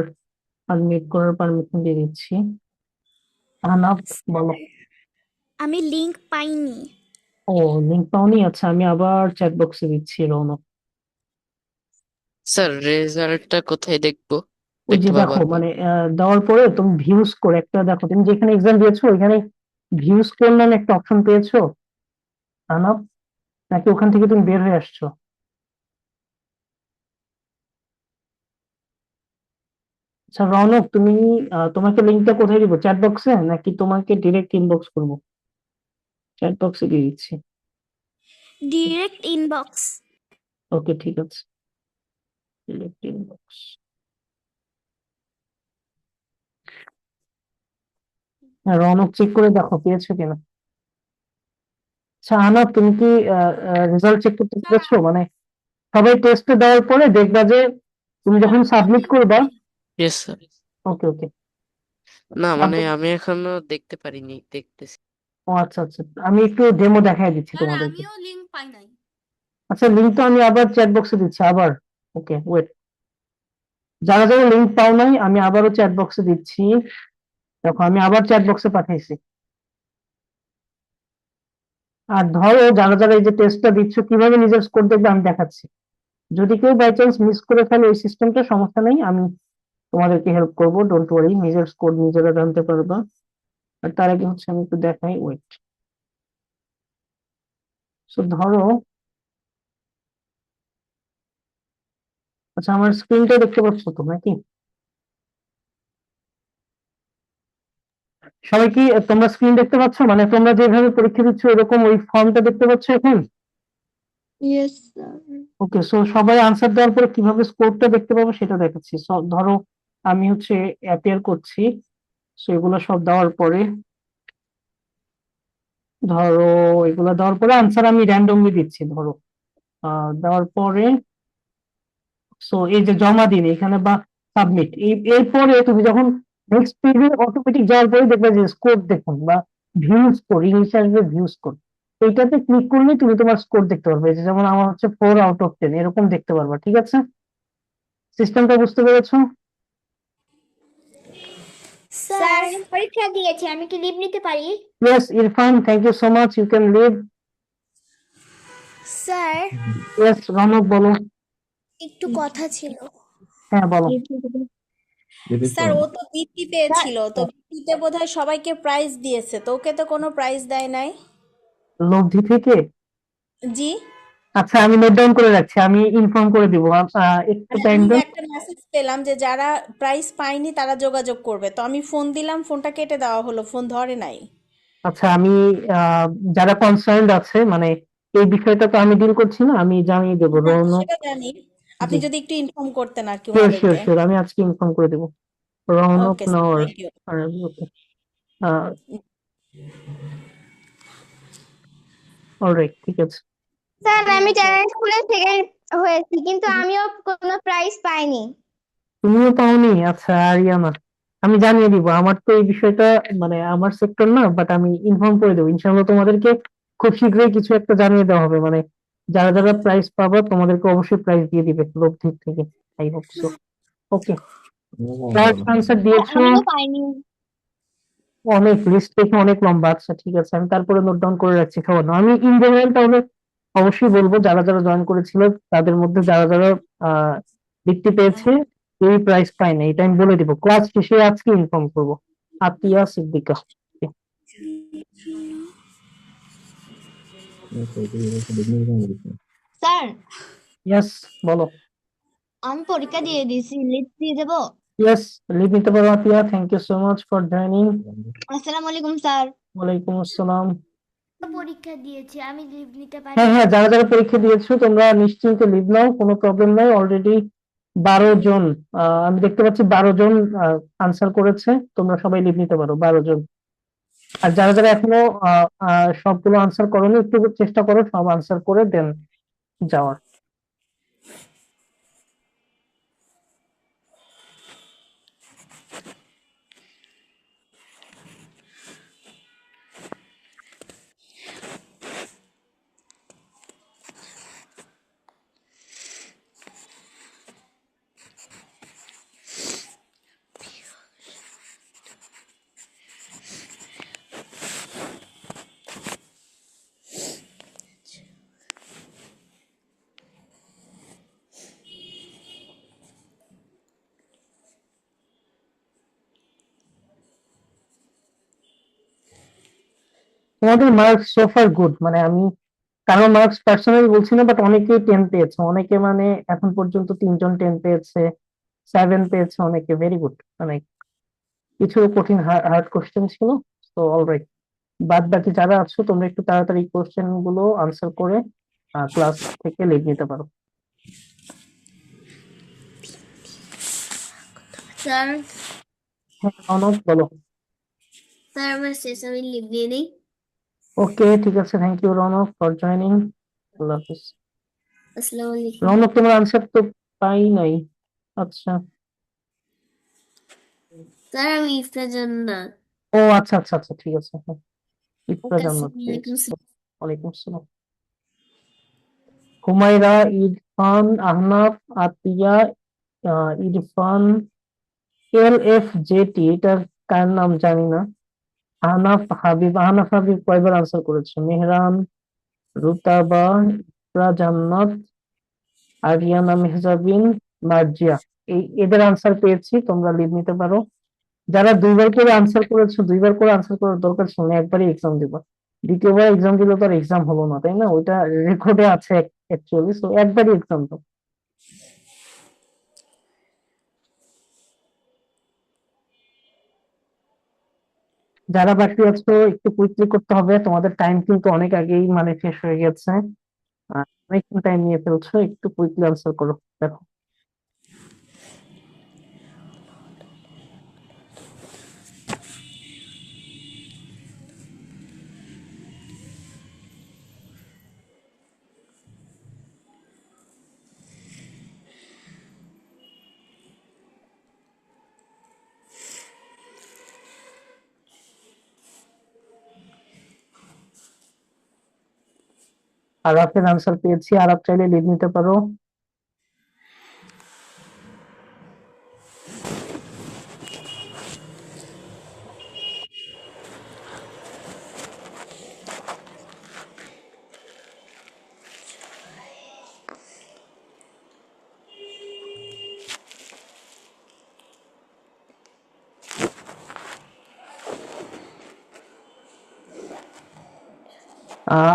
আনমিউট করার পারমিশন দিয়ে দিচ্ছি। আনাপ, বলো। আমি লিংক পাইনি। ও, লিঙ্ক পাওনি? আচ্ছা, আমি আবার চ্যাট বক্সে দিচ্ছি, রৌনক। স্যার রেজাল্টটা কোথায় দেখবো? ওই যে দেখতে পাবো দেখো, আমি? মানে দেওয়ার পরে তুমি ভিউ স্কোর একটা দেখো, তুমি যেখানে এক্সাম দিয়েছো ওইখানে ভিউ স্কোর নামে একটা অপশন পেয়েছো আনাপ, নাকি ওখান থেকে তুমি বের হয়ে আসছো? আচ্ছা রৌনক, তুমি তোমাকে লিঙ্কটা কোথায় দিব, চ্যাট বক্সে নাকি তোমাকে ডিরেক্ট ইনবক্স করবো? চ্যাট বক্সে দিয়ে দিচ্ছি। Direct inbox. ওকে, ঠিক আছে, ডিরেক্ট ইনবক্স। রৌনক চেক করে দেখো পেয়েছো কিনা। আচ্ছা আনাপ, তুমি কি রেজাল্ট চেক করতে পেরেছো? মানে সবাই টেস্টে দেওয়ার পরে দেখবা যে তুমি যখন সাবমিট করবা। Yes sir. Okay okay. না মানে আমি এখনো দেখতে পারিনি, দেখতেছি। ও আচ্ছা আচ্ছা, আমি একটু ডেমো দেখাই দিচ্ছি স্যার তোমাদেরকে। আমিও লিঙ্ক পাই নাই। আচ্ছা, লিঙ্ক তো আমি আবার চ্যাট বক্সে দিচ্ছি আবার। ওকে, ওয়েট। যারা যারা লিঙ্ক পাও নাই আমি আবারও চ্যাট বক্সে দিচ্ছি। দেখো আমি আবার চ্যাট বক্সে পাঠিয়েছি। আর ধরো যারা যারা এই যে টেস্টটা দিচ্ছ কিভাবে নিজের স্কোর দেখবে আমি দেখাচ্ছি। যদি কেউ বাই চান্স মিস করে ফেলে ওই সিস্টেমটা, সমস্যা নেই, আমি তোমাদেরকে হেল্প করবো, ডোন্ট ওয়ারি, নিজের স্কোর নিজেরা জানতে পারবা। আর তার আগে হচ্ছে আমি একটু দেখাই, ওয়েট। সো ধরো, আচ্ছা আমার স্ক্রিনটা দেখতে পাচ্ছ তো নাকি? সবাই কি তোমরা স্ক্রিন দেখতে পাচ্ছ, মানে তোমরা যেভাবে পরীক্ষা দিচ্ছ এরকম ওই ফর্মটা দেখতে পাচ্ছ এখন? Yes sir. ওকে, সো সবাই আনসার দেওয়ার পরে কিভাবে স্কোরটা দেখতে পাবো সেটা দেখাচ্ছি। সো ধরো আমি হচ্ছে অ্যাপিয়ার করছি, সো এগুলো সব দেওয়ার পরে, ধরো এগুলো দেওয়ার পরে আনসার আমি র্যান্ডমলি দিচ্ছি, ধরো দেওয়ার পরে সো এই যে জমা দিন এখানে বা সাবমিট, এরপরে তুমি যখন নেক্সট পেজে অটোমেটিক যাওয়ার পরে দেখবে যে স্কোর দেখুন বা ভিউ স্কোর, ইংলিশে আসবে ভিউ স্কোর, এইটাতে ক্লিক করলে তুমি তোমার স্কোর দেখতে পারবে। এই যে যেমন আমার হচ্ছে 4/10 এরকম দেখতে পারবা, ঠিক আছে? সিস্টেমটা বুঝতে পেরেছো? স্যার পরীক্ষা দিয়েছি, আমি কি লিভ নিতে পারি? Yes Irfan, thank you so much, you can leave. Sir yes Raunak, বলো। একটু কথা ছিল। হ্যাঁ বলো। স্যার ও তো বৃত্তি পেয়েছিল, তো বৃত্তিতে বোধহয় সবাইকে প্রাইজ দিয়েছে, তো ওকে তো কোনো প্রাইজ দেয় নাই। লব্ধি থেকে? জি। আচ্ছা আমি নোট ডাউন করে রাখছি, আমি ইনফর্ম করে দিব, একটু মানে টাইম আমি দাও। একটা মেসেজ পেলাম যে যারা প্রাইজ পায়নি তারা যোগাযোগ করবে, তো আমি ফোন দিলাম, ফোনটা কেটে দেওয়া হলো, ফোন ধরে নাই। আচ্ছা আমি যারা কনসার্নড আছে, মানে এই বিষয়টা তো আমি ডিল করছি না, আমি জানিয়ে দেবো না রৌনক। সেটা জানি, আপনি জি যদি একটু ইনফর্ম করতেন আর কি শিওর শিওর ওনাদেরকে। শিওর, আমি আজকে ইনফর্ম করে দেবো। Raunak okay sir, Nawar, thank you. Okay, alright, ঠিক আছে। স্যার আমি ট্যালেন্ট স্কুলে সেকেন্ড হয়েছি, কিন্তু আমিও কোনো প্রাইজ পাইনি। তুমিও পাওনি? আচ্ছা আরিয়ানা, আমি জানিয়ে দিব, আমার তো এই বিষয়টা মানে আমার সেক্টর না, বাট আমি ইনফর্ম করে দেবো ইনশাআল্লাহ, তোমাদেরকে খুব শীঘ্রই কিছু একটা জানিয়ে দেওয়া হবে, মানে যারা যারা প্রাইজ পাবে তোমাদেরকে অবশ্যই প্রাইজ দিয়ে দিবে লব্ধির থেকে, I hope so. Okay, first answer দিয়েছো, আমিও পাইনি। অনেক লিস্ট দেখে অনেক লম্বা, আচ্ছা ঠিক আছে, আমি তারপরে নোট ডাউন করে রাখছি, খবর না। আমি ইন জেনারেল তাহলে অবশ্যই বলবো যারা যারা জয়েন করেছিল তাদের মধ্যে যারা যারা বৃত্তি পেয়েছে এই প্রাইজ পায় না, এটা আমি বলে দিব, ক্লাস শেষে আজকে ইনফর্ম করবো। আতিয়া সিদ্দিকা। স্যার ইয়েস বলো। আমি পরীক্ষা দিয়ে দিয়েছি, লিভ দিয়ে দেবো? ইয়েস, লিভ নিতে পারো Atiya, thank you so much for joining. আসসালামু আলাইকুম স্যার। ওয়ালাইকুম আসসালাম। পরীক্ষা দিয়েছি, আমি লিভ নিতে পারি? হ্যাঁ হ্যাঁ, যারা যারা পরীক্ষা দিয়েছো তোমরা নিশ্চিন্তে লিভ নাও, কোনো প্রবলেম নাই। অলরেডি 12 জন, আমি দেখতে পাচ্ছি 12 জন আনসার করেছে, তোমরা সবাই লিভ নিতে পারো, 12 জন। আর যারা যারা এখনো সবগুলো আনসার করোনি একটু চেষ্টা করো সব আনসার করে দেন যাওয়ার। তোমাদের মার্কস সোফার গুড, মানে আমি কারো মার্কস পার্সোনালি বলছি না, বাট অনেকেই 10 পেয়েছে, অনেকে মানে এখন পর্যন্ত 3 জন 10 পেয়েছে, 7 পেয়েছে অনেকে, ভেরি গুড। মানে কিছু কঠিন হার্ড কোশ্চেন ছিল, তো অলরাইট। বাদ বাকি যারা আছো তোমরা একটু তাড়াতাড়ি কোশ্চেন গুলো আনসার করে ক্লাস থেকে লিভ নিতে পারো। স্যার হ্যাঁ রনক বলো। স্যার আমার শেষ, আমি লিভ দিয়ে দিই। ওকে ঠিক আছে, thank you Ronak for joining, আল্লাহ হাফিজ। আসসালামু আলাইকুম। রনক তোমার আনসার তো পাই নাই, আচ্ছা। স্যার আমি ইফতার জান্নাত। ও আচ্ছা আচ্ছা আচ্ছা, ঠিক আছে, হ্যাঁ ইফরা জান্নাত আসসালামু পেয়েছে। আলাইকুম স্যার। ওয়ালাইকুম আসসালাম। হুমায়রা, ইরফান, আহনাফ, আতিয়া, ইরফান, LFJT, এটার কার নাম জানি না। আহনাফ হাবিব কয়বার আনসার করেছে? মেহরান, রুতাবা, ইকরা জান্নাত, আরিয়ানা মেহজাবিন, মার্জিয়া। এদের আনসার পেয়েছি, তোমরা লিড নিতে পারো। যারা দুইবার করে আনসার করেছো, দুইবার করে আনসার করার দরকার ছিল না, একবারই এক্সাম দিবা। দ্বিতীয়বার এক্সাম দিলে তো আর এক্সাম হলো না, তাই না? ওইটা রেকর্ডে আছে অ্যাকচুয়ালি, সো একবারই এক্সাম দাও। যারা বাকি আছো একটু কুইকলি করতে হবে, তোমাদের টাইম কিন্তু অনেক আগেই মানে শেষ হয়ে গেছে। অনেক টাইম নিয়ে ফেলছো, একটু কুইকলি আনসার করো। দেখো, আরাফের আনসার পেয়েছি, আরাফ চাইলে লিড নিতে পারো।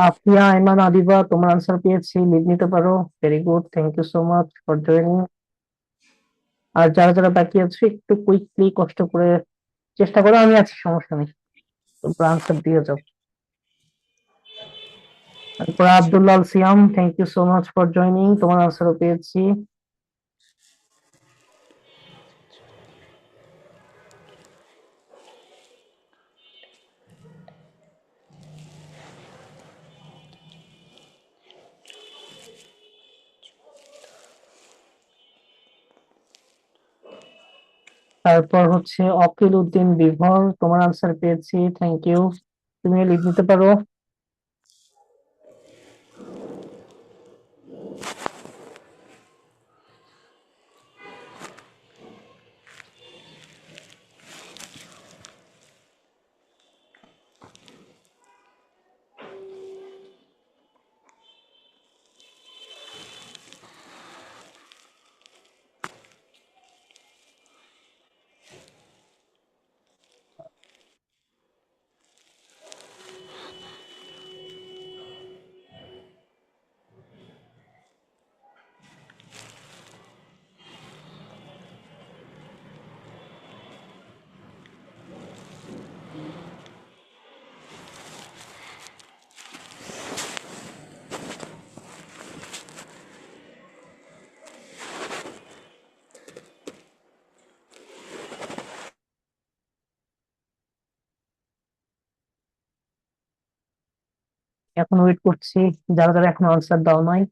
আফিয়া, আইমান, আদিবা, তোমার আনসার পেয়েছি, লিড নিতে পারো। Very good, thank you so much for joining. আর যারা যারা বাকি আছে একটু কুইকলি কষ্ট করে চেষ্টা করো, আমি আছি, সমস্যা নেই, তোমরা আনসার দিয়ে যাও। তারপর Abdullah Al Siam, thank you so much for joining, তোমার আনসারও পেয়েছি। তারপর হচ্ছে অকিল উদ্দিন বিভর, তোমার আনসার পেয়েছি, থ্যাংক ইউ, তুমি লিড নিতে পারো। এখন ওয়েট করছি, যারা যারা এখন আনসার দাও নাই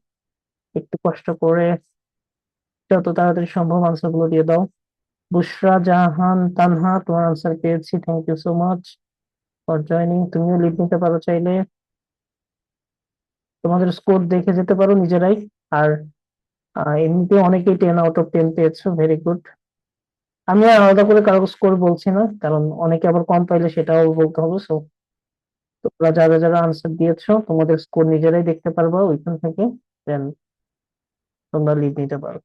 একটু কষ্ট করে যত তাড়াতাড়ি সম্ভব আনসার গুলো দিয়ে দাও। বুশরা জাহান তানহা, তোমার আনসার পেয়েছি, thank you so much for joining, তুমিও লিড নিতে পারো চাইলে। তোমাদের স্কোর দেখে যেতে পারো নিজেরাই। আর এমনিতে অনেকেই 10 আউট অফ 10 পেয়েছো, ভেরি গুড। আমি আর আলাদা করে কারো স্কোর বলছি না, কারণ অনেকে আবার কম পাইলে সেটাও বলতে হবে। সো তোমরা যারা যারা আনসার দিয়েছো তোমাদের স্কোর নিজেরাই দেখতে পারবা ওইখান থেকে, দেন তোমরা লিড নিতে পারো।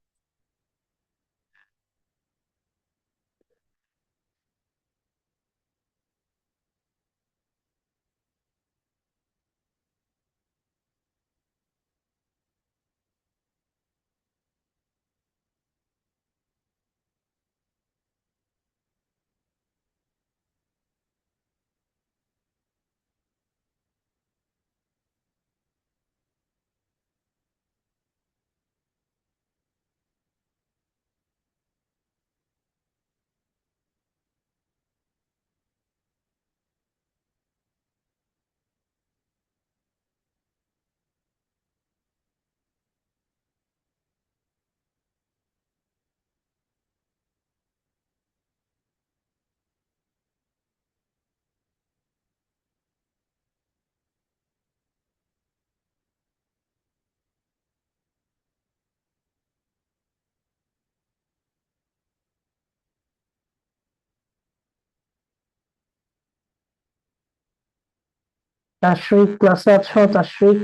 তাশরিক ক্লাসে আছো? তাশরিক,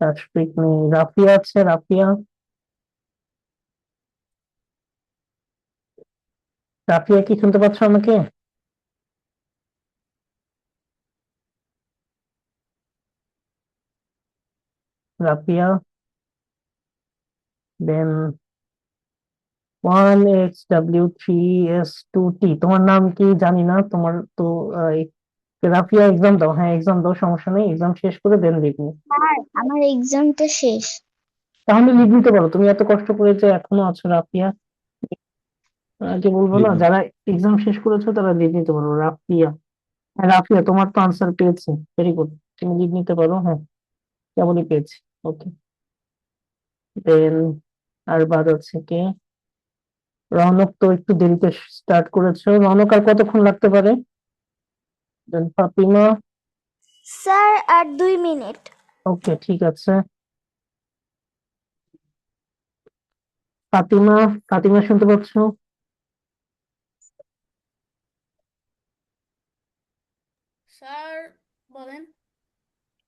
তাশরিক নেই। রাফিয়া আছে? রাফিয়া, রাফিয়া কি শুনতে পাচ্ছ আমাকে? রাফিয়া, দেন 1XW3S2T, তোমার নাম কি জানি না। তোমার তো রাফিয়া, এক্সাম দাও। হ্যাঁ, এক্সাম দাও, সমস্যা নেই। এক্সাম শেষ করে দেন লিভ নিও। স্যার আমার এক্সামটা শেষ। তাহলে লিভ নিতে পারো। তুমি এত কষ্ট করে যে এখনো আছো রাফিয়া, আগে বলবো না? যারা এক্সাম শেষ করেছো তারা লিভ নিতে পারো। রাফিয়া, হ্যাঁ রাফিয়া, তোমার তো আনসার পেয়েছি। ভেরি গুড, তুমি লিভ নিতে পারো। হ্যাঁ, কেবলই পেয়েছি। ওকে, দেন আর বাদ আছে কে? রৌনক তো একটু দেরিতে স্টার্ট করেছো। রৌনক আর কতক্ষণ লাগতে পারে? দেন ফাতিমা। স্যার আর 2 মিনিট। ওকে, ঠিক আছে। ফাতিমা, ফাতিমা শুনতে পাচ্ছ? স্যার বলেন।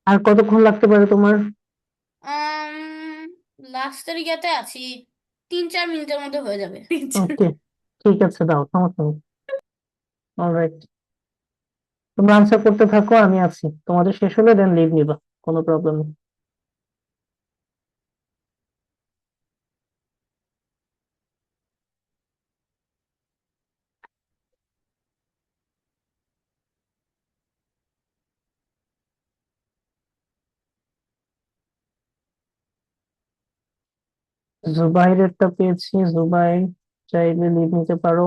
আর কতক্ষণ লাগতে পারে তোমার? লাস্টের ইয়াতে আছি, 3-4 মিনিটের মধ্যে হয়ে যাবে। ওকে, ঠিক আছে, দাও, সমস্যা নেই। অলরাইট, তোমরা আনসার করতে থাকো, আমি আছি। তোমাদের শেষ হলে দেন লিভ নিবা, কোনো প্রবলেম নেই। জুবাইরেরটা পেয়েছি। জুবাইর চাইলে লিভ নিতে পারো।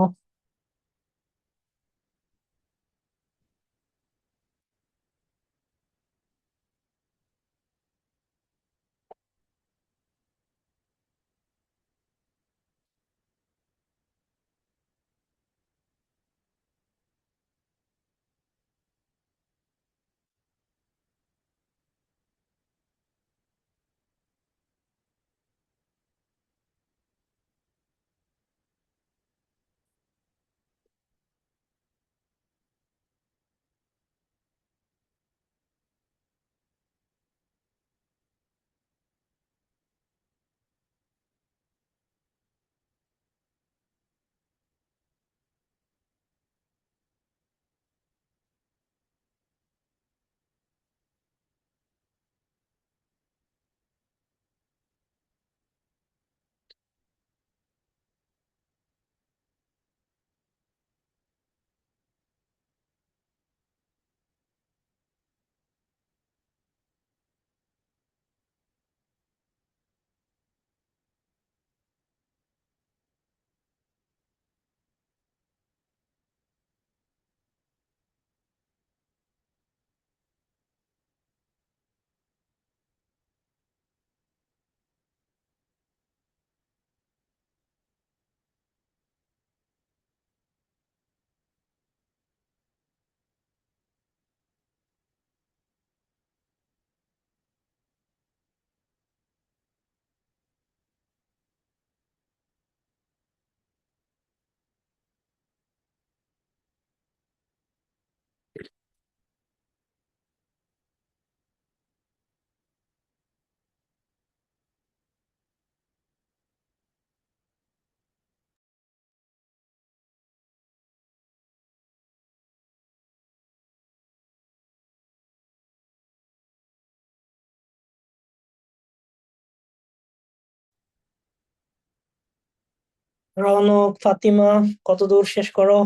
রৌনক, ফাতিমা, কত দূর শেষ করো?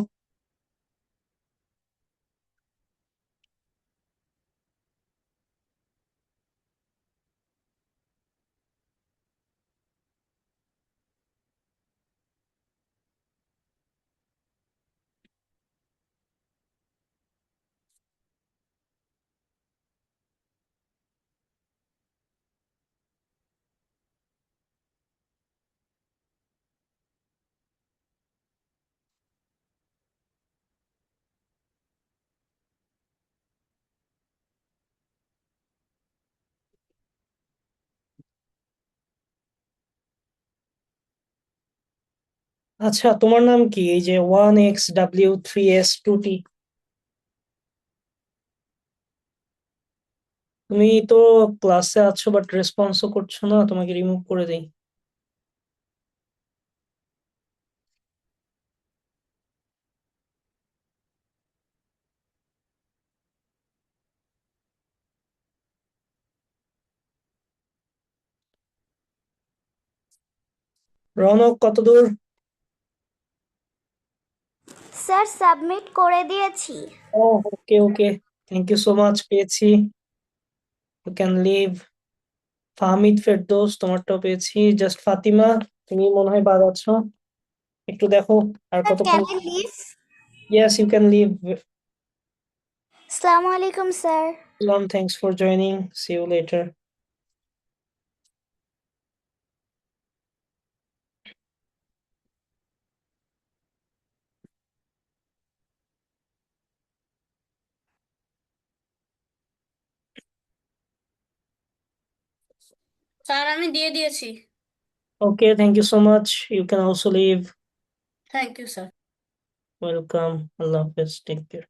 আচ্ছা, তোমার নাম কি? এই যে 1XW3S2T, তুমি তো ক্লাসে আছো বাট রেসপন্সও করছো না, তোমাকে রিমুভ করে দেই। রৌনক কতদূর? স্যার সাবমিট করে দিয়েছি। ও okay okay, thank you so much, পেয়েছি। You can leave. Fahmid Ferdous তোমারটাও পেয়েছি। জাস্ট ফাতিমা, তুমি মনে হয় বাদ আছো, একটু দেখো আর স্যার কতক্ষণ। Can I leave? Yes you can leave. আসসালামু আলাইকুম sir. Salam, thanks for joining, see you later. Sir আমি দিয়ে দিয়েছি। Okay, thank you so much, you can also leave. Thank you sir. Welcome, Allah Hafiz, take care.